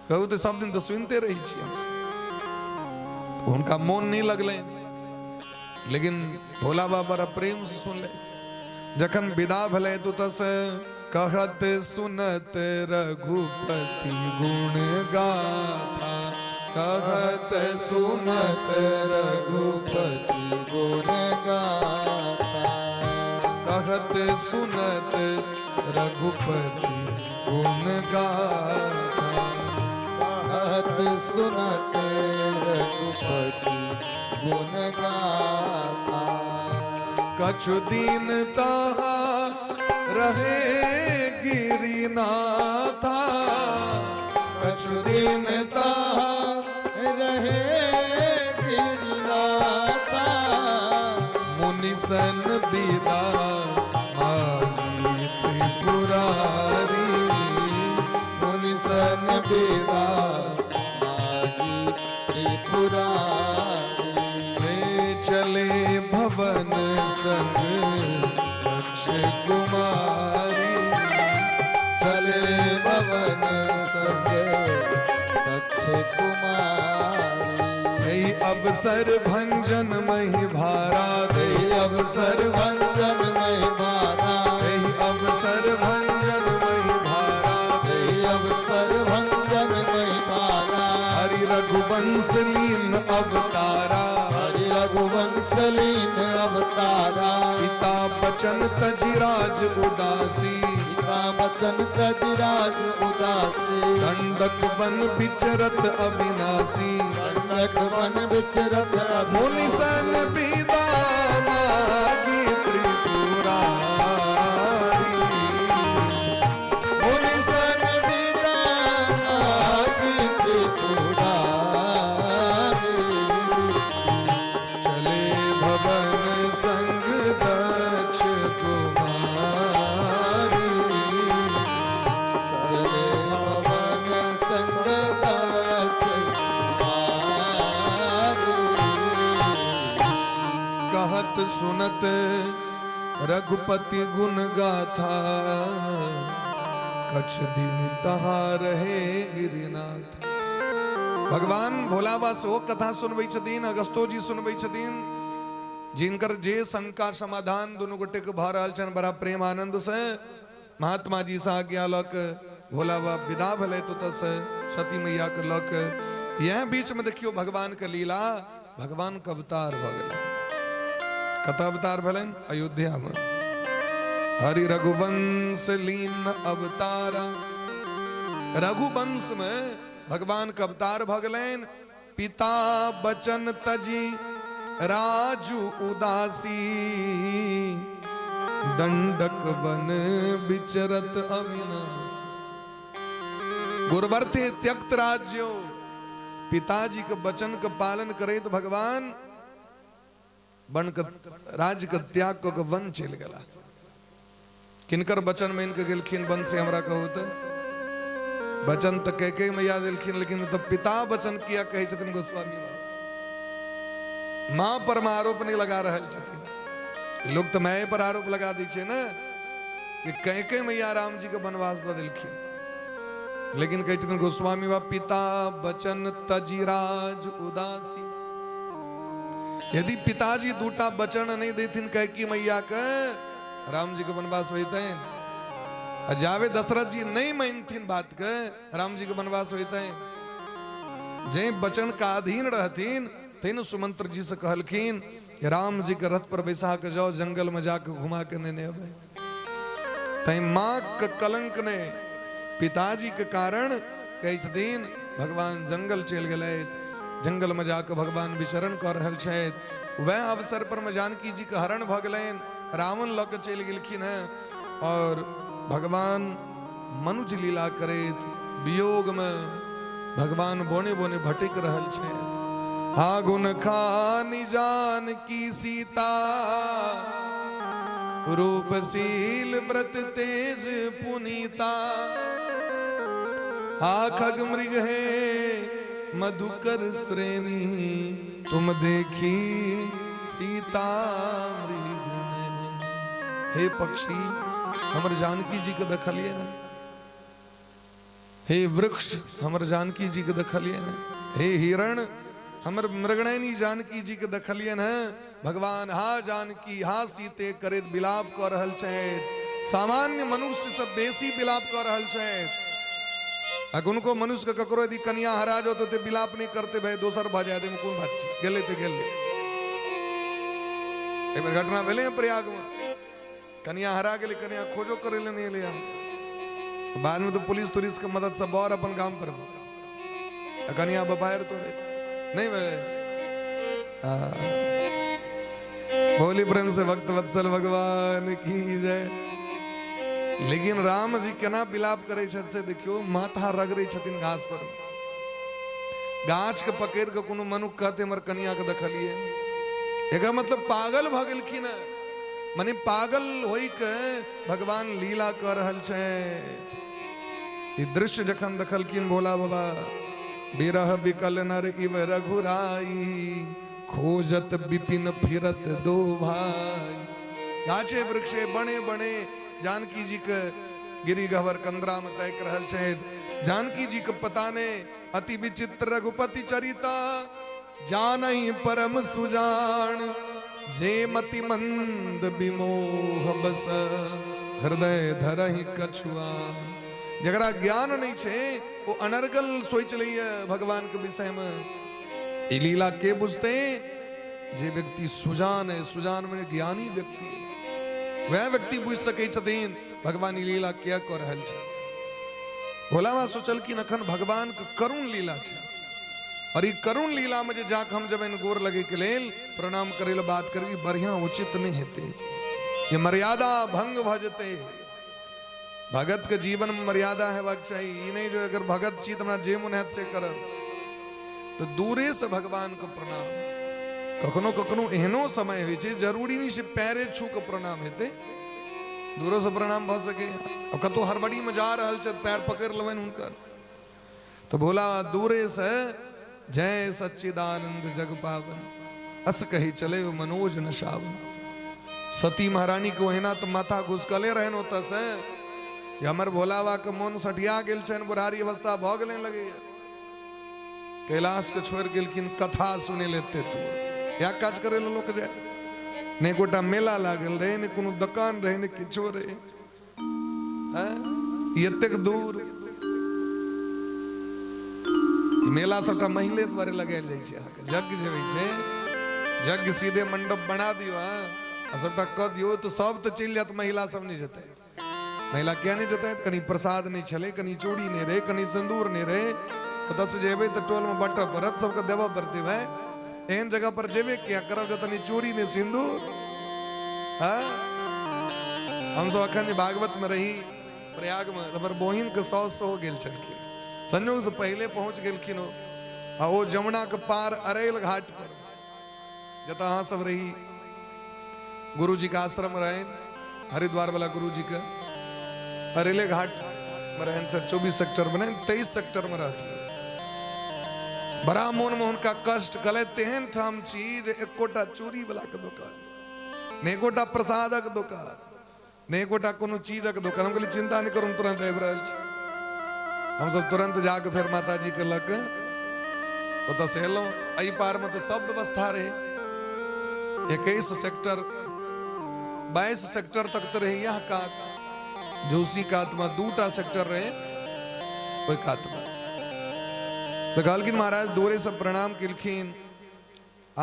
कहू तो सब दिन तो सुनते रही छी हमसे, तो उनका मोन नहीं लगले। लेकिन भोला बाबा बड़ा प्रेम से सुन ले। जखन विदा भले तो तस कहत सुनत रघुपति गुण गाथा, कहत सुनत रघुपति गुण गाथा, कहत सुनत रघुपति गुण गाथा, कहत सुनत रघुपति गुण गाथा। कछु दिन तहा रहे गिरिनाथा, कछु दिन तहा रहे गिरिनाथा। मुनिसन बिदा मांगी त्रिपुरारी, मुनिसन बिदा मांगी त्रिपुरारी। ले चले भवन संग दक्ष कुमारी, चले भवन संग दक्ष कुमारी। यही अवसर भंजन मही भारा दे, अवसर भंजन में भारा, यही अवसर भंजन मही भारा दे, अवसर भंजन में भारा। हरि रघुवंश लीन अवतारा, हरि रघुवंश लीन अवतारा। पिता बचन तजिराज उदासी, पिता बचन तजिराज उदासी। दंडक वन विचरत अविनाशी, दंडक वन विचरत अविनाशी। मुनिसन बिदा मांगी त्रिपुरारी, मुनिसन बिदा मांगी त्रिपुरारी। चले भवन संग दक्ष कुमारी, चले भवन संग दक्ष कुमारी। कहत सुनत रघुपति गुण गाथा, कछ दिन तहा रहे गिरिनाथ। भगवान भोलाबा से वो कथा सुनबै छथिन, अगस्तो जी सुनबै छथिन, जिनकर जे शंका समाधान दोनों गोटे के भऽ रहल छन बड़ा प्रेम आनंद से। महात्मा जी से आज्ञा लऽ के भोला बाप विदा भले तो तस सती मैया के लक यह बीच में देखियो भगवान के लीला भगवान का अवतार भगल कथा अवतार भलन अयोध्या में हरि रघुवंश लीन अवतारा रघुवंश में भगवान का अवतार भगलेन पिता बचन तजी राजू उदासी दंडक वन विचरत अविनाशी गुरवर्थे त्यक्त राज्यो पिताजी के वचन का पालन करे तो भगवान बन का राज का त्याग को वन चल गला किनकर वचन में इनके गिलखिन वन से हमरा कहते वचन तो कह मैया दिलखिन लेकिन तब पिता वचन किया कहे छथिन गोस्वामी माँ पर आरोप नहीं लगा रहे छथिन लोग तो मैं पर आरोप लगा दी छे ना कि कह मैया राम जी के वनवास द दिलखिन लेकिन कहे छथिन गोस्वामी बा पिता वचन तजिराज उदासी यदि पिताजी दूटा वचन नहीं देथिन कह की मैया के राम जी के वनवास होते हैं जावे दशरथ जी नहीं मानथिन बात के राम जी के वनवास होते हैं जे वचन का अधीन रहथिन तेन सुमंत्र जी से कहलखिन राम जी के रथ पर बैसा के जाओ जंगल में जाकर घुमा के ने अबे तई माँ के कलंक ने पिताजी के कारण कई दिन भगवान जंगल चल गए जंगल में जाकर भगवान विचरण कर रहल छथि वह अवसर पर में जानकी जी के हरण भ गलैन रावण लऽ के चल गेलखिन है और भगवान मनुज लीला करैत वियोग में भगवान बोने बोने भटक रहल छे आगुन खानी जान की सीता रूपशील व्रत तेज पुनीता हा खग मृग है मधुकर श्रेणी तुम देखी सीता मृग ने हे पक्षी हमर जानकी जी के देखलिए ना हे वृक्ष हमर जानकी जी के देखलिए ना हे हिरण हमर मृगनयनी जानकी जी के देखलिए ना भगवान हा जानकी हा सीते करे विलाप कर रहल छथि सामान्य मनुष्य से बेसी विलाप कर रहल छथि अगर उनको मनुष्य के ककरो यदि कन्या हरा जो तो विलाप नहीं करते भाई दोसर भा जाते में कौन बात छी गेले ते गेले एक बार घटना भेले प्रयाग में कन्या हरा गेले कन्या खोजो करे ले नहीं लिया बाद में तो पुलिस तुलिस के मदद से बौर अपन गांव पर कन्या बपायर तो रे नहीं बोली प्रेम से भक्त वत्सल भगवान की जय लेकिन राम जी केना विलाप करे छथि से देखियो माथा रगड़े छथिन घास पर गाछ के पकड़ के कोनो मनुष्य कहते हमर कन्या के देखलिए एकर मतलब पागल भ गेलखिन माने पागल होई के भगवान लीला कर रहल छथि ई दृश्य जखन देखलखिन भोला बाबा बिरह बिकल नर इव रघुराई खोजत विपिन फिरत दो भाई गाछे वृक्षे बने बने जानकी जी के गिरी गहवर कंदरा में तय रहल छथि जानकी जी के पता ने अति विचित्र रघुपति चरिता जानई परम सुजान जे मति मंद विमोह बस हृदय धरहि कछुआन जगरा ज्ञान नहीं छे वो अनर्गल सोच लिया भगवान के विषय में ई लीला के बुझते जे व्यक्ति सुजान है सुजान में ज्ञानी व्यक्ति वह व्यक्ति बुझ सके छथिन भगवान ई लीला क्या कर रहल छै भोलावा सोचल कि अखन भगवान के करुण लीला छै और ई करुण लीला में जे जाक हम जब इन गोर लगे के लेल प्रणाम करे ले बात करी बढ़िया उचित नहीं हेते ये मर्यादा भंग भजते भगत के जीवन में मर्यादा है चाहिए नहीं जो अगर भगत छी तो जे मुन हैत से करब तो दूरे से भगवान को प्रणाम कखनो कखनो एहनो समय होइ छै जरूरी नहीं से पैरे छू के प्रणाम हेते दूरो से प्रणाम भ सके और कतो हड़बड़ी में जा रहल छ पैर पकड़ लेवन उनकर तो भोला दूरे से जय सच्चिदानंद जग पावन अस कही चले मनोज नशावन सती महारानी को एना तो माथा घुसकले रहन होता से कि हमर भोलावा के मन सठिया गेल छन बुढ़ारी अवस्था भ गेले लगे कैलाश के छोड़ गेलखिन कथा सुने लेते तो या काज करे लोग जाए ने गोटा मेला लागल रहे ने कोनो दुकान रहे ने किछो रहे हैं एतेक दूर ई मेला सबटा महिले द्वारे लगायल जाइ छै अहाँके यज्ञ जे होइ छै यज्ञ सीधे मंडप बना दियो आ सबटा कऽ दियो तो सब तो चलि जायत महिला सब नहीं जेतै महिला क्या नहीं जेतै कनी प्रसाद नहीं छलै कनी चूड़ी नहीं रहे कनी सिंदूर नहीं रहे ओतऽ से जेबै तऽ टोल में बांटऽ पड़त सबके देबऽ पड़तै भाई एहन जगह पर जेबे क्या करब जतऽ नहीं चूड़ी नहीं सिंदूर हाँ हम सब अखन भागवत में रही प्रयाग में हमर बहिन के 100 हो गेल छलखिन संयोग से पहले पहुंच गेलखिन ओ आ वो जमुना के पार अरेल घाट पर जतऽ अहाँ सब रही गुरु जी का आश्रम रहे हरिद्वार वाला गुरु जी का अरेले घाट में रहन सर 24 सेक्टर में 23 सेक्टर में रहती बड़ा मोन में उनका कष्ट कले तेहन ठाम चीज एकोटा चूड़ी वाला के दुकान ने एकोटा प्रसादक दुकान ने एकोटा कोनो चीजक दुकान हम कहली चिंता नहीं करू तुरंत आबि रहल छी हम सब तुरंत जाके फिर माता जी के लग ओतऽ से एलहुँ एहि पार में तो सब व्यवस्था रहे 21 सेक्टर 22 सेक्टर तक तो रहे यह कात जोशी कात में 2टा सेक्टर रहे ओहि कात में तो कहलखिन महाराज दूरे से प्रणाम केलखिन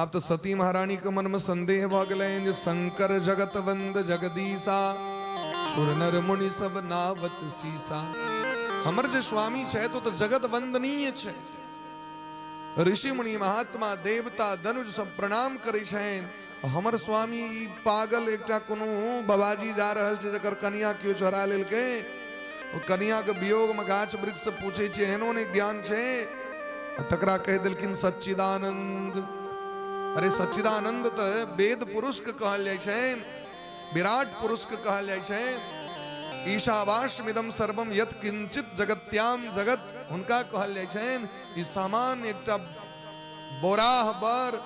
आप तो सती महारानी के मन में संदेह भ गेलनि जे शंकर जगत वंद जगदीशा सुर नर मुनि सब नावत सीसा हमर जे स्वामी छै तो जगत वंदनीय छै ऋषि मुनि महात्मा देवता धनुज सब प्रणाम करे छनि हमर स्वामी ई पागल एकटा कोनो बाबाजी जा रहल छै जकर कन्या केओ चोरा लेलकै ओ कन्या के वियोग में गाछ वृक्ष से पूछे छै एहनो ने ज्ञान छै तकरा कह देलखिन सच्चिदानंद अरे सच्चिदानंद तो वेद पुरुष के कहल जाइ छनि विराट पुरुष के कहल जाइ छनि ईशावास्यमिदं सर्वम यत् किंचित जगत्याम जगत हुनका कहल जाइ छनि ई सामान्य एकटा बोराह बर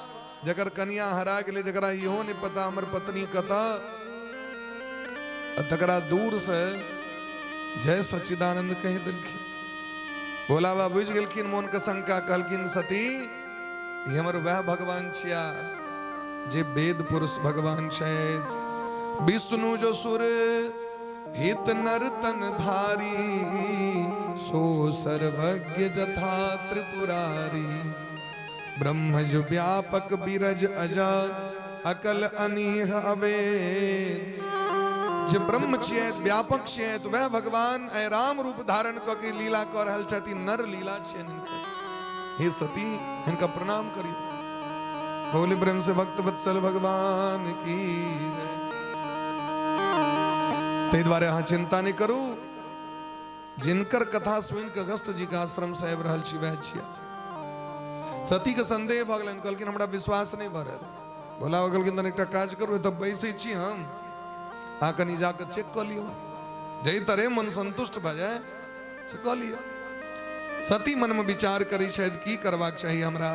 जकर कन्या हरा गेलै जकरा इहो नहीं पता हमर पत्नी कतऽ तकरा दूर से जय सच्चिदानंद कह देलखिन भोला बाबा बुझ गेलखिन मोन के शंका कहलखिन सती ये हमर वह भगवान छिया जे वेद पुरुष भगवान छथि विष्णु जो सुर हित नर तन धारी सो सर्वज्ञ जथा त्रिपुरारी ब्रह्म जो व्यापक बिरज अजा अकल अनीह अवेद जे ब्रह्म छियै व्यापक छियै तो वह भगवान ऐ राम रूप धारण क के लीला कर रहल छथिन नर लीला छियै हिनकर हे सती इनका प्रणाम करिए बोले ब्रह्म से भक्त वत्सल भगवान की जय ते द्वारे अहाँ चिंता नहीं करू जिनकर कथा सुन के अगस्त जी का आश्रम से आबि रहल छी वह छिया सती के संदेह भ गेलनि कहलखिन हमरा विश्वास नहीं भ रहल भोला बाबा कहलखिन तन एकटा काज करू तब बैसे छी हम आ कनी जाकर चेक कर लियो जई तरह मन संतुष्ट भ जाए से कह लियो सती मन में विचार करी शायद की करवाक चाहिए हमरा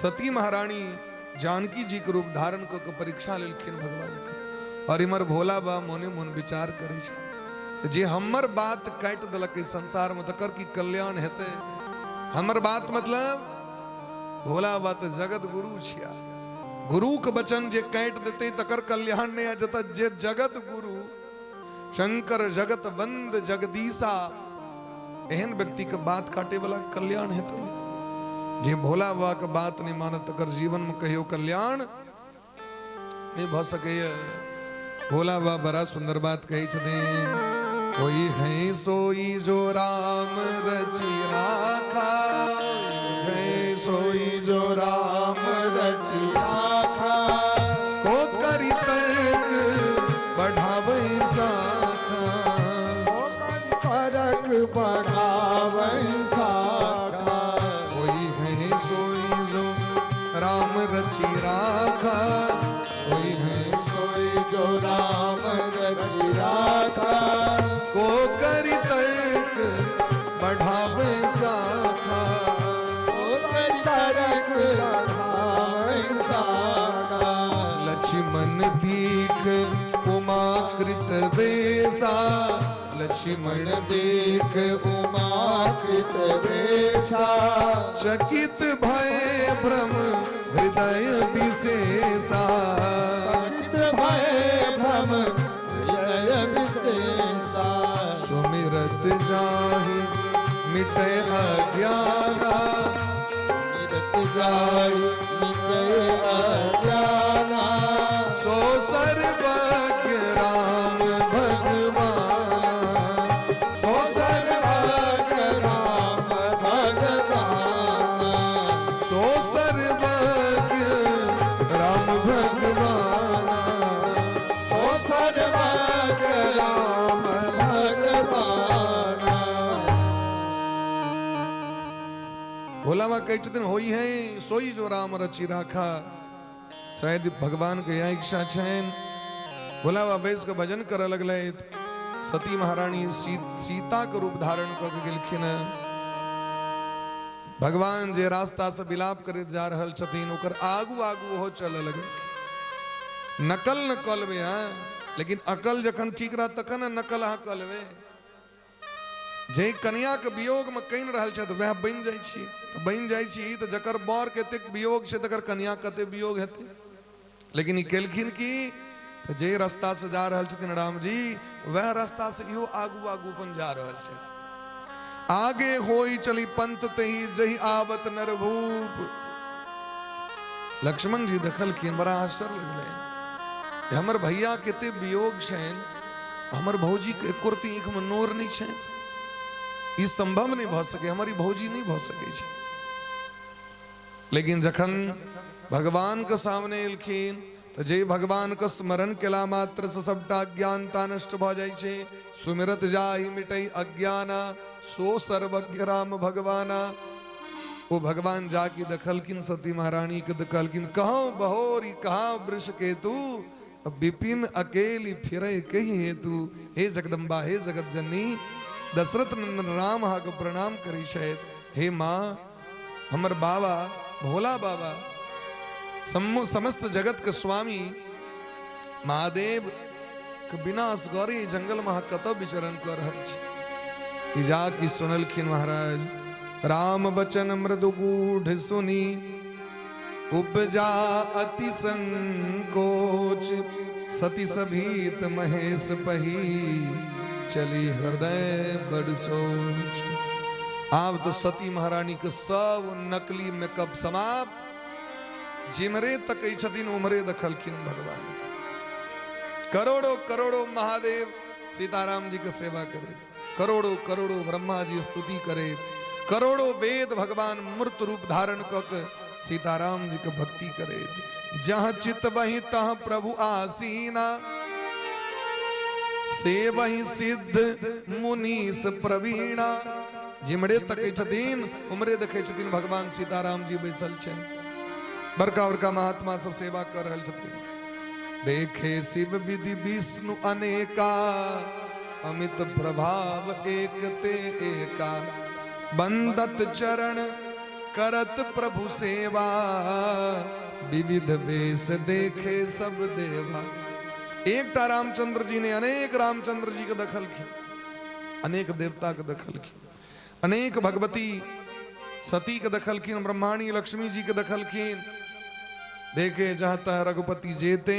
सती महारानी जानकी जी के रूप धारण क के परीक्षा लेलखिन भगवान के और इमर भोला बा मोने मन विचार करे छै जे हमर बात काट देलक संसार में तकर की कल्याण हेते हमर बात मतलब भोला बा तो जगत गुरु छिया गुरु के वचन जे काट देते तकर कल्याण नहीं आ जता जे जगत गुरु शंकर जगत वंद जगदीशा एहन व्यक्ति के बात काटे वाला कल्याण हेतु जे भोला बाबा के बात नहीं मानत तकर जीवन में कहियो कल्याण नहीं भ सके भोला बाबा बड़ा सुंदर बात कही छथिन कोई है सोई जो राम रचि राखा है सोई जो राम रचि राखा को करी तर्क बढ़ावे साखा को करी तर्क बढ़ावे साखा कोई है सोई जो राम रचि राखा कोई है सोई जो राम रचि राखा को करी तर्क बढ़ावे साखा लक्ष्मण दीख उमाकृत वेसा लक्ष्मण देख उमाकृत वेशा चकित भय भ्रम हृदय विशेषा चकित भय भ्रम हृदय विशेषा सुमिरत जाहि मिटे अज्ञाना मिट जाय मिटे अज्ञाना सो सर्वज्ञ राम भगवाना सो सर्वज्ञ राम भगवाना सो सर्वज्ञ राम भगवाना सो सर्वज्ञ राम भगवाना। भोलावा कई दिन होई है सोई जो राम रची राखा। शायद भगवान के यहाँ इच्छा छेन भोलावा वेश का भजन कर लगले। सती महारानी सीता के रूप धारण कर गेलखिन। भगवान जे रास्ता से विलाप करे जा रहल छथिन ओकर आगू आगू हो चल लगे। नकल न कलवे हाँ लेकिन अकल जखन ठीक रहा तखन नकल हाँ कलवे। जे कन्या के वियोग में कइन रहल छै तो वह बन जाइ छी तो बन जाइ छी तो जकर बर कतेक वियोग छै तकर कन्या कते वियोग हेते। लेकिन ई केलखिन की तो जे रास्ता से जा रहल छथिन राम जी वह रास्ता से इहो आगू आगू अपन जा रहल छै। आगे होई चली पंत तही जही आवत नरभूप। लक्ष्मण जी देखलखिन बड़ा आश्चर्य लगले। हमर भैया कते वियोग छैन हमर भौजी के एकोरती आंख में नोर नहीं छै। ई संभव नहीं भ सके हमारी भौजी नहीं भ सके छै। लेकिन जखन भगवान के सामने एलखिन तो जे भगवान के स्मरण केला मात्र से सबटा अज्ञानता नष्ट भ जाय छै। सुमिरत जाहि मिटई अज्ञाना सो सर्वज्ञ राम भगवाना। वो भगवान जाके देखलखिन सती महारानी के देखलखिन कहो बहोरी कहा वृष केतु विपिन अकेली फिरे कही हेतु। हे जगदम्बा हे जगत जननी दशरथ नंदन राम हा को प्रणाम करी शायद। हे माँ हमर बाबा भोला बाबा समस्त जगत के स्वामी महादेव के बिना असगौरी जंगल में कत विचरण कर रहल छी। इजा की सुनलखिन महाराज राम वचन मृदु गूढ़ सुनी उपजा अति संकोच। सती सभीत महेश पही चली हृदय बड़ सोच। अब तो सती महारानी के सब नकली मेकअप समाप्त। जिमरे तक छथिन उमरे दखलखिन भगवान। करोड़ों करोड़ों महादेव सीताराम जी के सेवा करे। करोड़ों करोड़ों ब्रह्मा जी स्तुति करे। करोड़ों वेद भगवान मूर्त रूप धारण कर सीताराम जी के भक्ति करे। जहाँ चित वहीं तहाँ प्रभु आसीना से वहीं सिद्ध मुनीस प्रवीणा। जिमड़े तक छथिन उमरे देखे छथिन भगवान सीताराम जी बैसल छे। बड़का बड़का महात्मा सब सेवा कर रहल छथिन। देखे शिव विधि विष्णु अनेका अमित प्रभाव एक ते एका। बंदत चरण करत प्रभु सेवा विविध वेश देखे सब देवा। एकटा रामचंद्र जी ने अनेक रामचंद्र जी के दखल की अनेक देवता के दखल की अनेक भगवती सती के दखल की ब्रह्माणी लक्ष्मी जी के दखल की। देखे जहाँ तह रघुपति जेते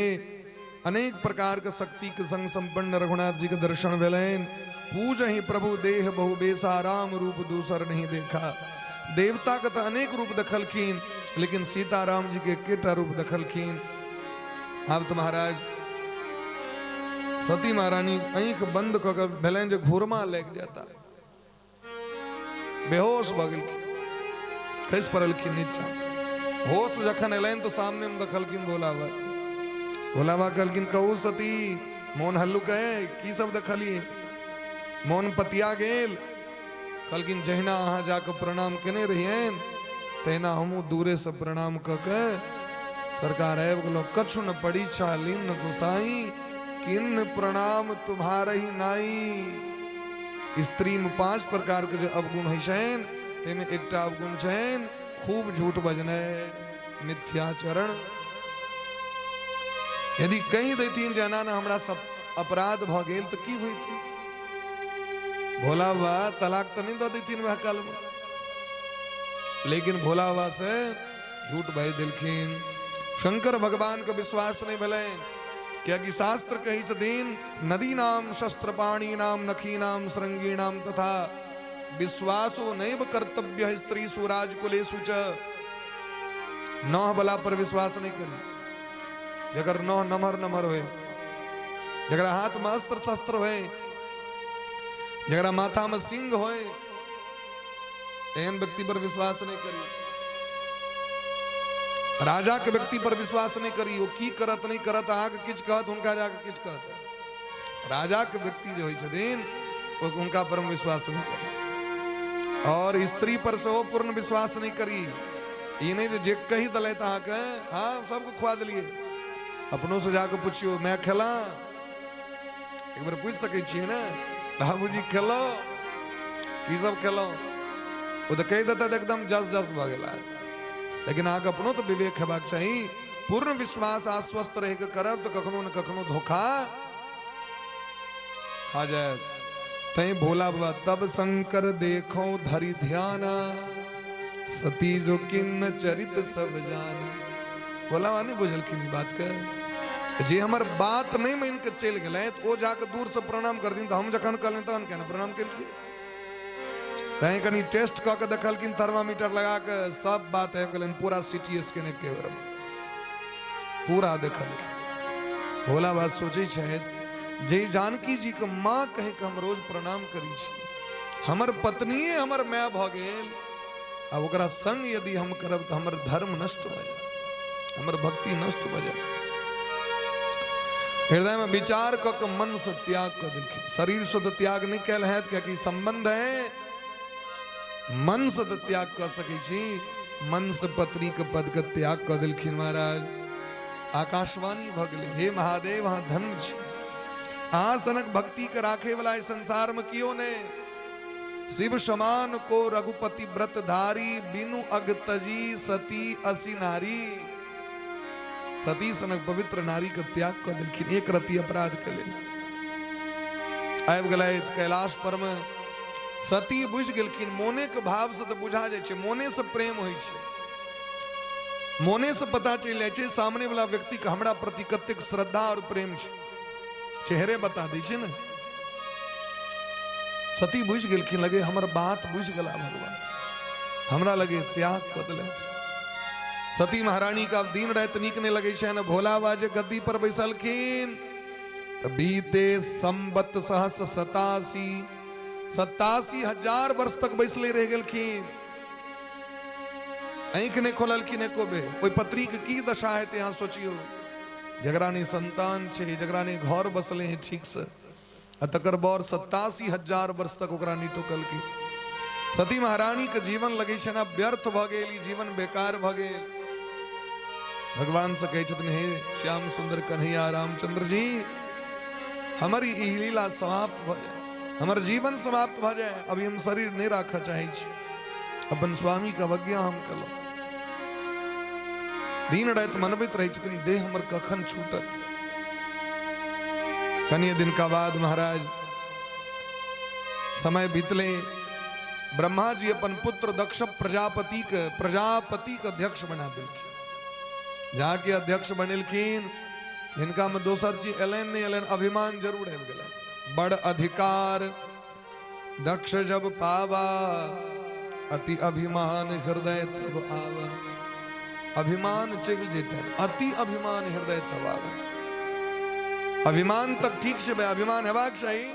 अनेक प्रकार के शक्ति के संग संपन्न रघुनाथ जी के दर्शन भेलन। पूज ही प्रभु देह बहु बेसा राम रूप दूसर नहीं देखा। देवता के तो अनेक रूप दखलखिन लेकिन सीताराम जी के केटा रूप दखलखिन। अब तो महाराज सती महारानी आंख बंद कर भेलन जो घूरमा लग जाता बेहोश भ गेलखिन खस पड़लखिन नीचा। होश जखन एलन तो सामने में दखलखिन भोलाबा। भोलाबा कहलखिन कहू सती मोन हल्लुक है की सब दखलिए मोन पतिया गेल। कहलखिन जहिना अहाँ जाके प्रणाम केने रहियन तहिना हमू दूरे से प्रणाम क के सरकार आबि गेलो। कछु न पड़ी छालिन गोसाई किन प्रणाम तुम्हारे ही नाई। स्त्री में 5 प्रकार के जो अवगुण है छन तेमे एकटा अवगुण छन खूब झूठ बजने मिथ्याचरण। यदि कहीं देतीन जना न हमरा सब अपराध भ गेल तो की हुई थी। भोला बाबा तलाक तो नहीं दो देतीन वह काल में लेकिन भोला बाबा से झूठ बह दिलखिन। शंकर भगवान का विश्वास नहीं भले क्या कि शास्त्र कही छथिन नदी नाम शस्त्र पाणी नाम नखी नाम श्रृंगी नाम तथा विश्वासो नैव कर्तव्य स्त्री सुराज कुलेषु च। नौह बला पर विश्वास नहीं करी, जगर नौह नमर नमर हुए, जगरा हाथ में अस्त्र शस्त्र हुए, जगरा माथा में सिंह होए, एन व्यक्ति पर विश्वास नहीं करी। राजा के व्यक्ति पर विश्वास नहीं करी, वो की करत नहीं करत, आग किच कहत उनका जाके किच कहत। राजा के व्यक्ति जो छथिन वो उनका परम विश्वास नहीं करी। और स्त्री पर से वो पूर्ण विश्वास नहीं करी। ये नहीं जे कही दले तक हाँ सबको खुआ दिलिए, अपनों से जाकर पूछियो मैं खेला, एक बार पूछ सके छिए ना बाबूजी खेलो की सब खेलो, वो तो कह देता एकदम जस जस भगेला। लेकिन आगे अपनों तो विवेक हेबाक चाहिए, पूर्ण विश्वास आश्वस्त रह के करब तो कखनो न कखनो धोखा खा जाए। तई भोला बाबा तब शंकर देखो धरि ध्याना, सती जो किन्न चरित सब जाना। भोला बाबा नहीं बुझल की बात का, जे हमार बात नहीं मैं इनके चल गए तो वो जाकर दूर से प्रणाम कर दी, तो हम जखन कर लें तो कहना प्रणाम कर तय कनी टेस्ट क के देखलखिन, थर्मामीटर लगा के सब बात है गलन, पूरा सिटी स्कैन के बारे में पूरा देखलखिन। भोला बाबा सोचे छथि जे जानकी जी के माँ कहे के हम रोज प्रणाम करी छी, हमर पत्नीए हमर माय भ गेल, आ ओकरा संग यदि हम करब तो हमर धर्म नष्ट भ जाए, हमर भक्ति नष्ट भ जाए। हृदय में विचार क के मन से त्याग कर दिलखिन। शरीर से तो त्याग नहीं कैल है, क्योंकि संबंध है, मन से तो त्याग कर सके छी, मन से पत्नी के पद के त्याग कर दिलखिन महाराज। आकाशवाणी भ गेलै, हे महादेव हाँ धन्य छी, अहाँ सनक भक्ति के राखे वाला इस संसार में कियो ने। शिव समान को रघुपति व्रत धारी, बिनु अग तजी सती असी नारी। सती सनक पवित्र नारी के त्याग कर दिलखिन, एक रति अपराध के लेल आबि गेलथि कैलाश पर में। सती बुझ गेलखिन, मोने के भाव से तो बुझा जाय छै, मोने से प्रेम होइ छै, मोने से पता चल जाय छै सामने वाला व्यक्ति के हमरा प्रति कतेक श्रद्धा और प्रेम छै, चेहरे बता दै छै ने। सती बुझ गेलखिन, लगे हमर बात बुझ गेला भगवान, हमरा लगे त्याग कर देलथि। सती महारानी का दिन रात नीक नहीं लगे छै, भोला बाबा जे गद्दी पर बैसलखिन तो बीते संबत सहस 87,000 वर्ष तक बैसले रह गेलखिन, आंख नहीं खोललखिन एको बेर। कोई पत्री के की दशा है यहाँ सोचियो, जगरा ने संतान छे, जगरा ने घर बसले हैं ठीक से, तकर बर 87,000 वर्ष तक ओकरा नहीं टोकल की। सती महारानी के जीवन लगे छै ना व्यर्थ भ गेल, जीवन बेकार भ गेल। भगवान से कहे छथिन, हे श्याम सुंदर कन्हैया रामचंद्र जी, हमारी ई लीला समाप्त भ जाए, हमार जीवन समाप्त भ जाए, अभी हम शरीर नहीं रखा चाहे छी, अपन स्वामी का अवज्ञा हम कलो। दिन रात मनबित रहे छथिन, देह हमर कखन छूटत। कनिए दिन का बाद महाराज समय बीतले, ब्रह्मा जी अपन पुत्र दक्ष प्रजापति के अध्यक्ष बना दिलखिन। जाके अध्यक्ष बनेलखिन, इनका में दोसर चीज एलन नहीं एलन, अभिमान जरूर है गेला। बड़ अधिकार दक्ष जब पावा, अति अभिमान हृदय तब आवा। अभिमान चल जेता है, अति अभिमान हृदय तब आवा। अभिमान तक ठीक से भाई अभिमान हेबाक चाहिए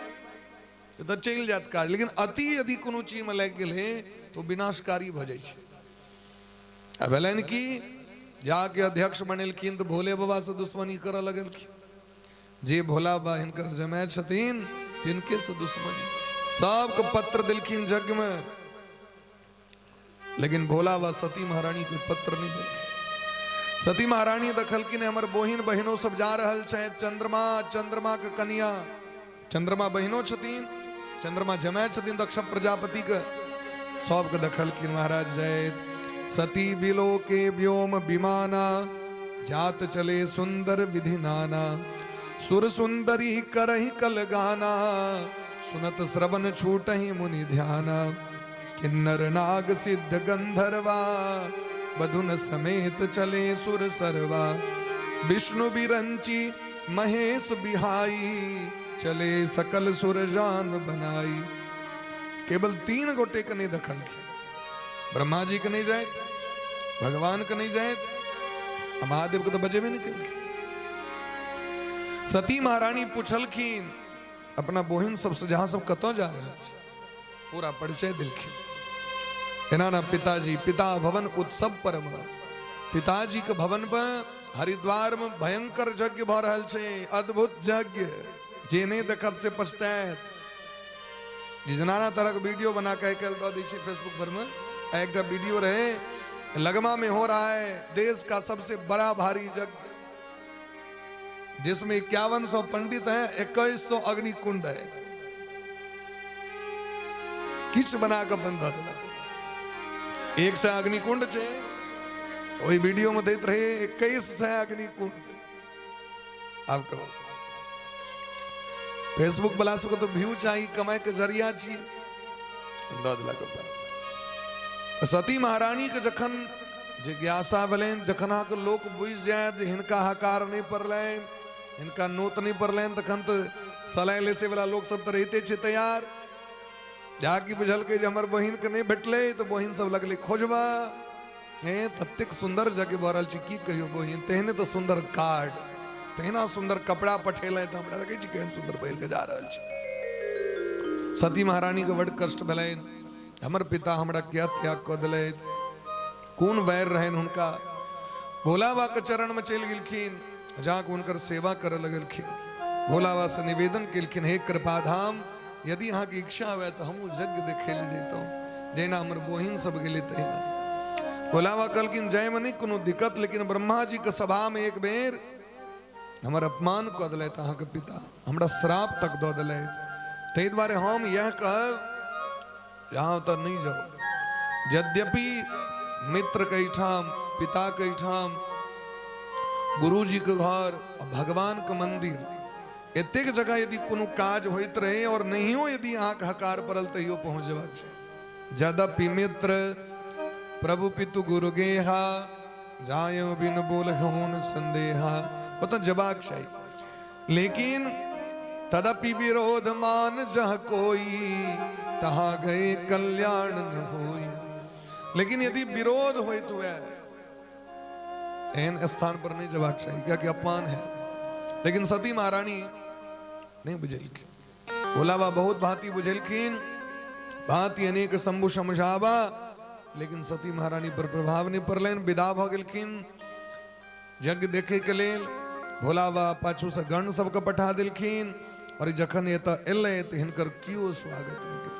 तो चल जात काज, लेकिन अति यदि कोनो चीज में लग गेले तो विनाशकारी भ जाय छै। अब एलन की जाके अध्यक्ष बनेलखिन तो भोले बाबा से दुश्मनी करऽ लगलखिन। जे भोला बाबा हिनकर जमाय छथिन तिनके से दुश्मनी, सबके पत्र दिलखिन यज्ञ में, लेकिन भोला बाबा सती महारानी को पत्र नहीं दिलखिन। सती महारानी देखलखिन हमर बहिन बहिनो सब जा रहल छै, चंद्रमा के कन्या, चंद्रमा बहिनो छथिन, चंद्रमा जमाय छथिन दक्ष प्रजापति के, सबके देखलखिन। महाराज जय सती बिलो के व्योम विमाना, जात चले सुंदर विधि नाना, सुर सुंदरी करहि कल गाना, सुनत श्रवण छूटहि मुनि ध्याना, किन्नर नाग सिद्ध गंधर्वा, बधुन समेत चले सुर सरवा, विष्णु बिरंची महेश बिहाई, चले सकल सुर जान बनाई। केवल 3 गोटे के नहीं दखल की, ब्रह्मा जी के नहीं जाए, भगवान के नहीं जाए, महादेव को तो बजे में निकल गए। सती महारानी पूछलखिन अपना बोहिन सबसे जहां सब कतो जा रहा है, पूरा परिचय दिलखिन। एना ना पिताजी, पिता भवन उत्सव परम, पिताजी के भवन पर हरिद्वार में भयंकर यज्ञ भ रहल छे, अद्भुत यज्ञ, जेने देखत से पछताएत। नाना तरह का वीडियो बना के दे दी फेसबुक पर में, एक वीडियो रहे लगमा में हो रहा है देश का सबसे बड़ा भारी यज्ञ, जिसमें 5100 पंडित हैं, 2100 अग्निकुंड है। किस बना कर बंधा दिला एक से अग्निकुंड छे, वही वीडियो में देते रहे 21 से अग्निकुंड। आप कहो फेसबुक बना सको तो व्यू चाहिए, कमाई के जरिया चाहिए। सती महारानी के जखन जिज्ञासा भले, जखन के लोक बुझ जाए हिनका हकार नहीं पड़ल, इनका नोत नहीं पड़ल, तखन तो सलाह ले से वाला लोग सब तो रहते छे तैयार। जाकी बुझल के हमर बहिन के नहीं भेटले तो बहिन सब लगले खोजबा, तत्तेक सुंदर जगह भरल छी, की कहियो बहिन, तेहने तो सुंदर कार्ड, तेहना सुंदर कपड़ा पठेले, तो हमरा लगे छी केहन सुंदर पहिर के जा रहल छी। सती महारानी के बड़ कष्ट भेलै, हमर पिता हमरा क्या त्याग क दिले, कौन वैर रहन हुनका। भोला बाबा के चरण में चल गेलखिन, जाके उनकर सेवा करे लगलखिन। भोला बाबा से निवेदन केलखिन, हे कृपाधाम, यदि यहाँ की इच्छा हुआ तो हम यज्ञ देखे ले जेतों, जेना हमर बहिन सब गेले तहिना। भोला बाबा कहलखिन जय में नहीं कोनो दिक्कत, लेकिन ब्रह्मा जी के सभा में एक बेर हमर अपमान क दिले, अहाँ के पिता हमरा श्राप तक दो दिले, ताहि द्वारे हम यह कहब यहाँ तक नहीं जाओ। यद्यपि मित्र के ठाम, पिता के ठाम, गुरु जी के घर, भगवान के मंदिर, एतेक जगह यदि कोनो काज होइत रहे और नहियो यदि अहाँ के हकार पड़ल तहियो पहुँच जबाक छै। यद्यपि मित्र प्रभु पितु गुरु गेहा, जायो बिन बोल होन संदेहा, तो जबाक चाहिए। लेकिन तदपि विरोध मान जह कोई, तहाँ गए कल्याण न होई। लेकिन यदि विरोध होइत हुए एहन स्थान पर नहीं जबाक चाहिए, क्या कि अपमान है। लेकिन सती महारानी नहीं बुझलखिन, भोला बाबा बहुत भांति बुझलखिन, भांति अनेक शंभु समझावा, लेकिन सती महारानी पर प्रभाव नहीं पड़लनि। विदा भ गेलखिन यज्ञ देखे के लेल। भोला बाबा पाछू से गण सबके पठा दिलखिन, और जखन एतऽ एलै तऽ हिनकर कियो स्वागत नहीं केलखिन।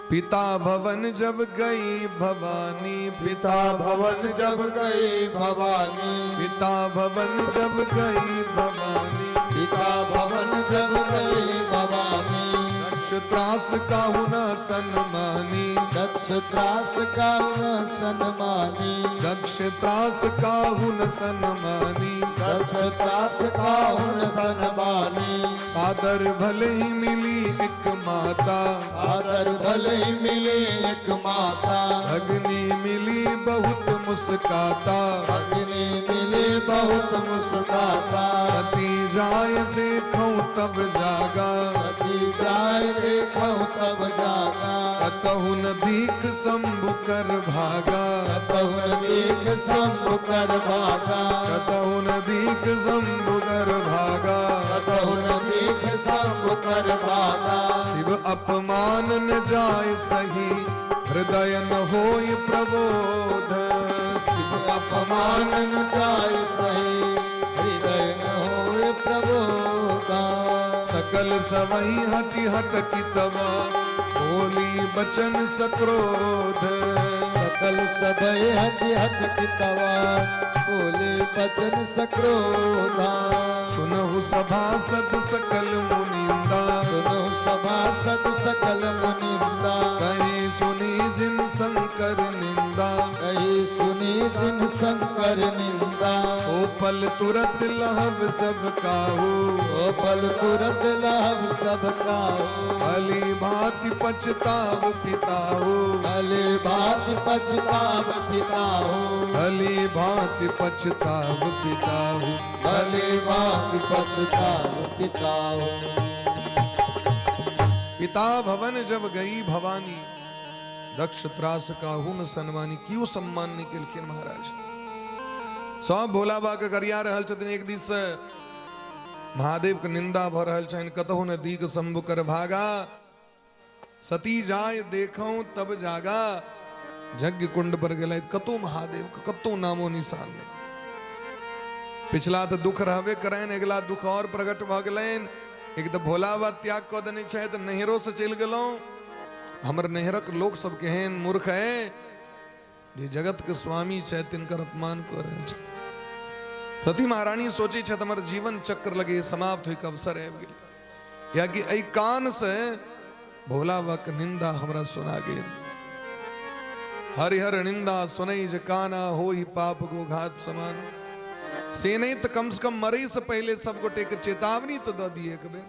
पिता भवन जब गई भवानी, पिता भवन जब गई भवानी, पिता भवन जब गई भवानी, पिता भवन जब गई भवानी, दक्ष त्रास काहू न सन्मानी, दक्ष त्रास काहू न सन्मानी, दक्ष त्रास काहू न सन्मानी, दक्ष त्रास काहू न सन्मानी, सादर भले ही मिली एक माता, सादर भले ही मिली एक माता, अग्नि मिली बहुत मुस्काता, अग्नि मिली बहुत मुस्काता, सती जाय देखूं तब जागा, सती जाय देखूं तब जागा, कतहु न दीख शंभु कर भागा, कतहु न दीख शंभु कर भागा, कतहु न दीख शंभु कर भागा, कतहु न दीख शंभु कर भागा, शिव अपमान न जाय सही, हृदय न होय प्रबोध, शिव अपमान न जाय सही, हृदय न होय प्रबोधा, सकल सवई हटि हटकी तब, बोली बचन सक्रोध, सकल सबय हटि हटकी तवा, बोले बचन सक्रोधा, सुनहु सभासद सकल मुनिंदा, सुनो सभासद सकल मुनिंदा, कहीं सुनी जिन शंकर निंदा, कही सुनी जिन शंकर निंदा, ओ पल तुरत लहब सब काहू, ओ पल तुरत लाभ सब काहू, भली भांति पछताव पिताहू, भले बात पछताव पिताहू, भली भांति पछताव पिताहू, भले बात पछताव पिताहू, पिता भवन जब गई भवानी, दक्ष त्रास काहू न सन्मानी। क्यों सम्मान नहीं केलखिन महाराज? सब भोला बा के गरिया रहल छथिन। एक दिस महादेव के निंदा भ रहल छनि, कतहु न दीक शंभु कर भागा, सती जाय देखूं तब जागा। यज्ञ कुंड पर गेल कतो महादेव के कतो नामो निशान नहीं। पिछला तो दुख रहबे करें, अगला दुख और प्रकट भ गेलैन। एक तो भोला बा त्याग कऽ देने छै तो नैहरो से चल गेलौं। हमर नैहरक लोक सब केहन मूर्ख है जे जगत के स्वामी छै तिनकर अपमान कर रहल छै। सती महारानी सोची छै हमर जीवन चक्र लगे समाप्त होय के अवसर आबि गेल, या कि एहि कान से भोला बा के निंदा हमरा सुना गेल। हरिहर निंदा सुनई जे काना होई पाप गो घात समान। से नहीं तो कम से कम मरे से पहले सब गोटे के चेतावनी तो दे दिए एक बेर।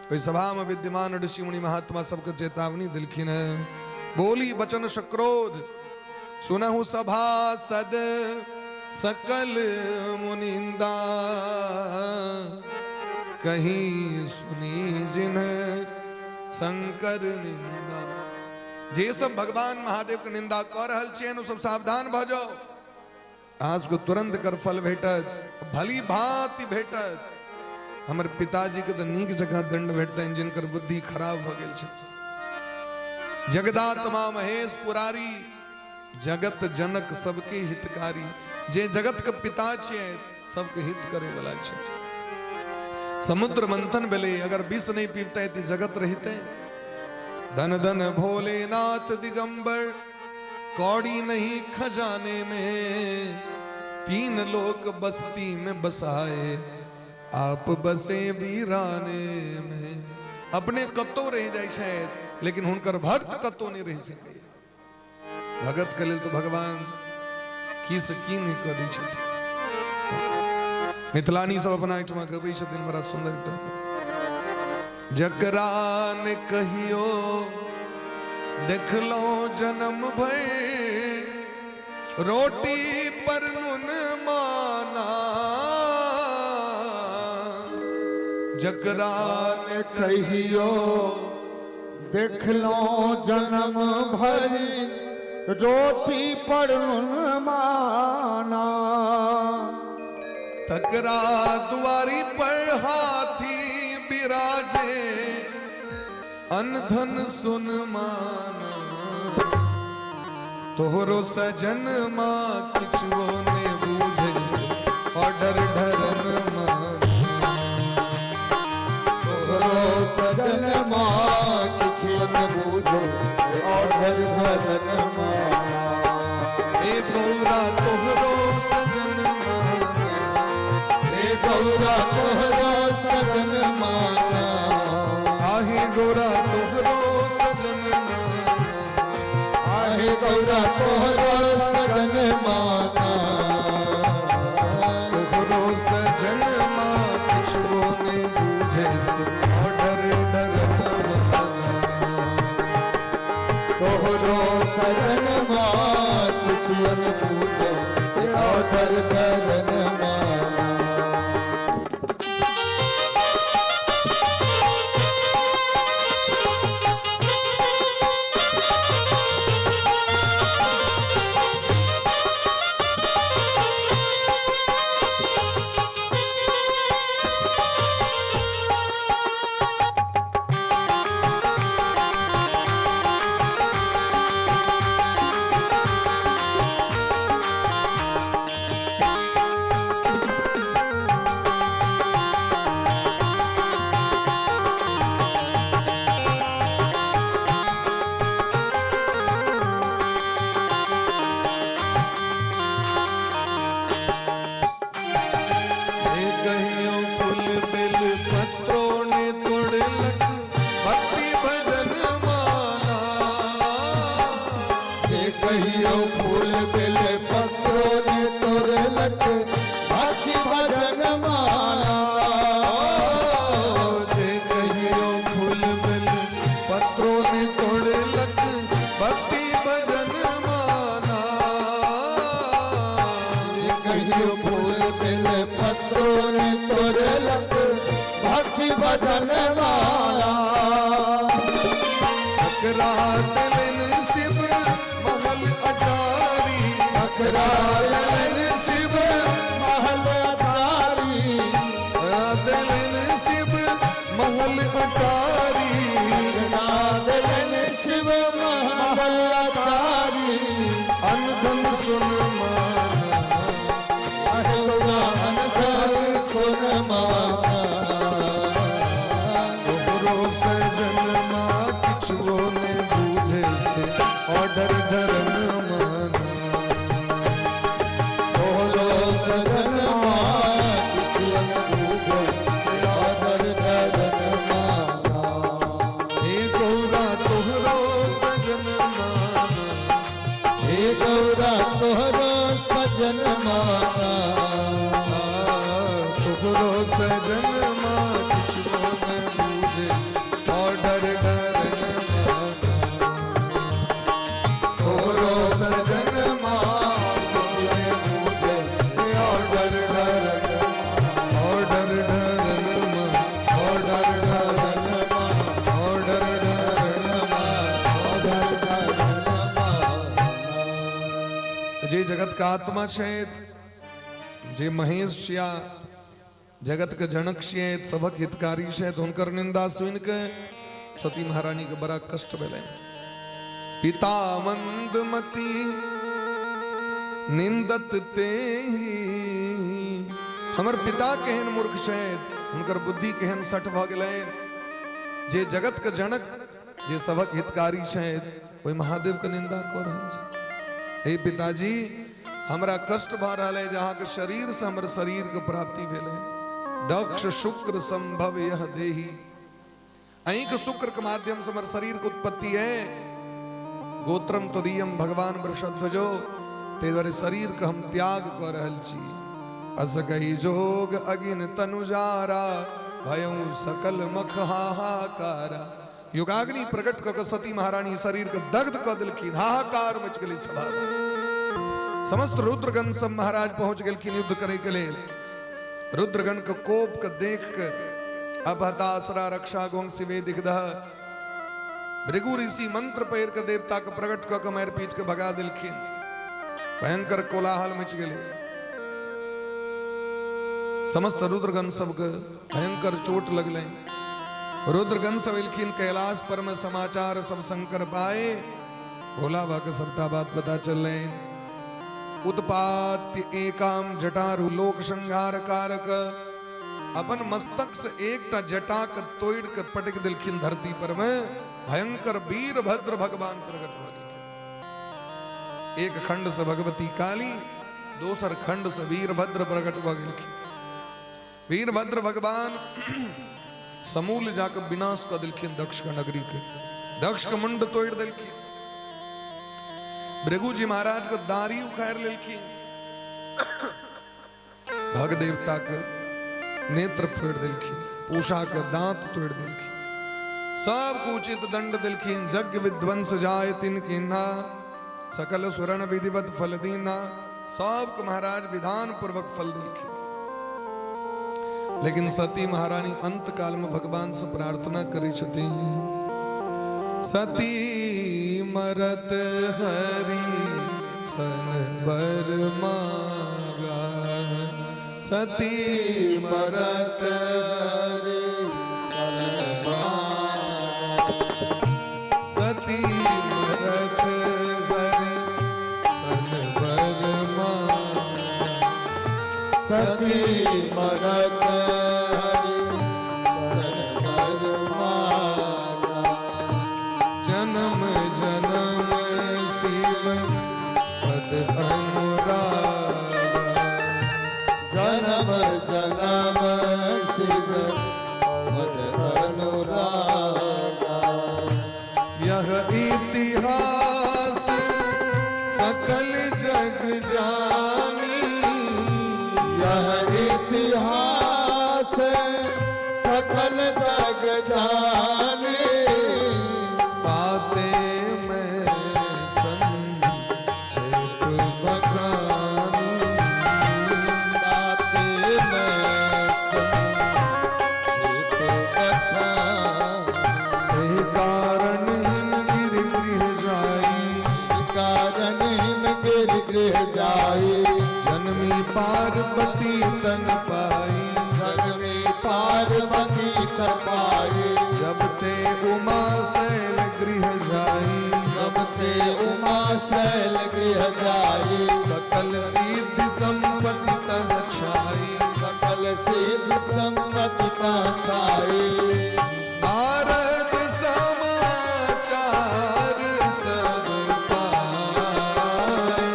कोई सभा में विद्यमान ऋषि मुनि महात्मा सबके चेतावनी दिलखिन है। बोली बचन सक्रोध सुनहु सभा सद सकल मुनिंदा, कहीं सुनी जिन शंकर निंदा। जे सब भगवान महादेव के निंदा कर रहल छियन सब सावधान भ जाओ। आज को तुरंत कर फल भेटत, भली भांति भेटत। हमर पिताजी के तो नीक जगह दंड भेटते जिनकर बुद्धि खराब हो गेल छै। जगदात्मा महेश पुरारी, जगत जनक सबके हितकारी। जे जगत के पिता छियै सबके हित करे वाला छै। समुद्र मंथन भेले, अगर विष नहीं पीते तो जगत रहते। धन धन भोलेनाथ दिगंबर, कौड़ी नहीं खजाने में। तीन लोक बस्ती में बसाए, आप बसे वीराने में। अपने कतो रह जाए शायद, लेकिन हुनकर भक्त कतो नहीं रह सके। भगत के लिए तो भगवान की से की नहीं कर दी छथि। मिथिलानी सब अपना आइटमा गबै छथिन, बड़ा सुंदर आइटम। जकरा ने कहियो देखलो जन्म भर, रोटी पर नुन माना। जकरा ने कहियो देख लो जन्म भर, रोटी पर नुन माना। तकरा दुआरी पर हाथी बिराजे, अनधन सुन माना। तोहरो सजन माँ किछुओ ने बूझे से, ऑर्डर ढरन माना। तोहरो सजन माँ किछुओ ने बूझे से, ऑर्डर ढरन माना। हे गौरा तोहरो सजन माना, हे गौरा तोहरो सजन माना। आहे गौरा तोहरो सजन माना, आहे गौरा तोहरो सजन माना। तोहरो सजन माँ किछुओ ने बूझे से, ऑर्डर ढरन माना। तोहरो सजन माँ किछुओ ने बूझे से, ऑर्डर ढरन माना। कहियो फूल बिल पत्रों ने तोड़लक, भक्ति भजन माना। जे कहियो फूल बिल पत्रों ने तोड़लक, भक्ति भजन माना। जे कहियो फूल बिल पत्रों ने तोड़लक, भक्ति भजन माना। अखरातलन शिव महल अटारी अखरातलन शिव महल अटारी अखरातलन शिव महल अटारी अखरातलन शिव महल अटारी अनधन सुन माना अनधन सुन माना तोहरो सजन माँ किछुओ ने बूझे से ऑर्डर धरन माना बोलो सजन किछुओ ने बूझे से ऑर्डर धरन माना हे गौरा तोहरो सजन माना हे गौरा तोहरो सजन माना तोहरो सजन माँ किछुओ ने बूझे ऑर्डर धरन माना तोहरो सजन माँ किछुओ ने बूझे ऑर्डर धरन ऑर्डर धरन माँ ऑर्डर धरन माँ ऑर्डर धरन माँ ऑर्डर धरन जे जगत का आत्मा छेत जे महेश छिया जगत के जनक छेत सबक हितकारी छेत हुनकर निंदा सुन के सती महारानी के बड़ा कष्ट भेलै पिता मंदमती निंदत ते हमर पिता केहन मूर्ख छेत हुनकर बुद्धि केहन सठ भ गेलै जे जगत के जनक जे सबक हितकारी छेत ओहि महादेव के निंदा कऽ रहल छै हे पिताजी हमरा कष्ट भ रहा है जहाँ के शरीर से हमर शरीर के प्राप्ति भेले दक्ष शुक्र संभव यह देही अहिक शुक्र के माध्यम से हमर शरीर के उत्पत्ति है गोत्रम तदीयम भगवान वृषध्वजो ते द्वारे शरीर के हम त्याग कर रहल छी अस कही जोग अगिन तनुजारा भयं सकल मख हाहाकारा युगाग्नि प्रकट क के सती महारानी शरीर के दग्ध क देलखिन हाहाकार मच गेलै सभा में समस्त रुद्रगण सब महाराज पहुंच गेलखिन युद्ध करे के लेल रुद्रगण के कोप के देख के अभतासरा रक्षा गोंसी वेदिकदह भृगु ऋषि मंत्र पैर के देवता के प्रकट क के मार पीट के भगा देलखिन भयंकर कोलाहल मच गेलै समस्त रुद्रगण सब के भयंकर चोट लगलै रुद्रगण सब एलखिन कैलाश पर में समाचार सब शंकर पाए भोला बा के सबटा बात पता चललै उत्पात्य एकाम जटारु लोक संहार कारक अपन मस्तक से एकटा जटा के तोड़ के पटक दिलखिन धरती पर में भयंकर वीरभद्र भगवान प्रकट भ गेलखिन एक खंड से भगवती काली दोसर खंड से वीरभद्र प्रकट भ गेलखिन वीरभद्र भगवान समूल जाकर विनाश कर दिलखिन दक्ष का नगरी के दक्ष का मुंड तोड़ दिलखिन भृगु जी महाराज को दारी उखाड़ लेलखिन भग देवता के नेत्र फोड़ दिलखिन पूषा के दांत तोड़ दिलखिन सबको उचित दंड दिलखिन यज्ञ विध्वंस जाय तिनकिना सकल सुरण विधिवत फल दीना सबको महाराज विधान पूर्वक फल दिलखिन लेकिन सती महारानी अंत काल में भगवान से प्रार्थना करी छथि सती मरत हरि सन बर मागा सती मरत हरि सन सती मरत हरि सन बर मागा सती मरत हरि सन बर मागा जन्म जन्म शिव पद अनुरागा जन्म जन्म शिव पद अनुरागा यह इतिहास सकल जग जानी यह इतिहास सकल जग जाने बाते में संक्षेप बखानी बाते में संक्षेप कथा हे कारण हिन गिर पार्वती तन पाई, जग में पार्वती तन पाई, जब ते उमा शैल गृह जाई, जब ते उमा शैल गृह जाई, सकल सिद्धि संपत्ति तह छाई, सकल सिद्ध सम्मति तह छाई। नारद समाचार सब पाए,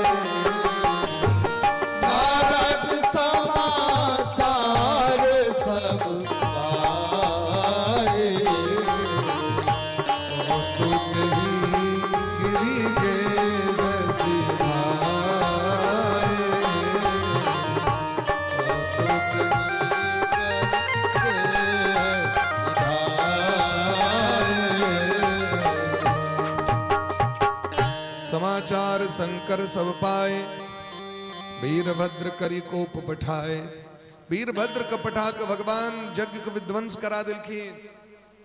नारद समाचार सब पाए, तुम ही गिरी के बसी भाए, समाचार शंकर सब पाए, वीरभद्र करी कोप पठाए। वीरभद्र का पठा के भगवान यज्ञ का विध्वंस करा दिलखीन।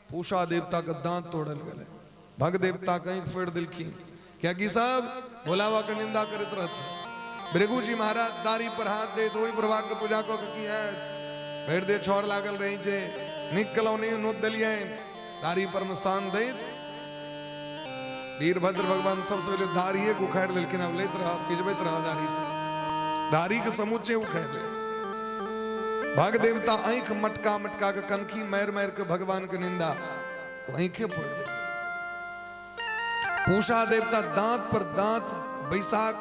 पूषा देवता का दांत तोड़ल गए, भग देवता कहीं फेड़ दिलखीन। क्या की साहब भोलावा का निंदा करते रहते। भृगु जी महाराज दारी पर हाथ दे दो प्रभाग के पूजा को की है, भेड़ दे छोड़ लागल रही छे, निकलो नहीं नोत दलिए दारी पर मसान दे। वीरभद्र भगवान सबसे पहले दारी को उखाड़ लेकिन अब लेत रहा खिजबैत रहा दारी के समूचे उखाड़ ले। भग देवता आंख मटका मटका के कनखी मैर मैर के भगवान के निंदा आंखें फोड़ दे। पूषा देवता दांत पर दांत बैसाक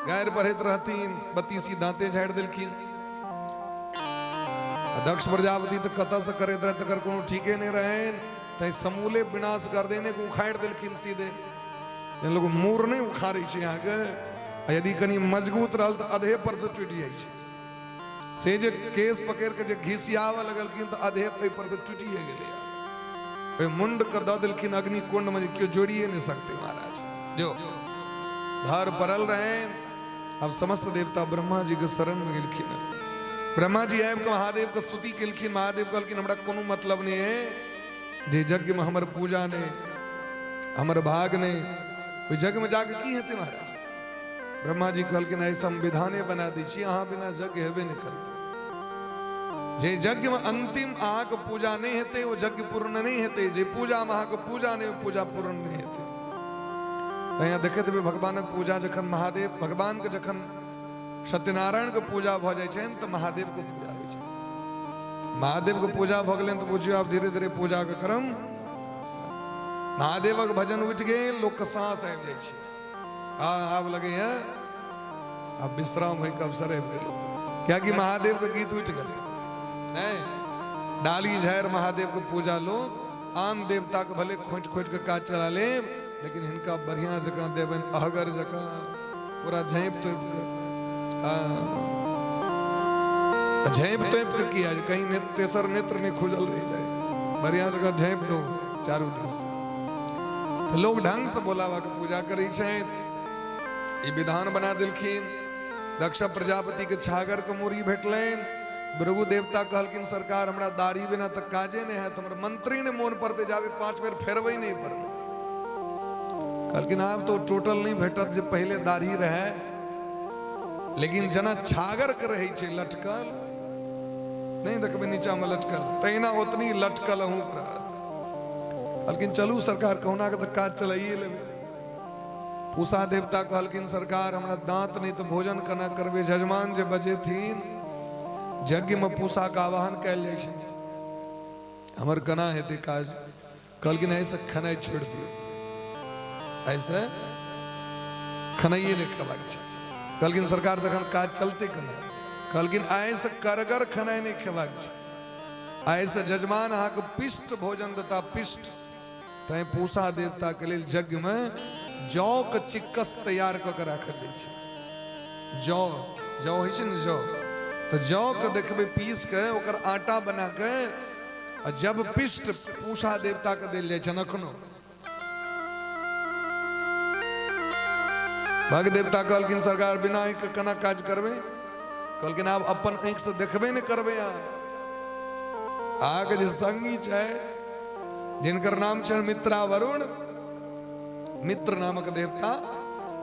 गैर बरहत रहती, बत्तीसी दांते झाड़ दिलखीन। दक्ष प्रजापति तो कत से करे कर कोनो ठीके नहीं रहे, तै समूले विनाश कर देने को उखाड़ दिलखीन सीधे। इन लोग मूर नहीं उखाड़ी छे आगे, यदि कनी मजबूत रहल तो अधे पर से टूट जाई छे। से जे केस पकड़ के जे घिसियावा लगलखिन तो अधे पर से टूटिए गेले। ए मुंड कर द दिलखिन अग्नि कुंड में, क्यों जोड़िए नहीं सकते महाराज। जो धार परल रहे, अब समस्त देवता ब्रह्मा जी के शरण में गिलखिन। ब्रह्मा जी आब के महादेव के स्तुति किलखिन। महादेव कहलखिन हमरा कोनो मतलब नहीं है जे यज्ञ में हमर पूजा ने हमर भाग ने कोई जग में जाके की हेते महाराज। ब्रह्मा जी कहलखिन ऐसा संविधाने बना दी छी, अहाँ बिना यज्ञ हेबे नहीं करते। जे यज्ञ में अंतिम अहाँ के पूजा नहीं हेते वो यज्ञ पूर्ण नहीं हेते। जे पूजा में अहाँ के पूजा नहीं पूजा पूर्ण नहीं हेते। यहाँ देखते हुए भगवान के पूजा जखन महादेव भगवान के जखन सत्यनारायण के पूजा भ जाए छे तो महादेव के पूजा हो छे। महादेव के पूजा भ गेल तो बुझियो आप धीरे धीरे पूजा के क्रम महादेव के भजन उठ गए, लोग के सांस आबि जाए छे। आब लगे हैं अब विश्राम होय के अवसर आबि गेल, क्या कि महादेव के गीत उठ गए। डाली झायर महादेव के पूजा लो, आन देवता के भले खोज खोज के काज चला ले, लेकिन इनका बढ़िया जगह देवन अहगर जगह पूरा झेप तो किया कहीं तेसर नेत्र ने खुजल रह जाए। बढ़िया जगह झेप दो चारों दिस। तो लोग ढंग से बोलावा के पूजा करी छे। ये विधान बना दिलखिन। दक्ष प्रजापति के छागर के मूरी भेटले। भृगु देवता कहलखिन सरकार हमरा दाढ़ी बिना तक काजे नहीं है, तुम्हारे मंत्री ने मोन परते जावे 5 बेर फेरवे नहीं पर। कहलखिन आप तो टोटल नहीं भेटत, जो पहले दाढ़ी रहे लेकिन जना छागर के रहे छे लटकल नहीं देखबे नीचा में लटकल, तहिना उतनी लटकल हूं करा। कहलखिन चलू सरकार कहना के तो काज चलाइए ले। पूषा देवता कहलखिन सरकार हमरा दांत नहीं तो भोजन कना करबे। जजमान जे बजे थीन यज्ञ में पूषा का आवाहन कैल जाए छे, हमर कना हेते काज। कहलखिन ऐसे खनाई छोड़ दियो, ऐसे खनाइए ने खबाक छे। कहलखिन सरकार तखन काज चलते कना। कहलखिन ऐसे करगर खनाई नहीं खबाक छे, ऐसे जजमान अहाँ के पिष्ट भोजन देता पिष्ट। तै पूषा देवता के लिए यज्ञ में जौ के चिक्कस तैयार क के राख दै छे। जौ होइ छे ने जौ, तो जौ के देखबे पीस के ओकर आटा बना के जब पिष्ट पूषा देवता के देल जाय छे अखनो। भग देवता कहलखिन सरकार बिना आंख के केना काज करबे। कहलखिन आब अपन आंख से देखबे नहीं करबे। आगे जे संगी छे जिनकर नाम छे मित्रा वरुण, मित्र नामक देवता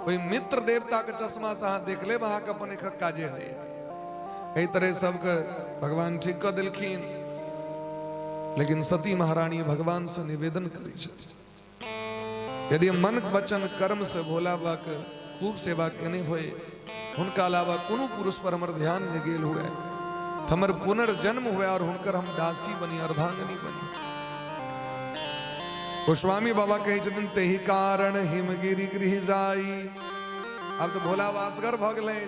कोई मित्र देवता के चश्मा से हाथ देख ले वहां का अपन एक काजे है कई तरह सबके भगवान ठीक कर दिलखिन लेकिन सती महारानी भगवान से निवेदन करी छथि यदि मन वचन कर्म से भोला बा के खूब सेवा केने होए उनका अलावा कोनो पुरुष पर हमर ध्यान न गेल हुए हमर पुनर्जन्म हुए और हुनकर हम दासी बनी अर्धांगनी बनी गोस्वामी बाबा कहे छथिन तेहि कारण हिमगिरि गृह जाई। अब तो भोला वासगर भ गेलै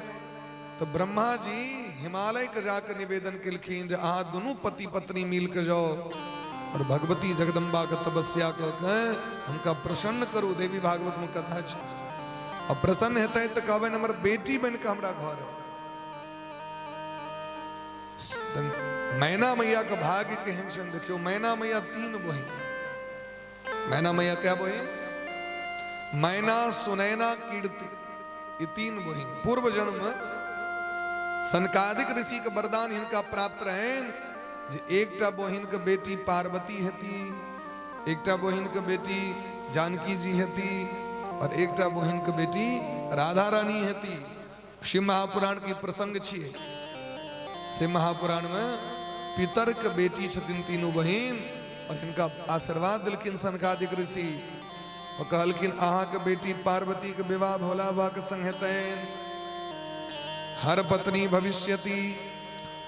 तो ब्रह्मा जी हिमालय के जाकर निवेदन केलखिन जे अहाँ दुनू पति पत्नी मिल के जाओ और भगवती जगदम्बा के तपस्या के उनका प्रसन्न करू। देवी भागवत में कथा छै और प्रसन्न हेतै तो कहबनि हमर बेटी बन के हमरा घर मैना मैया के भाग्य केहन छन देखियो। मैना मैया 3 बहिन मैना मैया क्या बहिन मैना सुनैना कीर्ति ये 3 बहिन पूर्व जन्म में सनकादिक ऋषि के वरदान इनका प्राप्त रहेन जे एकटा बहिन के बेटी पार्वती हेती एकटा बहिन के बेटी जानकी जी हेती और एकटा बहिन के बेटी राधा रानी हेती। शिव महापुराण की प्रसंग छिए शिव महापुराण में पितर के बेटी छथिन 3 बहिन और इनका आशीर्वाद दिलखिन सनकादिक ऋषि और कहलखिन अहाँ के बेटी पार्वती के विवाह भोला बाबा के संग हेतैन हर पत्नी भविष्यति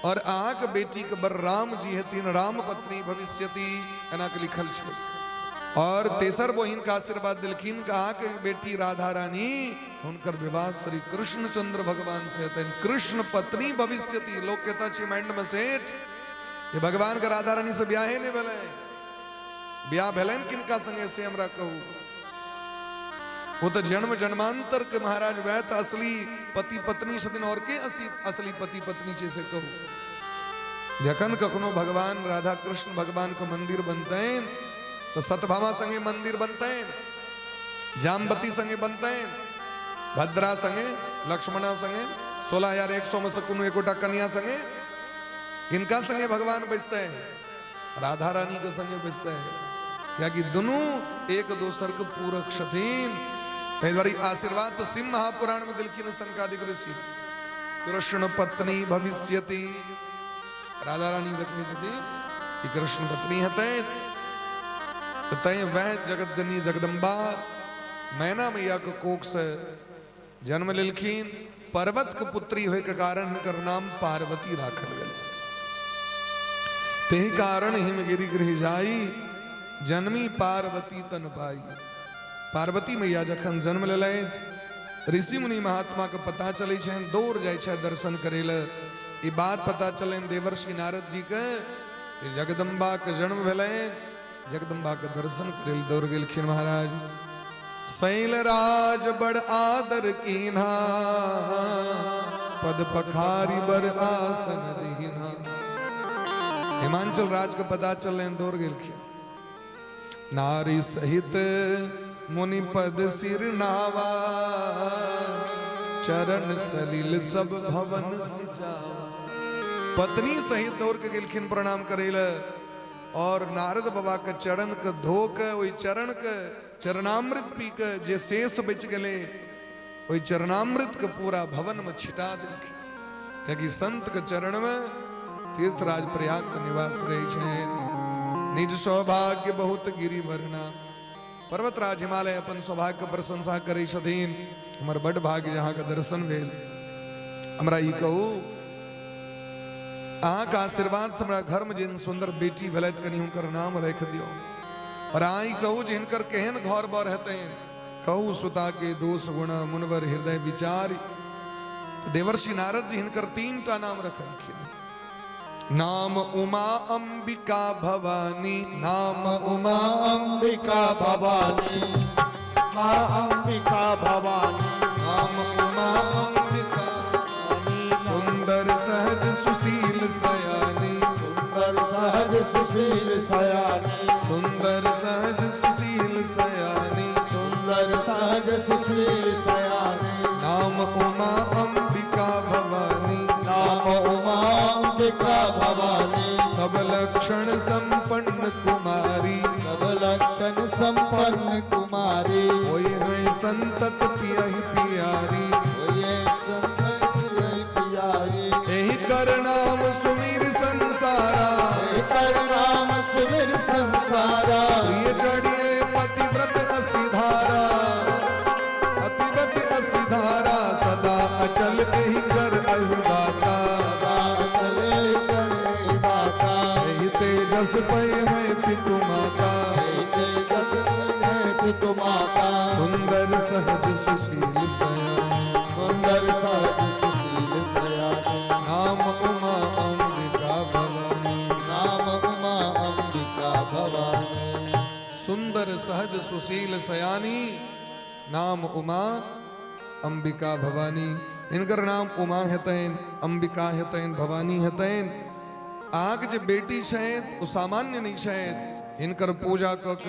और अहाँ के बेटी के बर राम जी हेतिन राम पत्नी भविष्यति एना के लिखल छै। और तेसर बहिन का आशीर्वाद दिलखिन कि अहाँ के बेटी राधा रानी हुनकर विवाह श्री कृष्ण चंद्र भगवान से हेतैन कृष्ण पत्नी भविष्यति। लोग कहता छै माइंड में सेठ ये भगवान के राधा रानी से ब्याह नहीं भेलै ब्याह भेलन किनका संगे से हमरा कहू वो तो जन्म जन्मांतर के महाराज वह तो असली पति पत्नी छथिन और के असली पति पत्नी छै से कहू। जखन कखनो भगवान राधा कृष्ण भगवान को मंदिर बनतैन तो सतभामा संगे मंदिर बनतैन जामवती संगे बनतैन भद्रा संगे लक्ष्मणा संगे 16,100 में से कोनो एकोटा कन्या संगे किनका संगे भगवान बसते हैं राधा रानी के संगे बसते हैं क्या कि दोनों एक दूसर के पूरक छथिन। आशीर्वाद तो सिंह महापुराण में दिलखिन सनकादिक ऋषि कृष्ण पत्नी भविष्यति राधा रानी रखनी छथिन कि कृष्ण पत्नी हेतै तय वह जगत जननी जगदम्बा मैना मैया के कोख से जन्म लेलखिन पर्वत के पुत्री होय के कारण हिनकर नाम पार्वती राखल गेल। तेहि कारण हिमगिरि गृह जाई जन्मी पार्वती तन पाई। पार्वती मैया जखन जन्म लेलथि ऋषि मुनि महात्मा के पता चले छनि दौड़ जाय छै दर्शन करे ले। ई बात पता चलन देवर्षि नारद जी के जगदम्बा के जन्म भेलै जगदम्बा के दर्शन करे ले दौड़ गेलखिन महाराज। शैलराज बड़ आदर कीन्हा पद पखारी बर आसन दीन्हा। हिमांचल राज के पता चलन दौड़ गेलखिन नारी सहित मुनि पद सिर नावा चरण सलिल सब भवन सिजावा। पत्नी सहित दौड़ के गेलखिन प्रणाम करेला और नारद बाबा के चरण के धो के ओई चरण के चरणामृत पी के जे शेष बच गए ओई चरणामृत के पूरा भवन में छिटा देलखिन क्योंकि संत के चरण में तीर्थराज प्रयाग के निवास रहे छे। निज सौभाग्य बहुत गिरि वर्णा पर्वतराज हिमालय अपन सौभाग्य के प्रशंसा करे छथिन हमर बड़ भाग्य जहाँ के दर्शन भेल। हमरा ई कहू अहाँ का आशीर्वाद से हमरा घर में जिन सुंदर बेटी भेलथि कनी हुनकर नाम लिख दियो और आई कहू जे हिनकर केहन घर बर हेतैन कहू सुता के दोष गुण मुनवर हृदय विचार। देवर्षि नारद जी हिनकर 3टा नाम रखलखिन नाम उमा अंबिका भवानी नाम उमा अंबिका भवानी मां अंबिका भवानी नाम उमा अंबिका सुंदर सहज सुशील सयानी सुंदर सहज सुशील सयानी सुंदर सहज सुशील सयानी सुंदर सहज सुशील सयानी नाम उमा अंबिका भवानी नाम उमा अंबिका भवानी सब लक्षण संपन्न कुमारी सब लक्षण संपन्न कुमारी होई है संतत पियहि पियारी होए संत प्यारी एहि कर नाम सुमिर संसारा कर नाम सुमिर संसारा प्रिय चढ़िए पतिव्रत असिधारा पतिव्रत असिधारा सदा अचल एहि कर अहि बाता चले करे बाता एहि तेजस पै है पितु माता तेजस है पितु माता सुंदर सहज सुशील सयानी सुंदर सहज सुशील सयानी नाम उमा अंबिका भवानी नाम उमा अंबिका भवानी सुंदर सहज सुशील सयानी नाम उमा अंबिका भवानी इनकर नाम उमा हेतैन अंबिका हेतैन भवानी हेतैन आग जे बेटी शायद वो सामान्य नहीं शायद इनकर पूजा कक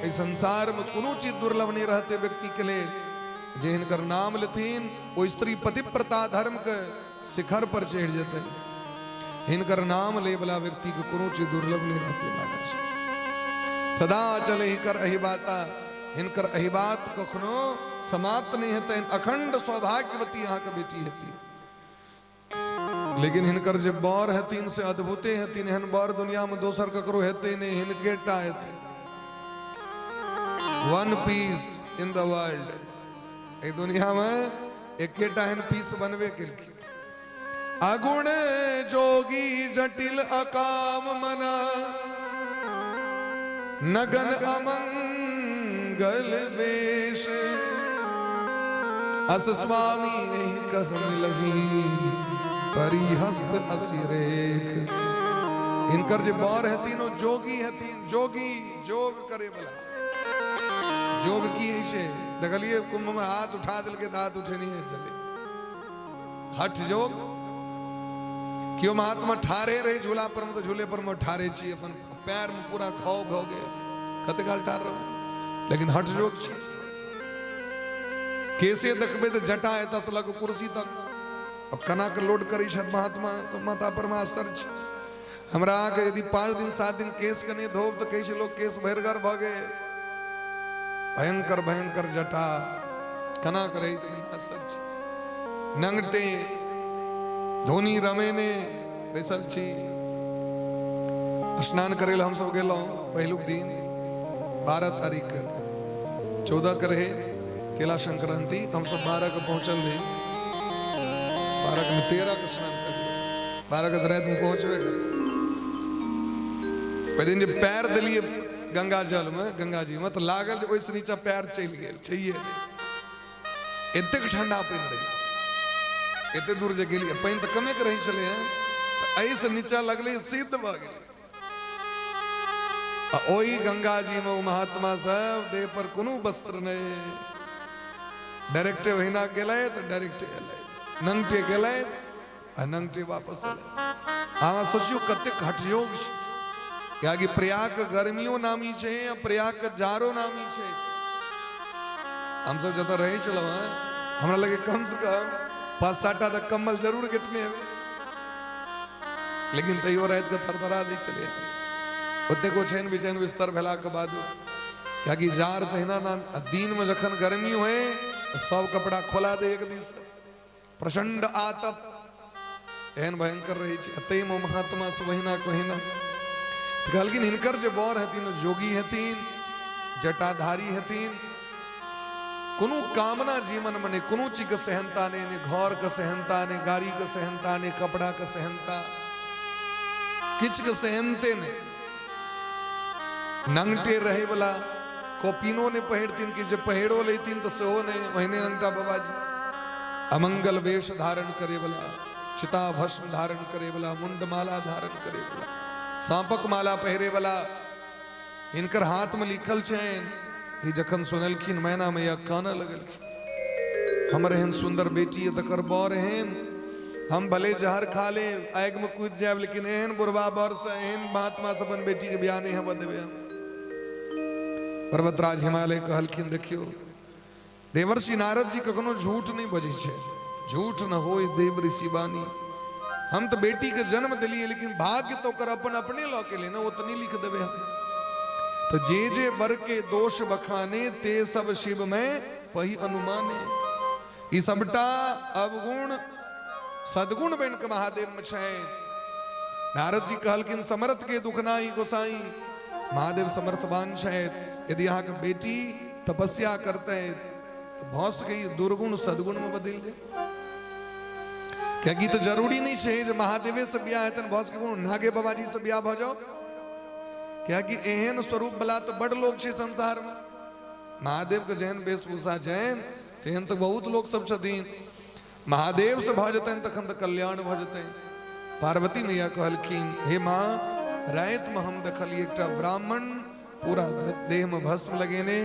इस संसार में कोनो चीज दुर्लभ नहीं रहते व्यक्ति के लिए जे इनकर नाम लेथिन वो स्त्री पतिव्रता धर्म के शिखर पर चढ़ जाते इनकर नाम ले वाला व्यक्ति को कोनो चीज दुर्लभ नहीं रहते महाराज सदा चले हिकर अहिबाता इनकर अहिबात कखनो समाप्त नहीं होते अखंड सौभाग्यवती यहाँ के बेटी हेती लेकिन हिनकर जे बर हेतीन से अद्भुते हेतीन हन बर दुनिया में दोसर ककरो हेते नहीं हिनके टा हेते one piece in the world ए दुनिया में एकेटा हन पीस बनवे केलखिन अगुण जोगी जटिल अकाम मना नगन अमंगल वेश अस स्वामी एहि कह मिलही परिहस्त असिरेख इनकर जे बर हतीन जोगी हतीन जोगी जोग करे वाला जोग की ऐसे देखलिए कुंभ में हाथ उठा दिल के दांत उठे नहीं है चले हठ जोग क्यों महात्मा ठारे रहे झूला पर में तो झूले पर में ठारे छी अपन पैर में पूरा खाओ भोगे कते गाल ठार रहो लेकिन हठ जोग छी कैसे देखबे तो जटा है तस लग कुर्सी तक और कना के लोड करी छत महात्मा माता परमास्तर हमरा के यदि 5 दिन 7 दिन केस के नहीं धोब तो कैसे लोग केस भरगर भगे भयंकर भयंकर जटा कना करे नंगटे धोनी रमेने बैसल छी स्नान करेला हम सब गेलो पहलुक दिन 12 तारीख 14 के रहे केला संक्रांति हम सब 12 के पहुंचल रहे 12 में 13 के स्नान कर 12 के रात में पहुंचवे दिन जब पैर दिलिए गंगा जल में गंगा जी में तो लागल ओहि से नीचा पैर चल गेल चाहिए एतेक ठंडा पानि रही एते दूर जे गेलिए पानि तो कमे के रही चले हैं तो एहि से नीचा लगले शीत भ गेल ओही गंगा जी में महात्मा सब देह पर कोनो वस्त्र नहीं डायरेक्टे वहीना गेले तो डायरेक्टे एले नंगटे गेले आ नंगटे वापस एले हाँ सोचियो कते हठयोग या कि प्रयाग गर्मियों नामी छे या प्रयाग जारो नामी छे हम सब जत रहे चलो हमरा लगे कम से कम 5-7 तक कम्बल जरूर गिटने हवे लेकिन तैयो रात के थरथरा दे चले ओते को छेन बिछेन बिस्तर भेला के बाद क्या कि जार तहिना ना दिन में जखन गर्मी होए सब कपड़ा खोला दे एक दिन से प्रचंड आतप एहन भयंकर रही छे तई में महात्मा से वहीना कहिना कहलकिन हिनकर जे बर हथिन जोगी हथिन जटाधारी हथिन कोनो कामना जीवन में ने कोनो चीज के सहनता ने घर के सहनता ने गाड़ी के सहनता ने कपड़ा के सहनता किछ के सहनते ने नंगटे रहे वाला कोपिनो ने पहिरतीन कि जब पहिरो लेतीन तो सेहो ने महीने नंगटा बाबा जी अमंगल वेश धारण करे वाला चिता भस्म धारण करे वाला मुंडमाला धारण करे वाला सांपक माला पहरे वाला इनकर हाथ में लिखल छेन ये जखन सुनलखिन मैना मैया काना लगल हमर एहन सुंदर बेटी है तकर बर एहन हम भले जहर खा ले आग में कूद जाए लेकिन एहन बुरबा बर से एहन महात्मा से अपन बेटी के ब्याह नहीं हम देवे पर्वतराज हिमालय कहलखिन देखियो देवर्षि नारद जी कखनो झूठ नहीं बजे छे झूठ न होय देव ऋषि बानी हम तो बेटी के जन्म दिलिए लेकिन भाग्य तो कर अपन अपने लौ के लेना वो तो नहीं लिख देवे हम तो जे वर के दोष बखाने ते सब शिव में पही अनुमाने। ई सबटा अवगुण सदगुण बन के महादेव में छे। नारद जी कहलकिन समर्थ के दुख नाही गोसाई। महादेव समर्थवान छे। यदि यहाँ के बेटी तपस्या करते तो भौस गई दुर्गुण सदगुण में बदल गए। क्या की तो जरूरी नहीं है जो महादेवे से ब्याह है तन भौस के गुण नागे बाबा जी से ब्याह भ जाओ। क्या कि एहन स्वरूप बला तो बड़ लोग छे संसार में। महादेव के जैन वेशभूषा जैन तेहन तो बहुत लोग सब छथिन। महादेव से भ जतन तखन तो कल्याण भ जतन। पार्वती मैया कहलखिन हे माँ रात में हम देखलिए एकटा ब्राह्मण पूरा देह में भस्म लगेने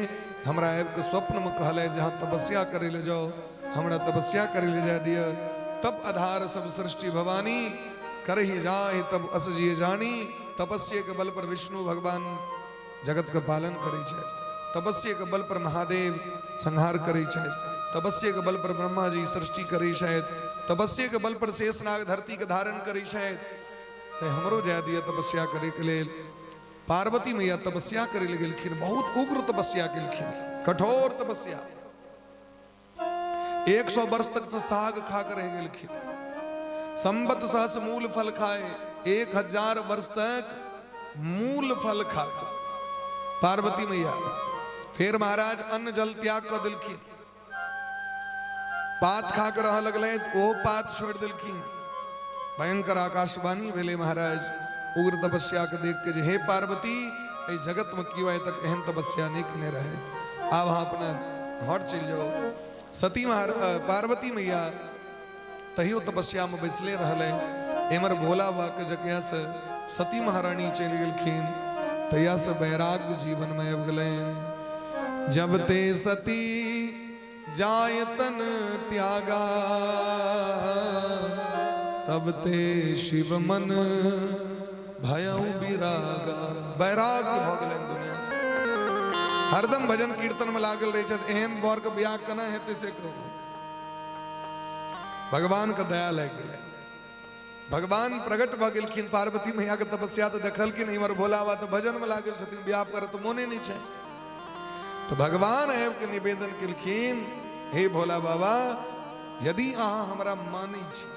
हमरा आब के स्वप्न में कहले जहाँ तपस्या करे ले जाओ हमरा तपस्या करे ले जा दिया। तब आधार सब सृष्टि भवानी कर ही जाए तब अस जिए जानी। तपस्या के बल पर विष्णु भगवान जगत का पालन करे छे। तपस्या के बल पर महादेव संहार करे छे। तपस्या के बल पर ब्रह्मा जी सृष्टि करे छे। तपस्या के बल पर शेषनाग धरती के धारण करे छे। ते हमरो जा दिया तपस्या करे के लेल। पार्वती मैया तपस्या करे ले गेलखिन। बहुत उग्र तपस्या केलखिन कठोर तपस्या। 100 वर्ष तक से साग खा कर रह गेलखिन। संबत सहस मूल फल खाए 1000 वर्ष तक मूल फल खा पार्वती मैया। फिर महाराज अन्न जल त्याग कर दिलखिन। पात खा कर रह लगले वो पात छोड़ दिलखिन। भयंकर आकाशवाणी भेले महाराज उग्र तपस्या के देख के जे हे पार्वती ए जगत में क्यों आए तक एहन तपस्या नहीं कने रहे। आप वहां अपना घर चल जाओ। सती पार्वती मैया तहियो तपस्या में बैसले रहले। एमर भोला बाबा के जकिया से सती महारानी चल गेलखिन। तहिया से वैराग्य जीवन में अब गले। जब ते सती जायतन त्यागा तब ते शिव मन भयउ विरागा। वैराग्य भ गेलन दुनिया से। हरदम भजन कीर्तन में लागल रहे छत। एहन बर के ब्याह कना हेते से कहो। भगवान का दया लग गेलै। भगवान प्रकट भ गेलखिन। पार्वती मैया के तपस्या तो देखल कि नहीं मर भोला बाबा तो भजन में लागल छथिन। ब्याह कर तो मोने नहीं छे। तो भगवान आब के निवेदन केलखिन हे भोला बाबा यदि अहाँ हमरा मानै छी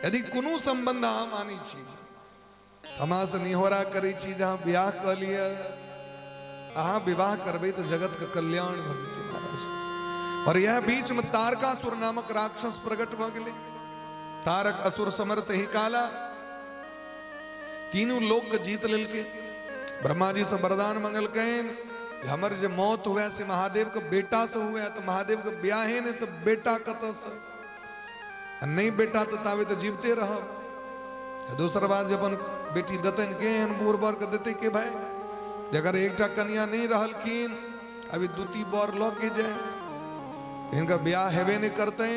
यदि कोनो संबंध अहाँ मानै छी हमरा से निहोरा करै छी जहाँ ब्याह क लिया अहाँ विवाह करबे तो जगत का कल्याण भ जेतै महाराज। और यह बीच में तारकासुर नामक राक्षस प्रकट भ गेलै। तारक असुर समर्थ ही काला तीनों लोक के जीत लेलकै। ब्रह्मा जी से वरदान मंगलकैन हमर जे मौत हुए से महादेव के बेटा से हुए तो महादेव के ब्याहे ने तो बेटा कत से नहीं बेटा तो तावे तो जीवते रह। दूसर बात जब बेटी दतन के बूढ़ बर के देते के भाई जगर एकटा कन्या नहीं रहलखिन अभी दूती बर ल के जाए इनका ब्याह हेबे नहीं करते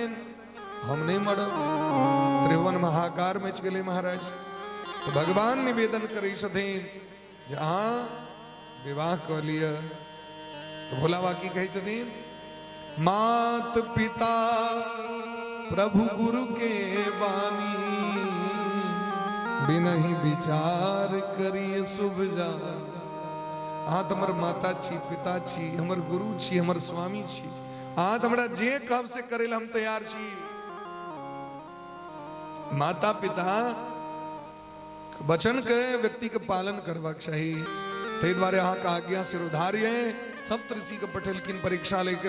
हम नहीं मरब। त्रिभुवन महाकार में गए महाराज। तो भगवान निवेदन करे छथिन जहाँ विवाह कर लिया तो भोला बाबा की कहे छथिन मात पिता प्रभु गुरु के वाणी बिनहि विचार करिए शुभ जान। अहाँ तो हमर माता छी पिता छी हमर गुरु छी हमर स्वामी छी। अहाँ तो हमरा जे कब से करेल हम तैयार छी। माता पिता वचन के व्यक्ति के पालन करवाक चाहिए। ते द्वारे अहाँ का आज्ञा सिरोधार्य सप्तऋषि के पठेलखिन परीक्षा लेके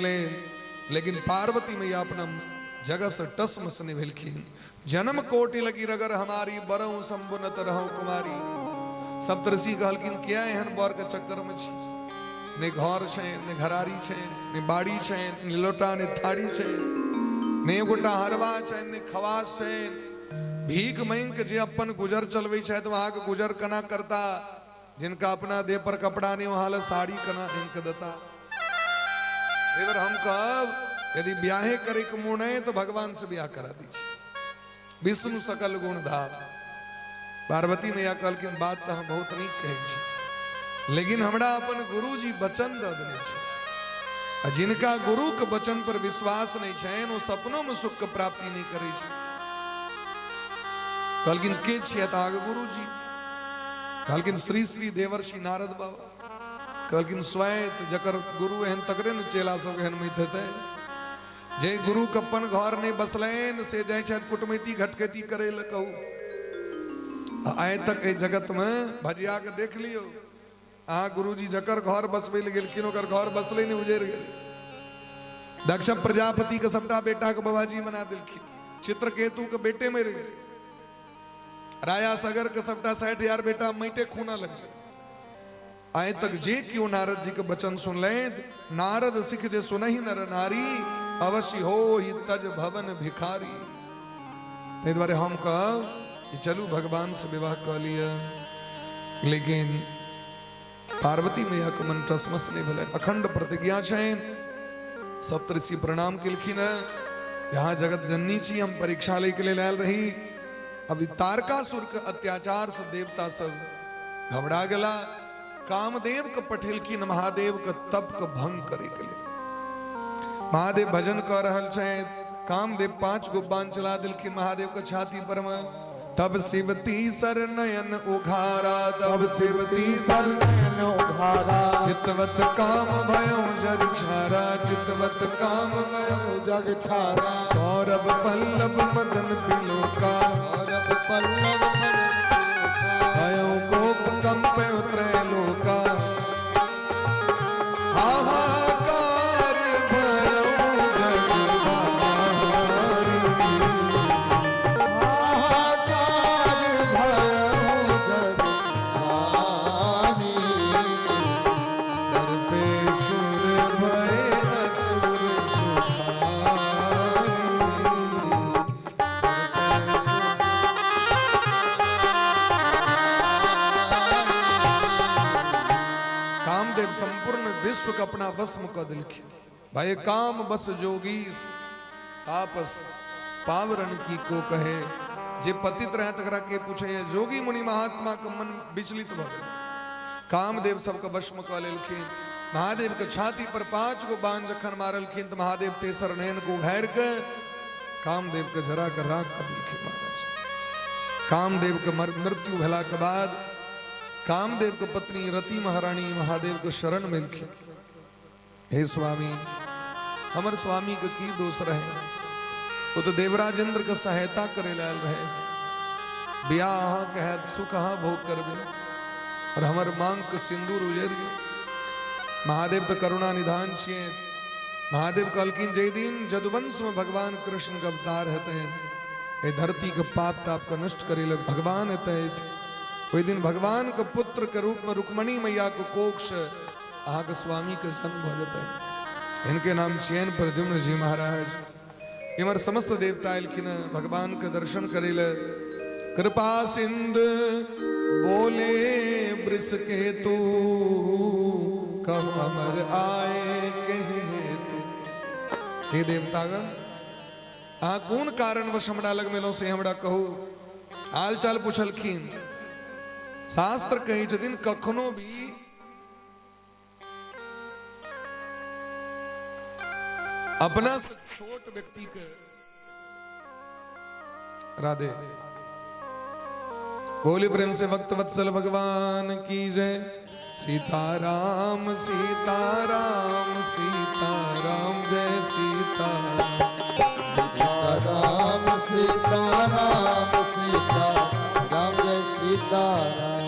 लेकिन पार्वती मैया अपना जगह से टसमस निभेलखिन। जन्म कोटि लगी रगर हमारी बरऊ संबुनत रहूं कुमारी। सप्तऋषि कहलखिन क्या एहन बर के चक्कर में छी ने घर छे ने घरारी छे ने बाड़ी छे ने लोटा ने थारी छे ने गोटा हरवा छे ने खवास छे। भीख मांग के जे अपन गुजर चलवे छे तो वहां के गुजर कना करता। जिनका अपना देह पर कपड़ा नहीं वहां साड़ी कना इनक देता। एवर हम कब यदि ब्याहे करे के मुँह नहीं तो भगवान से ब्याह करा दीजिए। विष्णु सकल गुणधार। पार्वती मैया कहलखिन बात तो हम बहुत नीक कहै छी लेकिन हमरा अपन गुरु जी वचन द देने छे। जिनका गुरु के वचन पर विश्वास नहीं छे वो सपनों में सुख के प्राप्ति नहीं करे छे। कहलखिन के छियै त आगे गुरु जी। कहलखिन श्री श्री देवर्षि नारद बाबा। कहलकिन स्वयं जकर गुरु एहन तकरे न चेला सब एहन में थे जे गुरु कप्पन घर नहीं बसलैन से जाय छथि कुटमैती घटकैती करे ल कहू आय तक ए जगत में भजिया के देख लियो आ गुरुजी जकर घर बसबे ले गेलखिन ओकर घर बसले नहीं उजड़ गेले। दक्ष प्रजापति के सबटा बेटा के बाबाजी बना दिलखिन, चित्रकेतु के बेटे मर गए, राया सगर के सबटा 60,000 बेटा मैटे खूना लगले। आय तक जे क्यों नारद जी के वचन सुन ले, नारद सिख जे सुनहि नर नारी अवश्य हो ही तज भवन भिखारी। ते द्वारे हम कह चलू भगवान से विवाह कर लिया, लेकिन पार्वती मैया के मन टसमस नहीं भले। अखंड प्रतिज्ञा छे, सप्तऋषि प्रणाम केलखिन। यहाँ जगत जननी छी हम परीक्षा लेके ले लायल रही। अभी तारकासुर के अत्याचार से देवता सब घबरा गला। कामदेव के पठेलखिन महादेव के तप के भंग करे के लिए। महादेव भजन कर रहल छे, कामदेव 5 गो बाण चला दिलखिन महादेव के छाती पर में। तब शिवती सर नयन उघारा, तब शिवती सर नयन उघारा, चितवत काम भयो जग छारा, चितवत काम भयो जग छारा। सौरभ पल्लव मदन पिलोका, सौरभ पल्लव मदन पिलोका, भयो कोप कंपे उतरे लोका। हाहाकार भयो जग भारी, संपूर्ण विश्व का अपना वस्म कर दिलखिन। भाई काम बस जोगी तापस पावरण की को कहे, जे पतित रहे तकरा के पूछे जोगी मुनि महात्मा का मन विचलित भ गए। कामदेव सबके वश्म कर लेलखिन। महादेव के छाती पर 5 गो बाण जखन मारलखिन तो महादेव तेसर नयन को घेर के कामदेव के जरा कर राख कर दिलखिन। महाराज कामदेव के मृत्यु भेला के बाद कामदेव के पत्नी रति महारानी महादेव के शरण मिलखिन। हे स्वामी, हमर स्वामी के की दोष रहे, वो तो देवराज इंद्र के सहायता करे लाल रहे। ब्याह कह सुख भोग करबे और हमर मांग के सिंदूर उजर गए। महादेव तो करुणा निधान छिए। महादेव कहलकिन जे दिन जदुवंश में भगवान कृष्ण के अवतार हेते, ए धरती के पाप ताप का नष्ट करे लग भगवान हेते। वही दिन भगवान के पुत्र के रूप में रुक्मणी मैया को कोक्ष आहा के स्वामी के जन्म हो जाता है। इनके नाम चैन प्रद्युम्न जी महाराज। इमर समस्त देवता एलखिन भगवान के दर्शन करे ले। कृपा सिंधु बोले वृष के तू, कब अमर आए कहे तू। हे देवतागण, आ कौन कारण वश हमरा लग मिलो से हमरा कहू। हाल चाल पूछलखिन। शास्त्र कही छथिन कखनो भी अपना से छोट व्यक्ति के राधे बोले प्रेम से भक्त वत्सल भगवान की जय। सीताराम सीताराम सीताराम जय सीताराम। सीताराम सीताराम सीताराम जय सीताराम।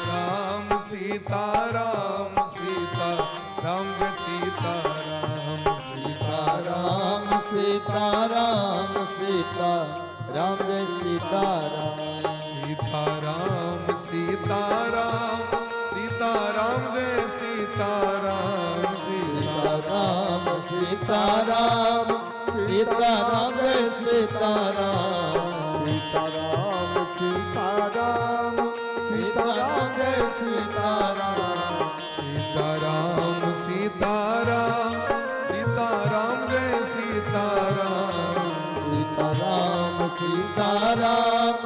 राम सीताराम सीताराम जय सीताराम। सीताराम सीताराम सीताराम जय सीताराम। सीताराम सीताराम सीताराम जय सीताराम। सीताराम सीताराम सीताराम जय सीताराम। सीताराम सीताराम सीताराम जय सीताराम। सीताराम सीताराम सीताराम जय सीताराम। सीताराम सीताराम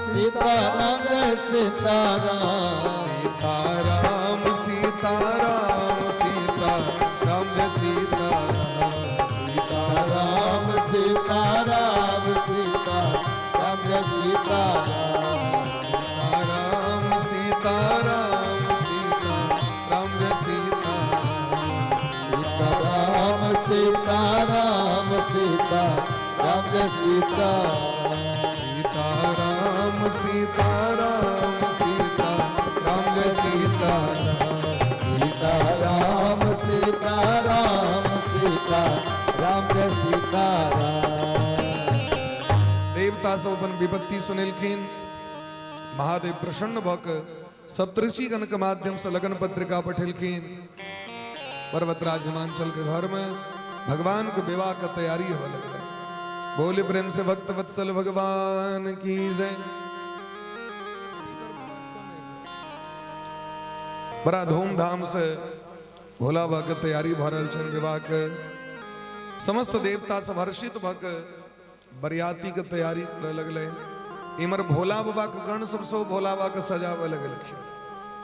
सीताराम जय सीताराम। सीताराम सीताराम सीताराम जय सीताराम। सीताराम सीताराम सीताराम जय सीताराम। सीताराम सीताराम सीताराम जय सीता राम जय सीता सीताराम सीताराम सीताराम जय सीताराम सीता राम सीता राम सीता राम जय सीता देवता सब अपन विपत्ति सुनिलखिन। महादेव प्रसन्न भक सप्तऋषि गण के माध्यम से लगन पत्रिका पठेलखिन। पर्वतराज हिमांचल के घर में भगवान के विवाह का तैयारी होने लगल। बोले प्रेम से भक्त वत्सल भगवान की जय। बड़ा धूमधाम से भोला बाबा के तैयारी भरल छन विवाह के। समस्त देवता सब हर्षित भक बरियाती के तैयारी करे लगले। इमर भोला बाबा के गण सब सो भोला बाबा के सजावे लगलखिन।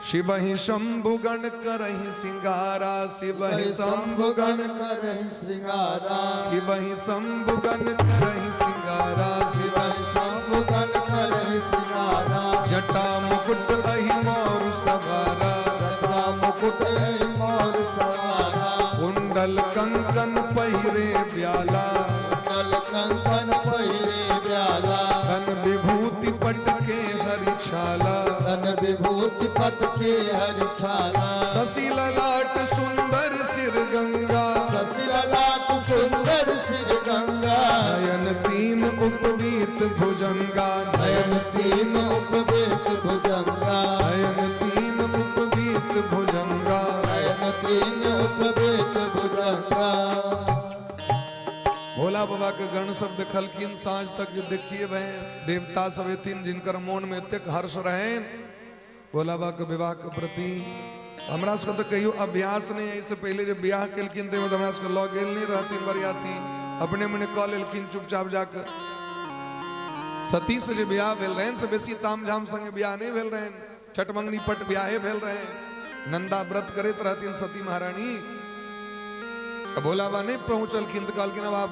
शिव ही शंभु गण करहि सिंगारा शिव ही शंभु गण करहि सिंगारा शिव ही शंभु गण करहि सिंगारा शिव ही शंभु गण करहि सिंगारा जटा मुकुट अहि मोरु सवारा जटा मुकुट अहि मोरु सवारा कुंडल कंकन पहिरे ब्याला कुंडल कंकन पहिरे ब्याला तन विभूति पट के हरि छाला तन विभूति पट के हरि छाला शशि ललाट सुंदर सिर गंगा शशि ललाट सुंदर सिर गंगा नयन तीन उपवीत भुजंगा नयन तीन उपवेत भुजंगा नयन तीन उपवीत भुजंगा नयन तीन उपवेत भुजंगा। भोला बाबा के गण सब देखलखिन। सांझ तक जो देखिए वह देवता सब एथिन जिनकर मन में एतेक हर्ष रहे भोला बाबा के विवाह के प्रति। हमरा सबके तो कहियो अभ्यास नहीं है। इससे पहले जब ब्याह केलखिन तो हमरा सबके लऽ गेल नहीं रहथिन बरियाती। अपने मने कऽ लेलखिन चुपचाप जाके। सती से जो ब्याह भेल रहन से बेसी तामझाम संगे ब्याह नहीं भेल रहन। छठमंगनी पट ब्याहे भेल रहे। नंदा व्रत करैत रहथिन सती महारानी। भोला बाबा नहीं पहुंचलखिन तो कहलखिन अब आप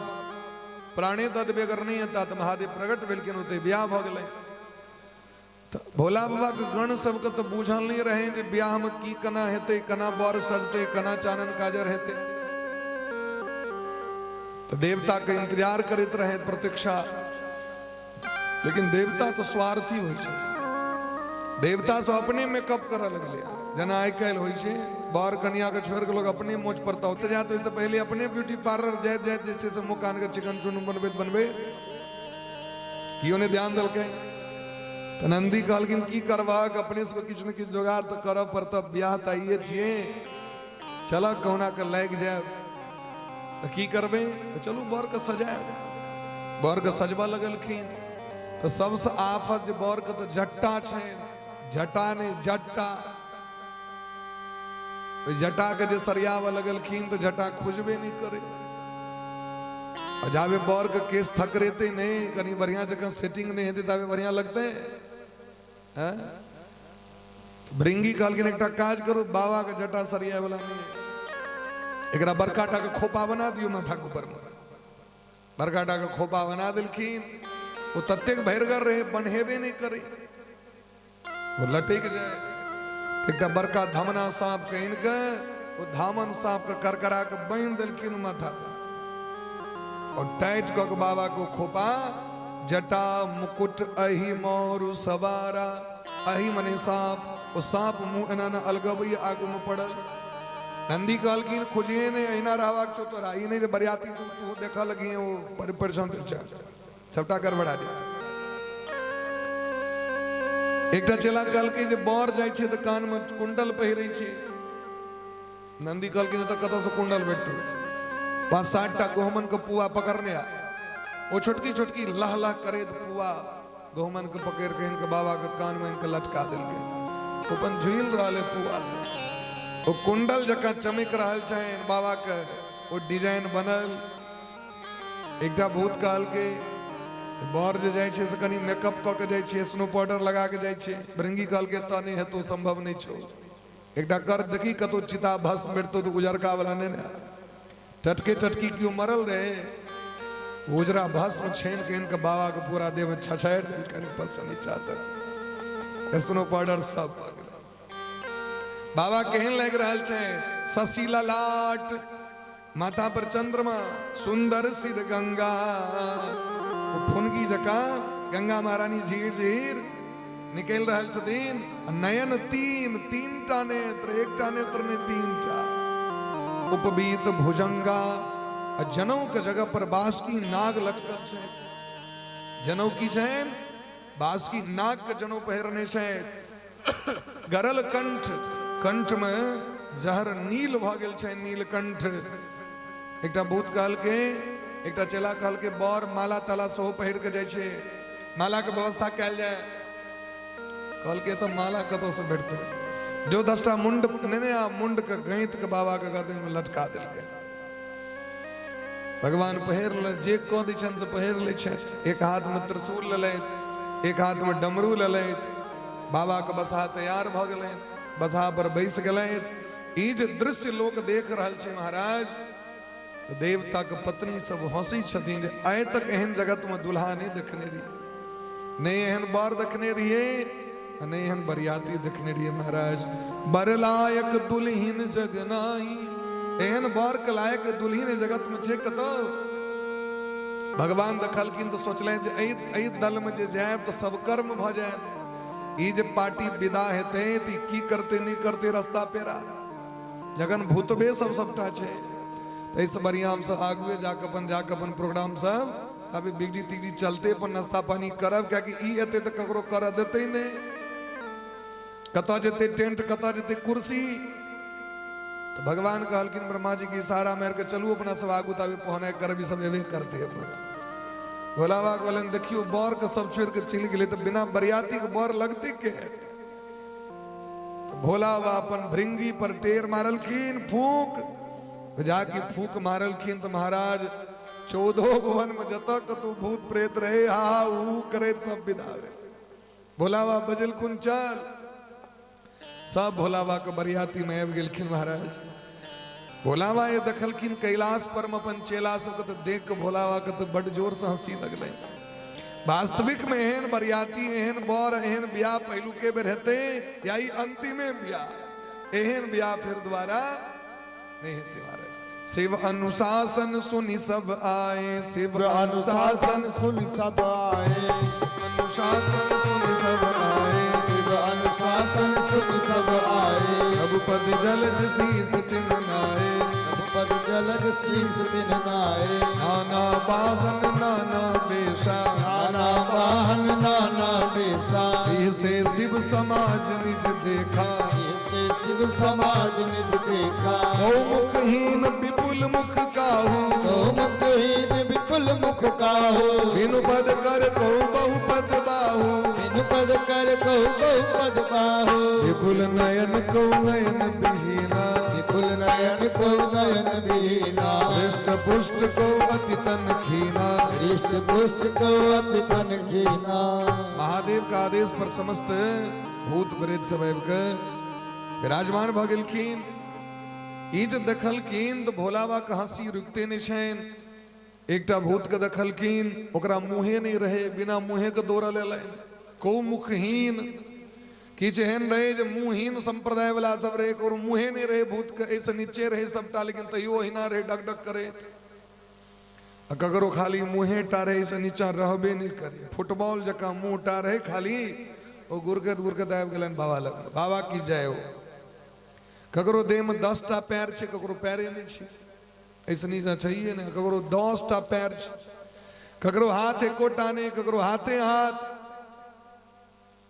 प्राणे ददबे अगर नहीं हता तो महादेव प्रगट भेलखिन होते ब्याह भ गेलै। तो भोला बाबा के गण सबके तो बुझल नहीं रहे जे ब्याह में की कना हेते कना बर सजते कना चानन काजर हेते। तो देवता के इंतजार करते रहे प्रतीक्षा। लेकिन देवता तो स्वार्थी होई छथिन। देवता सब अपने मेकअप करे लगले। जना आइ काल्हि होइ छै बर कन्या के छोड़ के लोग अपने मोच पड़ता हो सजा। तो इससे पहले अपने ब्यूटी पार्लर जाइत जाइत जे छै से मुँह कान के चिकन चुन बनबे कियो ने ध्यान देलकै। तो नंदी कहलखिन की करबाक अपने से किछु ने किछु जोगाड़ तो करब पड़त। ब्याह तो आइए छिए चल कहुना के लागि जाए तो की करबे तो चलू बर के सजाए। बर के सजबा लगलखिन। तो सबसे आफत जे बर के तो जट्टा छै। जटा ने जट्टा जटा के जे सरियाव लगलखिन तो जटा खुजबे नहीं करे। जावे बर के केस थकरेते नहीं कहीं बढ़िया जगह सेटिंग नहीं हेते तावे बढ़िया लगते हैं। भृंगी कहलखिन एकटा काज करो बाबा के जटा सरिया वाला नहीं एकरा बरकाटा के खोपा बना दियो माथा के ऊपर में। बरकाटा के खोपा बना दिलखिन। वो तत्तेक भैरगर रहे बनहेबे नहीं करे वो लटक जाए। एकटा बड़का धमना सांप के इनके वो धामन सांप के करकरा के बांध दिलखिन माथा पर और टाइट क के बाबा को खोपा जटा मुकुट अहि मोरु सवारा। अहि मने सांप वो सांप मुंह एना न अलगबई आगू में पड़ल। नंदी कहलखिन खुजिए ने अहिना रहबाक छौ तोरा ई नहीं बरियाती तू देखा लगी वो परेशान सबटा कर बढ़ा दिया। एकटा चेला कहलकै जे बर जाइ छै त कान में कुंडल पहिरै छै। नंदी कहलकै त कतऽ से कुंडल भेटतै। 5-7 टा गहुमन के पुआ पकड़ने आ वो छोटकी छोटकी लह लह करे पुआ गहुमन के पकड़ के इनके बाबा के कान में इनके लटका दिलकै। अपन झुइल रहले पुआ से वो कुंडल जका चमक रहल छै बाबा के वो डिजाइन बनल। एकटा भूत कहलकै बर जे जाइ छै से कनी मेकअप क के जाइ छै स्नो पाउडर लगा के जाइ छै। भृंगी कहलकै त नहीं हेतौ संभव नहीं छौ। एकटा कर देखी कतो चिता भस्म भेटतो तो गुजरका वाला नहीं ना टटके टटकी क्यों मरल रहे उजरा भस्म छेन के इनके बाबा के पूरा देह में छछाड़ पर से नीचा तक स्नो पाउडर सब बाबा केहन लग रहा है। शशि ललाट माथा पर चंद्रमा सुंदर सिर गंगा वो फुनगी जका गंगा महारानी झीर झीर निकल रहा छथिन नयन तीन तीन टा नेत्र एक टा नेत्र ने तीन टा उपबीत भुजंगा जनऊ के जगह पर बास की नाग लटकल छे जनऊ की छैन बास की नाग के जनऊ पहिरने छे गरल कंठ कंठ में जहर नील भ गेल छे नीलकंठ एकटा भूत काल के एकटा चेला काल के बर माला ताला सेहो पहिर के जाय छे माला के व्यवस्था कैल जाय कल के तो माला कतो से भेटते जो 10टा मुंड ने मुंड के गैत के बाबा के गदे में लटका दिल गए भगवान पहिर ले जे को दिछन से पहिर ले छे एक हाथ में त्रिशूल ले एक हाथ में डमरू ले बाबा के बसा तैयार भ गेले बसा पर बैस गेले ई जे दृश्य लोक देख रहल छे महाराज तो देवता के पत्नी सब हंसी छथिन जे आय तक एहन जगत में दुल्हा नहीं देखने रही नहीं एहन बर देखने रहिए नहीं एहन बरियाती देखने रहिए महाराज बर लायक दुल्हीन जगनाई एहन बर के लायक दुल्हीन जगत में छे कतो भगवान देखलखिन तो सोचले जे एई दल में जे जाए तो सब कर्म भ जाए ई जे पार्टी विदा हेते ती की करते नहीं करते रास्ता पेरा जगन भूतबे सब सबटा छे तो इस बढ़िया हम सब आगुए जाके अपन प्रोग्राम सब अभी बिगजी तिगजी चलते पर नाश्ता पानी करब क्या कि ई एते तो ककरो कर देते नहीं कता जते टेंट कता जते कुर्सी तो भगवान कहलखिन ब्रह्मा जी की इशारा मार के चलू अपना सब आगू ताबे पहुने कर भी सब एवे करते अपन भोला बाबा बोलन देखियो बर के सब छोड़ के चल गेले तो बिना बरियाती के बर लगते के भोला बाबा अपन भृंगी पर टेर मारलखिन फूक जाके फूक मारलखिन तो महाराज 14 भुवन में जत कतु भूत प्रेत रहे हा ऊ करे सब विदावे भोला बाबा बजल कुंचल सब भोला बाबा के बरियाती में आबि गेलखिन महाराज भोला बाबा ये देखलखिन कैलाश पर में अपन चेला सब के देख के भोला बाबा के तो बड़ जोर से हंसी लगले वास्तविक में एहन बरियाती एहन बर एहन ब्याह पहलू के बेर हेते या ई अंतिमे ब्याह एहन ब्याह फिर दोबारा नहीं हेते महाराज शिव अनुशासन सुनी सब आए शिव अनुशासन सुनि सब आए अनुशासन सुनी सब आए शिव अनुशासन सुनि सब आए रघुपद जलज शीस तिन नाए रघुपद जलज शीस तिन नाए नाना बाहन नाना बेशा नाना वाहन नाना बेसा से शिव समाज निज देखा से शिव समाज निज देखा गौमुखहीन विपुल मुख काहू मुखहीन विपुल मुख काहू बिनु पद कर कहू बहुपद बाहू बिनु पद कर कहू बहुपद बाहू विपुल नयन कहू नयन विहीना विपुल नयन कहू नयन विहीना हृष्ट पुष्ट कहू अति तन खीना हृष्ट पुष्ट कहू अति तन खीना महादेव का आदेश पर समस्त भूत प्रेत सब आबि के विराजमान भ गेलखिन ई जे देखलखिन तो भोला बाबा के हंसी रुकते नहीं छन एकटा भूत के देखलखिन ओकरा मुँहे नहीं रहे बिना मुँहे के दौड़ ले को मुखहीन कि एहन रहे जे मुँहहीन संप्रदाय वाला सब रहे और मुँहे नहीं रहे भूत के ऐसे नीचे रहे सबटा लेकिन तैयो हिना रहे डक डक करे ककरो खाली मुँहे टारे ऐसे नीचा रहबे नहीं करे फुटबॉल जका मुँह टारे खाली वो गुरकत गुरकत आबि गेलन बाबा लग बाबा की जय हो ककरो देह में 10टा पैर छे ककरो पैरे नहीं छे ऐसे नीचा चाहिए ना ककरो 10टा पैर छे ककरो हाथ एकोटा नहीं ककरो हाथे हाथ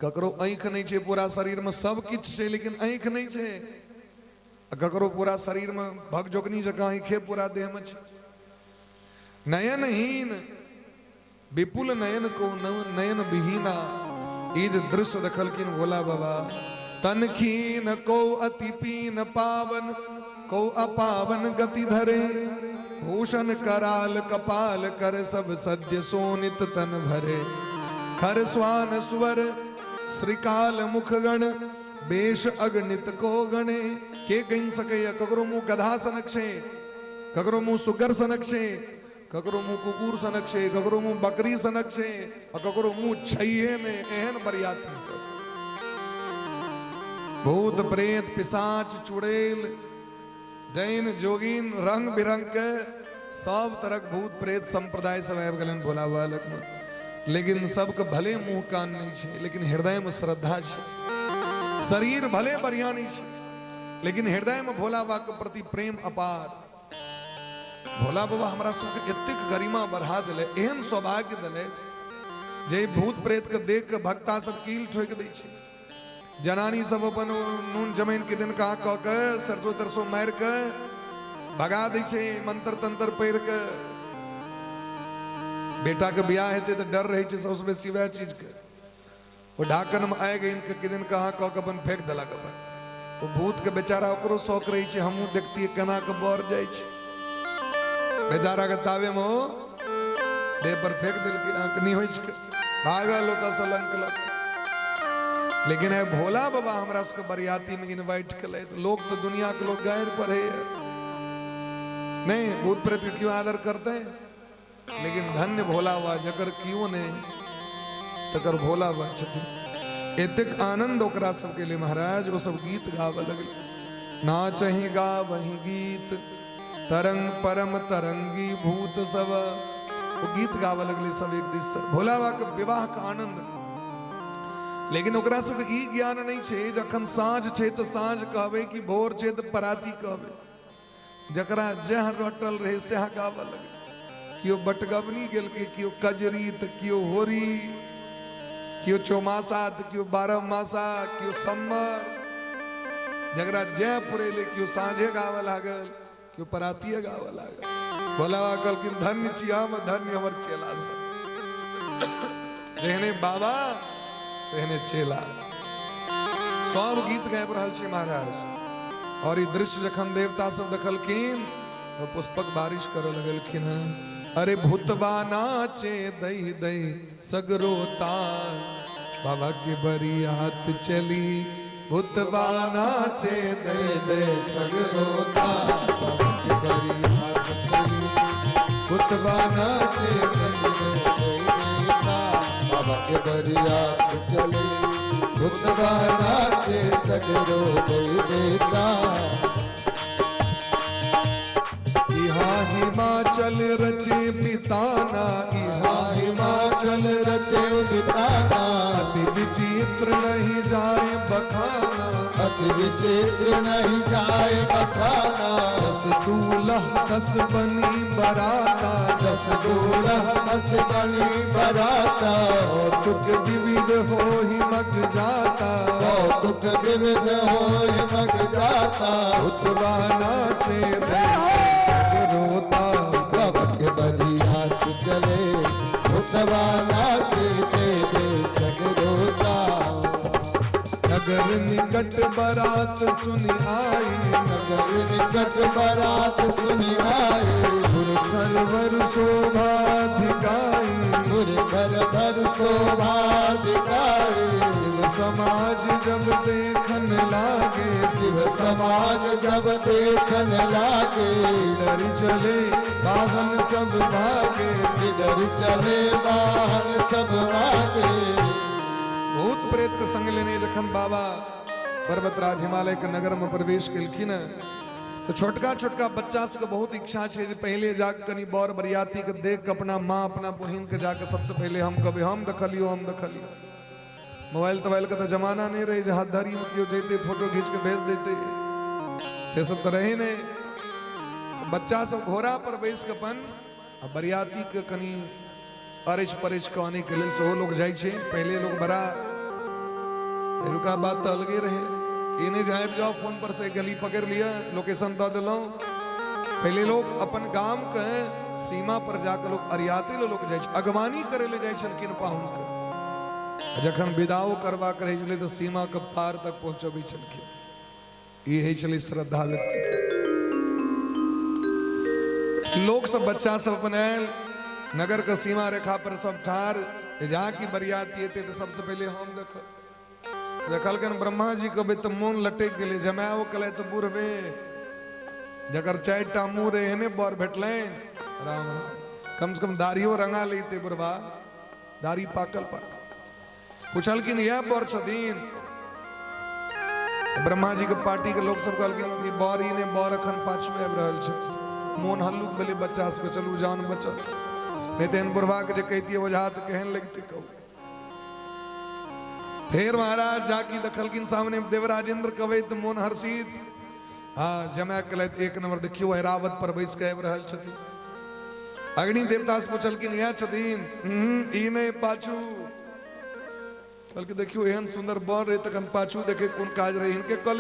ककरो आँख नहीं छे पूरा शरीर में सब किछ छे लेकिन आँख नहीं छे ककरो पूरा शरीर में भगजोगनी जका आँखे पूरा देह में छे नयनहीन विपुल नयन को नयन विहीना ईज दृश्य देखलखिन भोला बाबा तनखीन को अति पीन पावन को अपावन गति धरे भूषण कराल कपाल कर सब सद्य सोनित तन भरे खर स्वान सुवर श्रीकाल मुख गण बेश अगणित को गणे के गण सके ककरो मुंह गधा सनक छे ककरो मुंह सुगर सनक छे ककरो मुंह कुकुर सनक छे ककरो मुंह बकरी सनक छे और ककरो मुंह छैये ने एहन बरियाती सब भूत प्रेत पिशाच चुड़ैल जैन जोगीन रंग बिरंग के सब तरह भूत प्रेत संप्रदाय सब आबि गेलन भोला बालक में, लेकिन सबके भले मुंह कान नहीं छे, लेकिन हृदय में श्रद्धा छे। शरीर भले बढ़िया नहीं छे, लेकिन हृदय में भोला बाबा के प्रति प्रेम अपार। भोला बाबा हमरा सबके एतेक गरिमा बढ़ा दिले, एहन सौभाग्य दिले जे भूत प्रेत के देख के भक्ता सब कील ठोक दै छे। जनानी सब अपन नून जमीन के दिन कहा कह के सरसों तरसों मार के भगा दै छे, मंत्र तंत्र पढ़ के। बेटा के ब्याह हेते तो डर रहे सबसे बेसी वह चीज के। वो ढाकन में आए गए इनके दिन कहा कह के अपन फेंक दिला के अपन। वो भूत के बेचारा ओकरो शौक रही छे, हमहू देखती केना के बर जाय छे। बेचारा के तावे में देह पर फेंक दिल के आंख नहीं होई छे, भागल होता सलंक लग। लेकिन है भोला बाबा हमरा सबके बरियाती में इनवाइट कले, तो लोग तो दुनिया के लोग गैर पर है नहीं, भूत प्रेत के क्यों आदर करते हैं। लेकिन धन्य भोला बाबा जकर क्यों नहीं तकर भोला बाबा छथिन। एतेक आनंद ओकरा सबके लिए महाराज वो सब गीत गावे लगले। नाचहि गावहि गीत तरंग परम तरंगी भूत सब, वो गीत गावे लगले सब एक दिस भोला बाबा के विवाह का आनंद। लेकिन ओकरा सबके ई ज्ञान नहीं छे जखन साँझ छे तो साँझ कहबे कि भोर छे तो पराती कहबे। जकरा जह रटल रहे सह गावे लगे। कियो बटगबनी गेल के, कियो कजरी तो कियो होरी, कियो चौमासा तो कियो बारह मासा, कियो सम्मर। जकरा जय पुरेले कियो साँझे गावे लागल, कियो परातिए गावे लागल। भोला बाबा कहलखिन धन्य छी हम, धन्य हमर चेला सब। जेहने बाबा तेहने चेला। सब गीत गाबि रहल छै महाराज। और ई दृश्य जखन देवता सब देखलखिन तो पुष्पक बारिश करे लगलखिन। अरे भूतबा नाचे दई दई सगरो तार, बाबा के बरियात चली। भूतबा नाचे दई दई सगरो तार, बाबा के बरियात चली। भूतबा नाचे सगरो तार, बाबा के बरियात चले। भूतबा नाचे सगरो देगा। इहा हिमाचल रचे बिताना, इहा हिमाचल रचे बिताना। अति विचित्र नहीं जाए बखाना, अति विचित्र नहीं जाए बखाना। रस दूल्हा कस बनी बराता, रस दूल्हा कस बनी बराता। कौतुक विविध हो ही मग जाता, कौतुक विविध हो मग जाता। भूतबा नाचे रोता, बाबा के बरियात चले। भूतबा नाचे दे सगरोता। नगर निकट बरात सुनी आई, नगर निकट बरात सुनी आई। घर वर शोभा दिखाई, घर भर शोभा दिखाई। शिव समाज जब देखन लागे, शिव समाज जब देखन लागे। डर चले वाहन सब भागे, इधर चले वाहन सब भागे। भूत प्रेत के संग लेने जखन बाबा पर्वतराज हिमालय के नगर में प्रवेश केलखिन तो छोटका छोटका बच्चा सबके बहुत इच्छा है जे पहले जाके कनी बर बरियाती के देख के अपना माँ अपना बहिन के जाके सबसे पहले हम कभी हम देखलियो हम देखलियो। मोबाइल तोबाइल का तो जमाना नहीं रहे जे हाथ धारी में क्यों जेते फोटो खींच के भेज देते, से सब तो रहे नहीं। बच्चा सब घोड़ा पर बैस के अपन बरियाती के कनी अरिच परिच कहने के लिए सेहो लोग जाए छे। पहले लोग बड़ा एनुका बात तो अलगे रहे, इन्हें जाए जाओ फोन पर से गली पकड़ लिया लोकेशन दे दिलो। पहले लोग अपन गांव के सीमा पर जाकर लोग अरियाते लोग जाए अगवानी करे ले जाए छलखिन पाहुन के। जखन विदाओ करवा करे छले तो सीमा के पार तक पहुंचबी छलखिन। ये छले श्रद्धा व्यक्ति के। लोग सब बच्चा सब अपन नगर के सीमा रेखा पर सब ठार जहाँ की बरियाती एते तो सबसे पहले हम देखलकन ब्रह्मा जी के तो मोन लटक गए जमाओ कले तो बुढ़वे जकर 4टा मुँह रहे ने बर भेटले राम राम। कम से कम दाढ़ियों रंगा लेते बुढ़वा, दाढ़ी पाकल पाकल। पूछलखिन यह बर छथिन ब्रह्मा जी के पार्टी के लोग सब कहलखिन ई बर ई ने बर अखन पाछू आबि रहल छै, मोन हल्लुक भेलै बच्चा सबके, चलू जान बचत, नहीं तो एहन बुढ़वा के जे कहितियै ओझा तऽ केहन लगते कहू। फिर महाराज जाकी देखलखिन सामने देवराजेंद्र कवै तो मोन हर्षित, हाँ जमा कहलथि एक नंबर, देखियो ऐरावत पर बैस के आबि रहल छथिन। अग्नि देवता से पूछलखिन इएह छथिन? ई नहीं पाछू। बल्कि देखियो एहन सुंदर बर रहे तखन पाछू देखे कोन काज रहे इनके कल।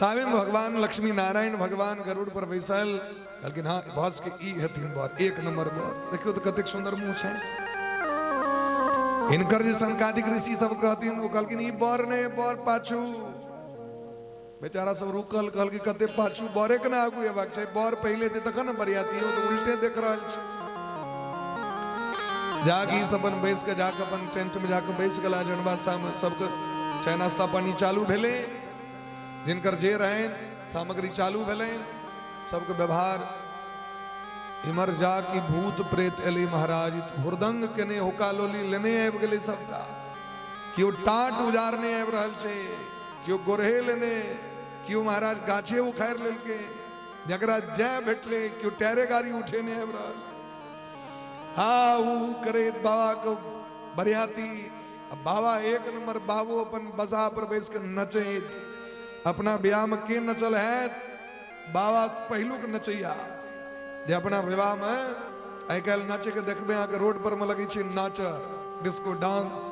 तावे में भगवान लक्ष्मी नारायण भगवान गरुड़ पर बैसल कहलखिन हाँ भस के ई हथिन बर, एक नंबर बर, देखियो तो कतेक सुंदर मुंह छै इनकर। जे सनकादिक ऋषि सब कहथिन वो कहलखिन ई बर ने बर पाछू। बेचारा सब रुकल, कहल कि कते पाछू, बरे के ना आगू हेबाक छै, बर पहले दे तखन न बरियाती हो, तो उल्टे देख रहल छै। जागी सब अपन बैस के जाके अपन टेंट में जाके बैस गला, जनबा सामने सबके चाय नाश्ता पानी चालू भेले, जिनकर जे रहे सामग्री चालू भेले, सबके व्यवहार। इमर जा की भूत प्रेत एली महाराज, हुरदंग केने होकालोली लेने आबि गेलै सबटा, कियो टाट उजारने आबि रहल छै, कियो गोरहे लेने, कियो महाराज गाछे उखाड़ लेलके, जकरा जय भेटले, कियो टायरे गाड़ी उठेने आबि रहल। हाँ ऊ करे बाबा को बरियाती, अब बाबा एक नंबर बाबू अपन बसा पर बैस के नचे। अपना ब्याह में के नचल है? बाबा पहलू के नचैया जे अपना विवाह में आई काल नाचे के देखबे आके रोड पर में लगे छै नाच, डिस्को डांस।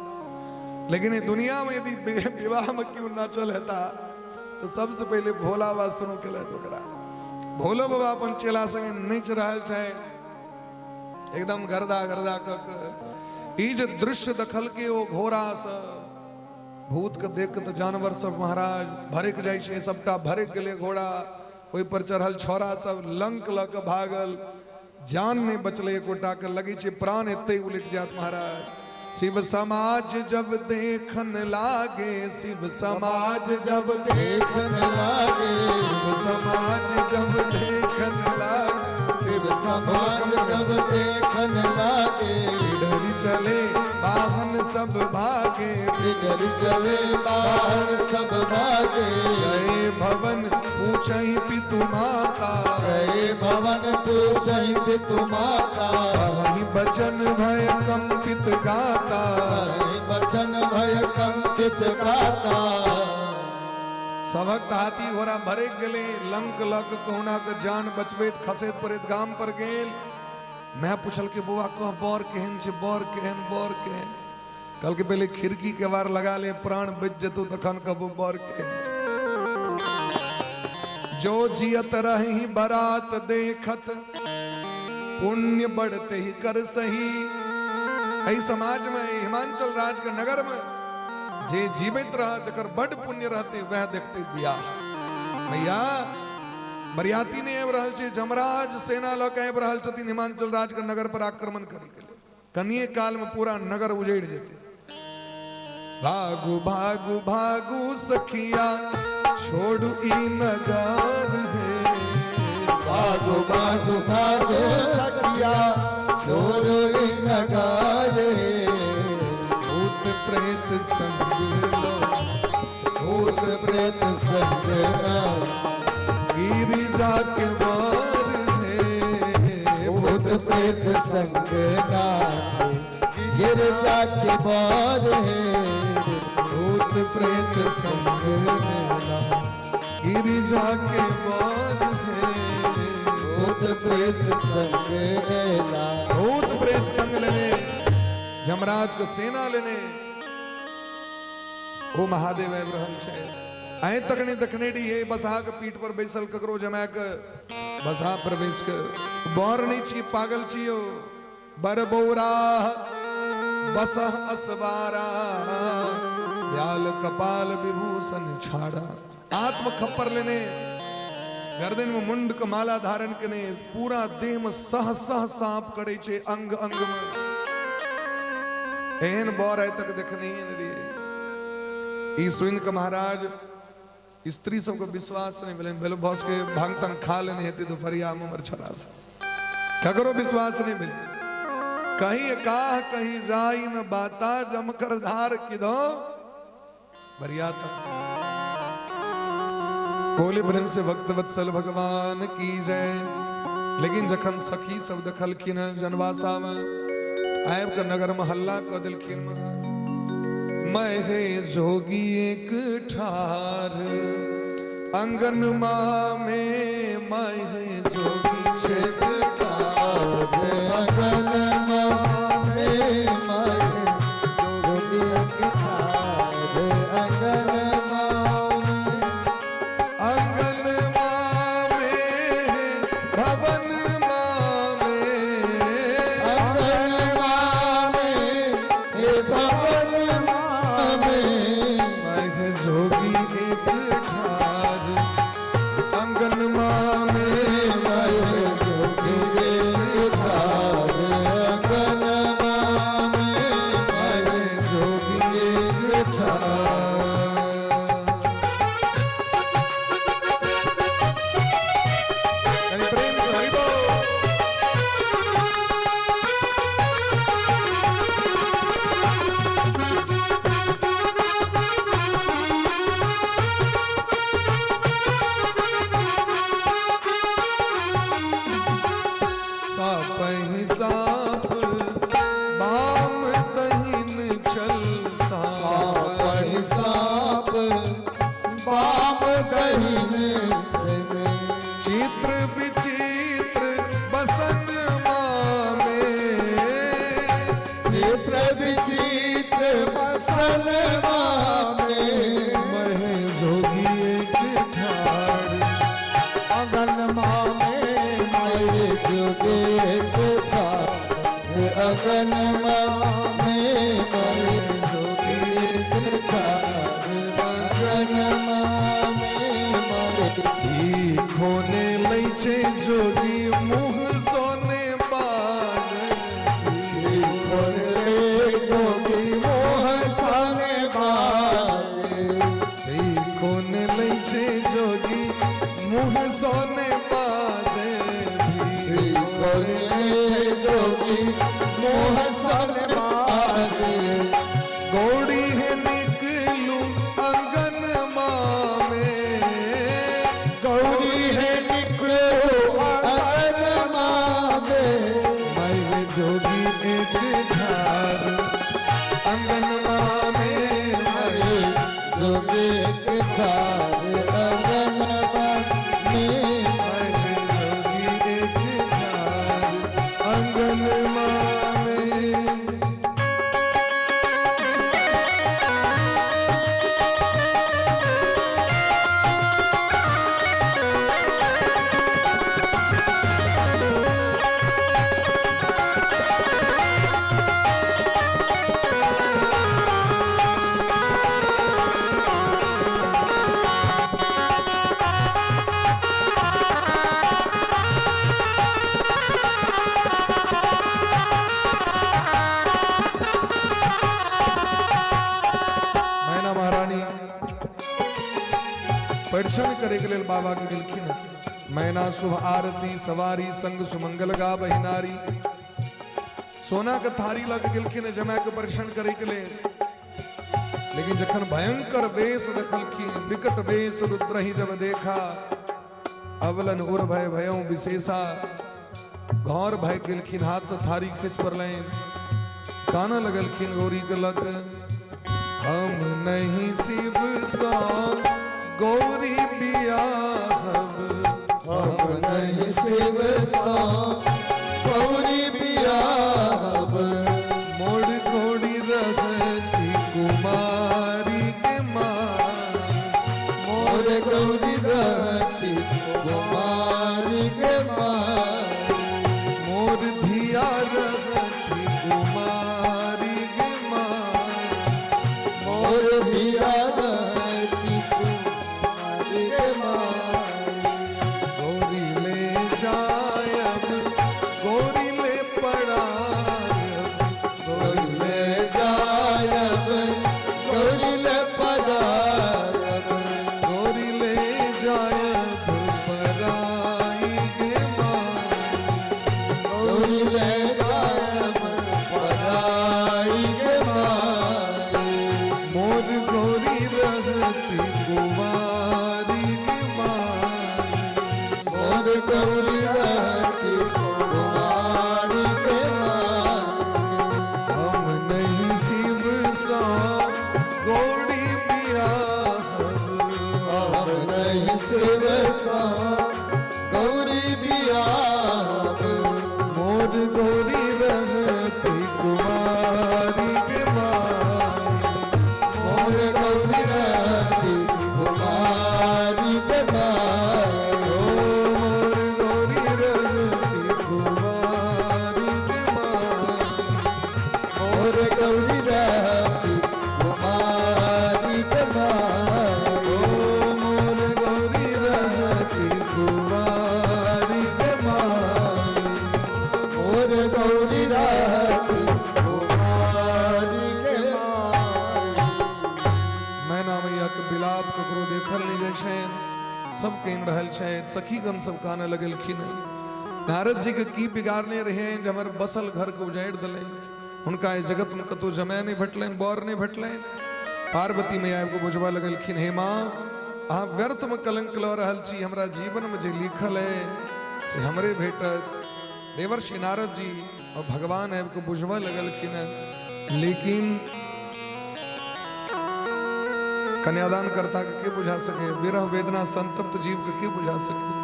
लेकिन ये दुनिया में यदि विवाह में क्यों नाचल हेता तो सबसे पहले भोला बाबा शुरू केले। भोलो बाबा अपन चेला संगे नाच रहल छै, एकदम गर्दा गर्दा क। ई जे दृश्य देखल के ओ घोड़ा से भूत के देख के तो जानवर सब महाराज भरक जाय छै, सबटा भरक गेले घोड़ा, ओहि पर चढ़ल छोरा सब लंक ल के भागल, जान नहीं बचले एकोटा के, लगी छै प्राण एते उलट जात महाराज। शिव समाज जब देखन लागे, शिव समाज जब देखन लागे, शिव समाज जब देखन लागे, शिव समाज जब देखन लागे, डर चले बाहन सब भागे, बिगड़ चले बाहर सब भागे। गए भवन पूछहि पितु माता, गए भवन पूछहि पितु माता, कहीं बचन भय कंपित गाता, कहीं बचन भय कंपित गाता। सबक हाथी घोड़ा भरे गेले, लंक लक कहुना के जान बचबैत खसैत पड़ैत गाम पर गेल। मैं पूछल के बउआ कह बर केहन छै, बर केहन, बर केहन? कल के पहले खिड़की के बार लगा ले, प्राण बच जतो तखन कहबो बर केहन छै। जो जियत रही बरात देखत, पुण्य बढ़ते ही कर सही। एहि समाज में हिमांचल राज के नगर में जे जीवित रह, जकर बड़ पुण्य रहते वह देखते बियाह। भैया बरियाती ने आबि रहल छै, जमराज सेना लऽ के आबि रहल छथिन हिमांचल राज के नगर पर आक्रमण करे के लिए। कनिए काल में पूरा नगर उजड़ जेते। भागु भागु भागु सखिया छोड़ू ई नगर है, भागो भागो भागो सखिया छोड़ो ई नगर है। भूत प्रेत संग लो, भूत प्रेत संग नाच, गिरिजा के बर है। भूत प्रेत संग नाच, गिरजा के बर है। भूत प्रेत संग लेला, गिरिजा के बर है। भूत प्रेत संग लेला, भूत प्रेत संग लेने, जमराज को सेना लेने ओ महादेव आबि रहल छै। आए तकने देखनेडी हे बसहा के पीठ पर बैसल ककरो जमा के बसहा पर बैस के, बर नहीं छी पागल छियो, बर बौरा बसह असवारा, ब्याल कपाल विभूषण छाड़ा। आत्म खप्पर लेने, गर्दन में मुंड के माला धारण केने, पूरा देह में सह सह सांप करे छे अंग अंग में। एहन बर आए तक देखने ही नहीं रही। ई सुन के महाराज स्त्री सबको विश्वास नहीं मिले, बेलो भस के भांग तंग खा लेने हेते दोपहरिया में मर छरा से ककरो विश्वास नहीं मिले। कहीं काह कहीं जाई न बाता, जमकर धार किधो बरियाता बोले ब्रह्म से भक्त वत्सल भगवान की जय। लेकिन जखन सखी सब देखलखिन जनवासाव आब के नगर महल्ला क दिलखिन मैं हे जोगी एक ठार अंगन माँ में मैं हे जोगी छेक ठार अंगन माँ में मैं जोगी एक ठार अंगन माँ में भवन माँ में अंगन माँ में भवन माँ में मैं जोगी एक ठार अंगन माँ में मैं जोगी एक ठार अंगन माँ में मैं जोगी एक ठार। प्रेम से हरि बोल। सापहि साप बाम दहिन छल सापहि साप बाम दहिन छल चित्र विचित्र बसन माँ में चित्र विचित्र बसन माँ में मैं जोगी एक ठार अंगन माँ में मैं जोगी एक ठार अंगन माँ में मैं जोगी एक ठार अंगन माँ में मैं खोने लै छे जोगी मुँह सोने बाज जोगी मोह सने बाजे खोने लै छे जोगी मुँह सोने बाजे जोगी मोह सने बाजे गौड़ी है निकलू अंगन माँ में गौरी है निकलो अंगन माँ में मैं जोगी एक ठार अंगन माँ में मैं जोगी एक ठार अंगन माँ में मैं जोगी एक ठार अंगन माँ में। मैना महारानी परिश्रम करे के लेल बाबा के गेलखिन। मैना शुभ आरती सवारी संग सुमंगल गा बहिनारी सोना के थारी लग गेलखिन जमा के परिश्रम करे के लेल। लेकिन जखन भयंकर वेश देखलखिन विकट वेश रुद्र ही जब देखा अवलन उर भय भयों विशेषा घौर भय गेलखिन हाथ से थारी खिस पड़लैन काना लगलखिन गौरी के लग हम नहीं शिव सा गौरी बियाहब हम नहीं शिव सा गौरी बियाहब मोड़ घोड़ी रहती कुमारी के माँ मोर गौरी रहती कुमारी के माँ मोर धिया रहती कुमारी के माँ मोर धिया रहती कुमारी के माँ गौरी ले जायब गौरी ले पड़ायब गौरी ले जायब गौरी रहती कुंवारी की माई। मोर गौरी रहती कुंवारी के माई। हम नहीं शिव सो गौड़ी बियाहब। हम नहीं शिव सा गौरी बियाहब। मोर गौरी रहती कुंवारी के माई। मोर गौरी रहती कुंवारी के माई। ओ मोर गौरी रहती कुंवारी के माई। मोर गौरी रहती कुंवारी के माई। ओ मोर गौरी रहती कुंवारी के माई। मोर गौरी रहती कुंवारी के माई। मैना मैया के बिलाप ककरो देखल नहीं जाय छैन, सब कहीं रहल छै, सखीगण सब काने लगलखिन। नारद जी के की बिगाड़ने रहे जे हमर बसल घर को उजाड़ दिले। हुनका ए जगत में कतो जमाय नहीं भेटलनि, बर नहीं भेटलनि। पार्वती मैया को बुझवा लगलखिन, हे माँ अहाँ व्यर्थ में कलंक ल रहल छी, हमरा जीवन में जे लिखल है से हमरे भेटत। देवर्षि नारद जी और भगवान है को बुझवा लगलखिन, लेकिन कन्यादान करता के बुझा सके, विरह वेदना संतप्त जीव के बुझा सके।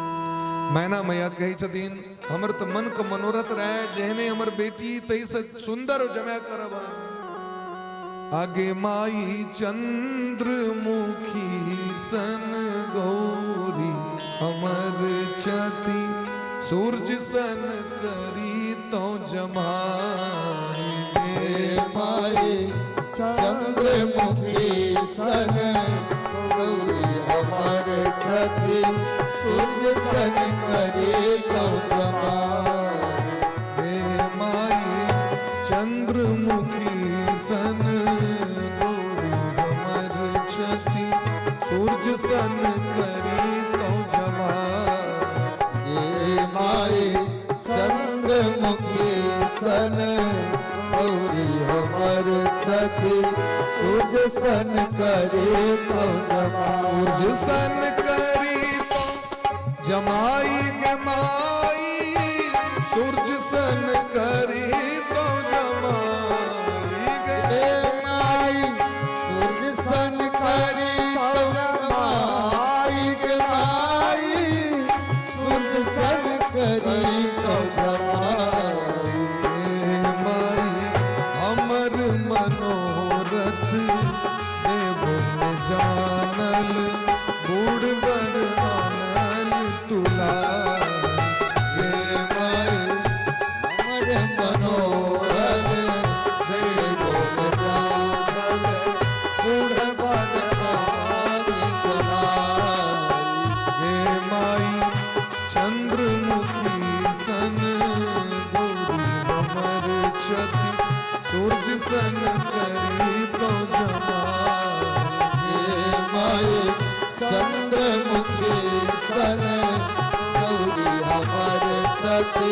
मैना मैया कही छथिन, हमर तो मन को मनोरथ रहे, जहने हमर बेटी तई से सुंदर जमा करब। आगे माई चंद्रमुखी सन गौरी हमर छती, सूरज सन करी तो जमाई हे माई चंद्रमुखी सन गौरी हमर छती, सूर्य सन करे तो जमाई। हे माई चंद्रमुखी सन गौरी हमर छती, सूरज सन करी तो जमाई। हे माई चंद्रमुखी सन गौरी हमर छती, सूर्य सन करे तो जमाई। सूरज सन करी तो जमाई गे माई, सूरज सन करी तो जमाई गे। हे माई सूर्य सन करी तो जमाई गे माई, सूर्य सन करी तो जमाई। हे माई हमर मनोरथ देव न जानल, बूढ़ बर आनल तुलाय। हे माई हमर मनोरथ देव न जानल, बूढ़ बर आनल तुलाय। हे माई चंद्रमुखी सन गौरी हमर छती, सूरज सन करी तो जमाई। हे माई चंद्रमुखी सन गौरी हमर छती,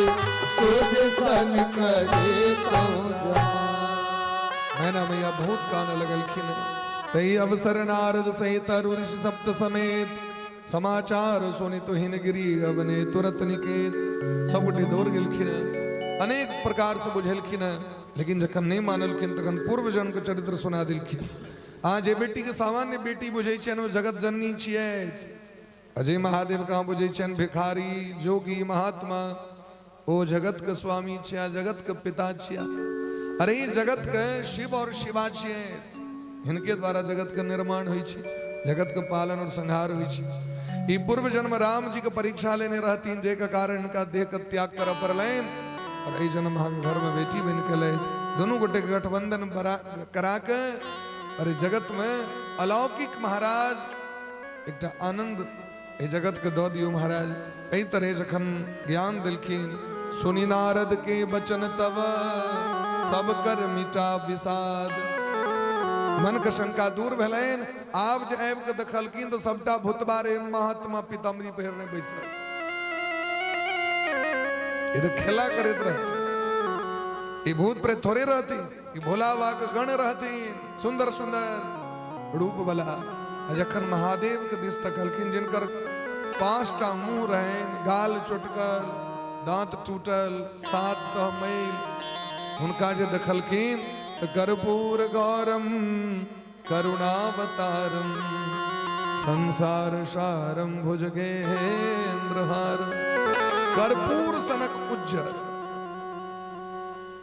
सूर्य सन करे तो जमाई। मैना मैया बहुत कान लगलखिन, तई अवसर नारद सहित ऋषि सप्त समेत, समाचार सुनि तो हिनगिरी अवने तुरत निकेत। सब गोटे दौड़ गेलखिन, अनेक प्रकार से बुझेलखिन, लेकिन जखन नहीं मानलखिन तखन पूर्व जन्म के चरित्र सुना दिलखिन। हाँ जे बेटी के सामान्य बेटी बुझे छन वो जगत जननी छियै। अजय महादेव कहाँ बुझे छन भिखारी जोगी महात्मा, ओ जगत के स्वामी छिया, जगत के पिता छिया। अरे ई जगत के शिव और शिवा छियै, हिनके द्वारा जगत के निर्माण हुई छै, जगत के पालन और संहार हुई छै। ई पूर्व जन्म राम जी के परीक्षा लेने रहतीन, जे के कारण इनका देह के त्याग कर पड़लैन, और ई जन्म हम घर में बेटी बन के ले दोनों गोटे के गठबंधन करा के, अरे जगत में अलौकिक महाराज एक आनंद ए जगत के दो दियो महाराज। कई तरह जखन ज्ञान दिलखिन, सुनी नारद के बचन तब सब कर मिटा विषाद। मन के शंका दूर भेलैन, आब जे आबि के देखलखिन तो सबटा भूतबारे महात्मा पीताम्बरी पहिरने बैसल। ये तो खेला करत रहती, ये भूत प्रेत थोड़े रहती, ये भोला बाबा के गण रहती, सुंदर सुंदर रूप वाला। जखन महादेव के दिस तकलखिन जिनकर 5टा मुंह रहे, गाल चुटकल, दांत टूटल, 7 मैल, उनका जे देखलखिन तो कर्पूर गौरम करुणावतारम संसार सारम भुजगेन्द्रहार, कर्पूर सनक उज्जर।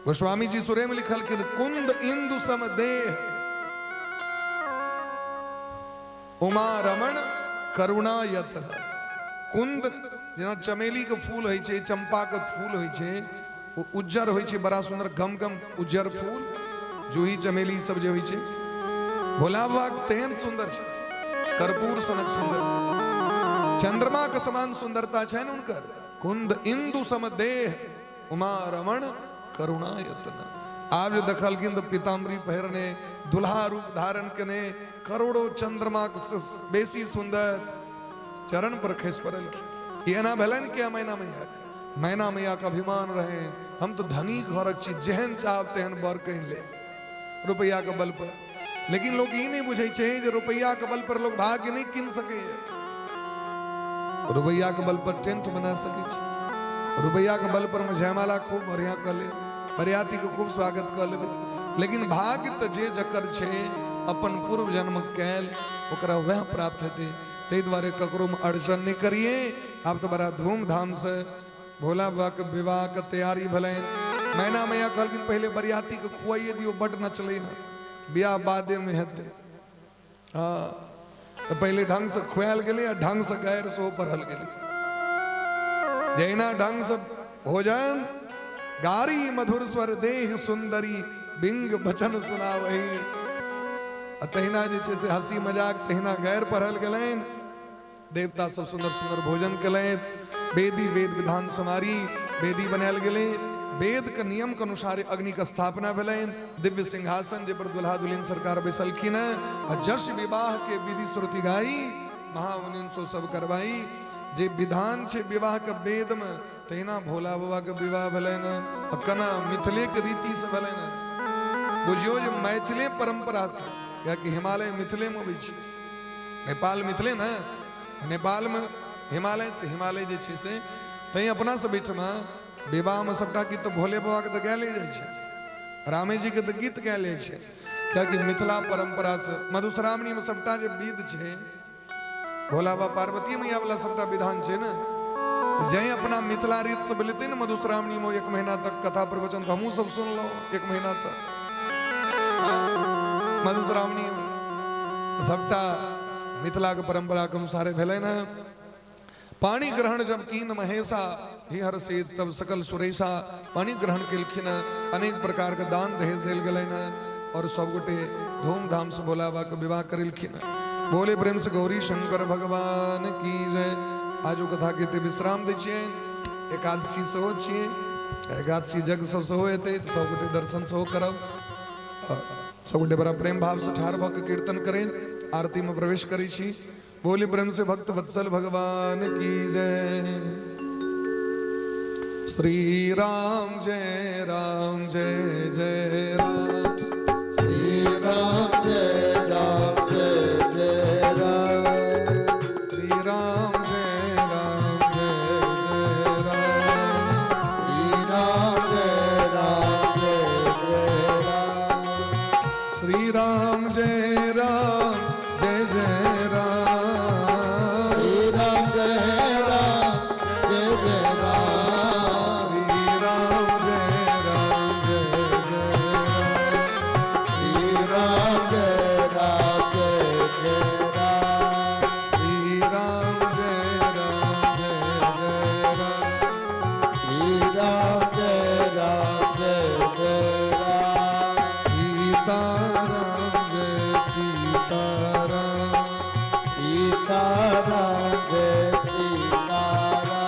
गोस्वामी जी सुरे में लिखल कि कुंद इंदु सम देह, उमा रमण करुणा यतन। कुंद जेना चमेली के फूल होइ छै, चंपा के फूल होइ छै, वो उज्जर होइ छै, बड़ा सुंदर गम गम उज्जर फूल, जूही चमेली सब जे होइ छै। भोला बाबा तेहन सुंदर छै, कर्पूर सनक सुंदर, चंद्रमा के समान सुंदरता छै न उनकर। कुंद इंदु सम देह, उमा रमण करुणा यतन। आप जो देखलखिन तो पीताम्बरी पहिरने, दुल्हा रूप धारण कने, करोड़ों चंद्रमा से बेसी सुंदर, चरण पर खस पड़ल। ये ना भलन क्या मैना मैया, मैना मैया का अभिमान रहे, हम तो धनी घरक छी, जेहन चाहब तेहन बर कहीं ले, रुपया के बल पर। लेकिन लोग ये नहीं बुझे छे जे रुपया के बल पर लोग भाग्य नहीं किन सके। रुपया के बल पर टेंट बना सके छी, रुपया के बल पर में जयमाला खूब बढ़िया कर ले, बरियाती के खूब स्वागत कर ले, लेकिन भाग्य तो जे जकर छे अपन पूर्व जन्म कैल ओकरा वह प्राप्त हेते। ते द्वारे ककरो में अड़चन नहीं करिए। आप तो बड़ा धूमधाम से भोला बाबा के विवाह के तैयारी भले। मैना मैया कहलखिन पहले बरियाती के खुआइए दियो, बड न चले ना, ब्याह बादे में हेते। हाँ, तो पहले ढंग से खुआल गेले आ ढंग से गैर सो परहल गेले। जैना ढंग से भोजन, गारी मधुर स्वर देह सुंदरी, बिंग बचन सुनावही। तहिना जे छे से हंसी मजाक तहिना गैर परहल गेलैन। देवता सब सुंदर सुंदर भोजन केलैन, वेदी वेद विधान समारी, वेदी बनायल गेले। वेद के नियम के अनुसार अग्नि के स्थापना भेलैन। दिव्य सिंहासन जे पर दुल्हा दुल्हन सरकार बैसलखिन, जश विवाह के विधि श्रुति गाई, महामुनि सो सब करवाई। जे विधान छे विवाह के वेद में, तहिना भोला बाबा के विवाह भेलैन। कना मिथिले के रीति से भेलैन। बुझियो जे मैथिले परंपरा से, या कि हिमालय मिथिले में भी छै, नेपाल मिथिले ना, नेपाल में हिमालय, तो हिमालय जे छै से तई अपना से बीच में विवाह में सबटा गीत तो भोले बाबा के तो गायल जाइ छै, रामे जी के तो गीत गायल जाइ छै। क्या कि मिथिला परंपरा से मधुश्रावणी में सबटा जे विध छै, भोला बाबा पार्वती मैया वाला सबटा विधान छै ना, जय अपना मिथिला रीत से बोलते ना मधुश्रावणी में 1 महीना तक कथा प्रवचन तो हमू सब सुन लो। 1 महीना तक मधुश्रावणी सबटा मिथिला के परंपरा के अनुसार भेले ना। पानी ग्रहण जब कीन महेशा, ही हर से तब सकल सुरेशा। पानी ग्रहण केलखिन, अनेक प्रकार के दान दहेज देल गेलै ना, और सब गोटे धूमधाम से भोला बाबा के विवाह करेलखिन। बोले प्रेम से गौरी शंकर भगवान की जय। आजो कथा के विश्राम दै छियै। एकादशी सेहो छियै, एकादशी यज्ञ सब सेहो हेतै, तो सब गोटे दर्शन सेहो करब। सब गोटे बड़ा प्रेम भाव से ठाढ़ भऽ के कीर्तन करें, आरती में प्रवेश करै छी। बोले प्रेम से भक्त वत्सल भगवान की जय। श्री राम जय राम जय जय राम, श्री राम जय राम जय जय राम, श्री राम जय राम जय जय राम, श्री राम जय राम जय जय राम, श्री राम जय राम जय जय राम, श्री राम जय राम जय जय राम, श्री राम जय राम जय जय राम, श्री राम जय राम जय जय राम, श्री राम जय राम जय जय राम, सीताराम जय सीताराम, सीताराम जय सीताराम।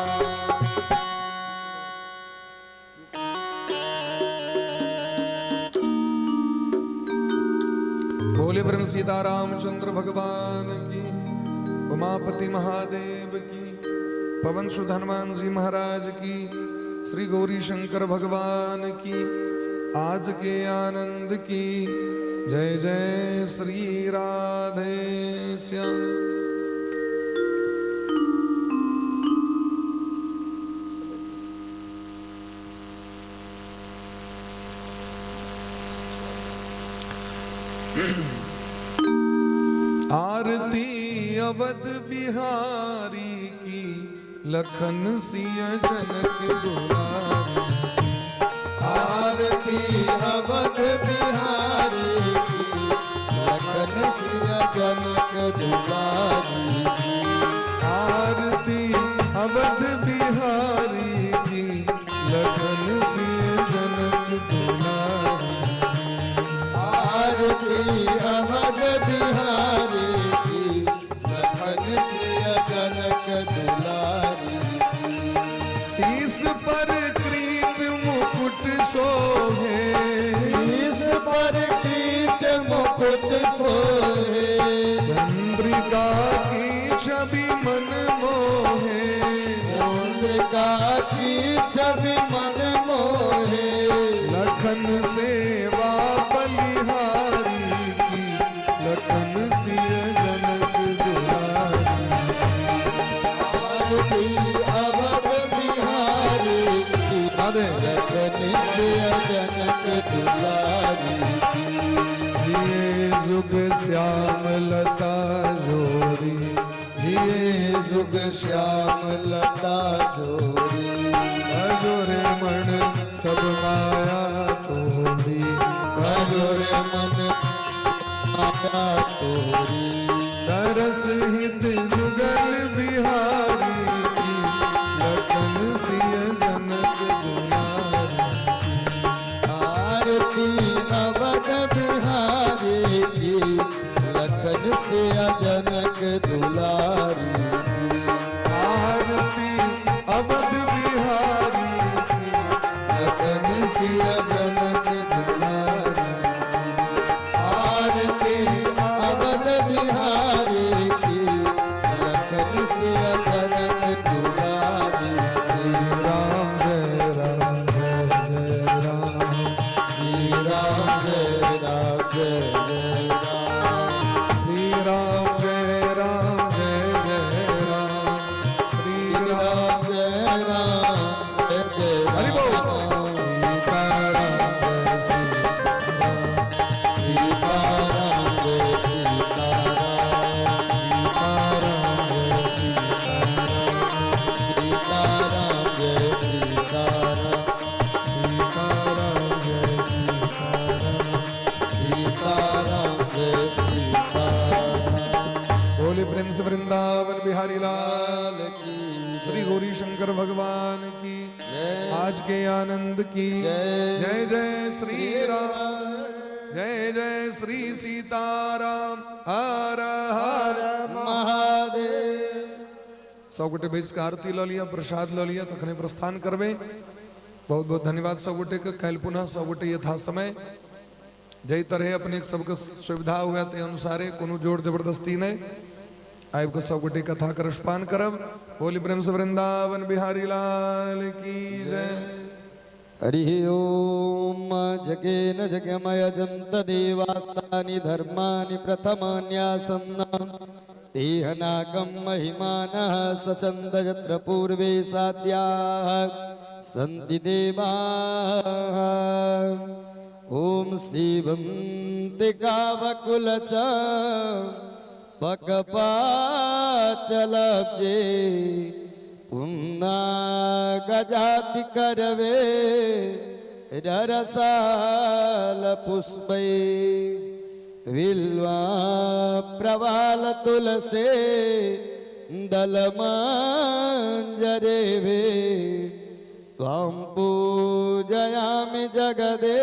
बोले ब्रह्म सीतारामचंद्र भगवान की, उमापति महादेव की, पवन सुत हनुमान जी महाराज की, श्री गौरी शंकर भगवान की, आज के आनंद की। जय जय श्री राधे श्याम। आरती अवध बिहारी की लखन सिया जनक दुलारी। आरती अवध बिहारी की लखन सिया जनक दुलारी। आरती अवध बिहारी की लखन सिया जनक दुलारी। आरती अवध बिहारी की लखन सिया जनक दुलारी। शीस पर क्रीट मुकुट सोहे। शीस पर कीट मुकुट सोहे। चंद्रिका की छवि मन मोहे। चंद्रिका की छवि मन मोहे। लखन सेवा बलिहारी की लखन सिय जनक दुलारी। आरती अवध बिहारी की राधे लखन सिया जनक दुलारी। जिए जुग श्याम लता जोरी। जिए जुग श्याम लता जोरी। अजोरे मन सब माया तोरी। अजोरे मन माया तोरी। तरस हित जुगल बिहारी की लखन सिय जनक दुलारी। आरती अवध बिहारी की लखन सिया जनक दुलारी। आरती अवध बिहारी की लखन सिया जनक दुलारी। आरती अवध बिहारी की लखन सिया जनक दुलारी। राम जय राम जय जय राम। श्री राम जय राम जय जय राम। श्री राम जय राम जय जय राम। श्री राम राम जय राम जय जय हरि बोल। राम। सीताराम जय सीताराम जय सीताराम। सीताराम जय सीताराम। सीताराम जय सीताराम। सीताराम जय सीताराम जय सीताराम। सीताराम। बोले प्रेम से वृंदावन बिहारी लाल लाल की श्री गौरी शंकर भगवान की जय। आज के आनंद की जय। जय जय श्री राम। जय जय श्री सीताराम। हर हर महादेव। सब गोटे बैस के आरती ल लिया, प्रसाद ल लिया, तखने प्रस्थान करबे। बहुत बहुत धन्यवाद सब गोटे के। कल पुनः सब गोटे यथा समय जय तरह अपने सबके सुविधा हुआ ते अनुसारे कोनो जोर जबरदस्ती नहीं आब के सब गोटे कथा कर रसपान करब। बोली प्रेम से वृंदावन बिहारी लाल की जय। हरि ओम जगेन जगमयजन्त देवास्तानि धर्माणि प्रथमान्यासन्न तेहनाकं महिमानः सचन्द यत्र पूर्वे साद्याः सन्ति देवाः। ओम सीवन्तिकावकुलच पकपाचलब्जे पुन्ना गजाति करवे ररसाल पुष्पै विल्वा प्रवाल तुलसे दलमांजरेवे त्वां पूजयामि जगदे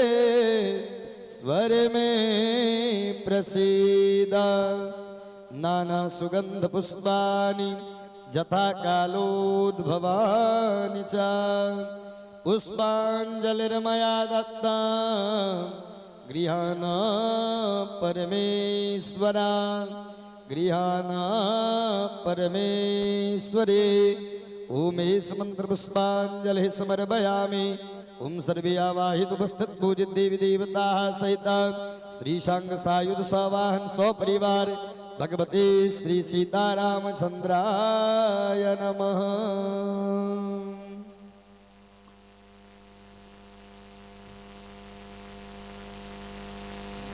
स्वर में प्रसीद। नाना सुगंध पुष्पानि जथा कालोद्भवानि च पुष्पाञ्जलिर्मया दत्ता गृहाण परमेश्वरा गृहाण परमेश्वरे। ओम एष मंत्र पुष्पांजलि समर्पयामि। ओम सर्वे आवाहित उपस्थित पूजित देवी देवता सहित श्री शंख सायुध सवाहन सौ परिवार भगवते श्री सीतारामचंद्राय नमः।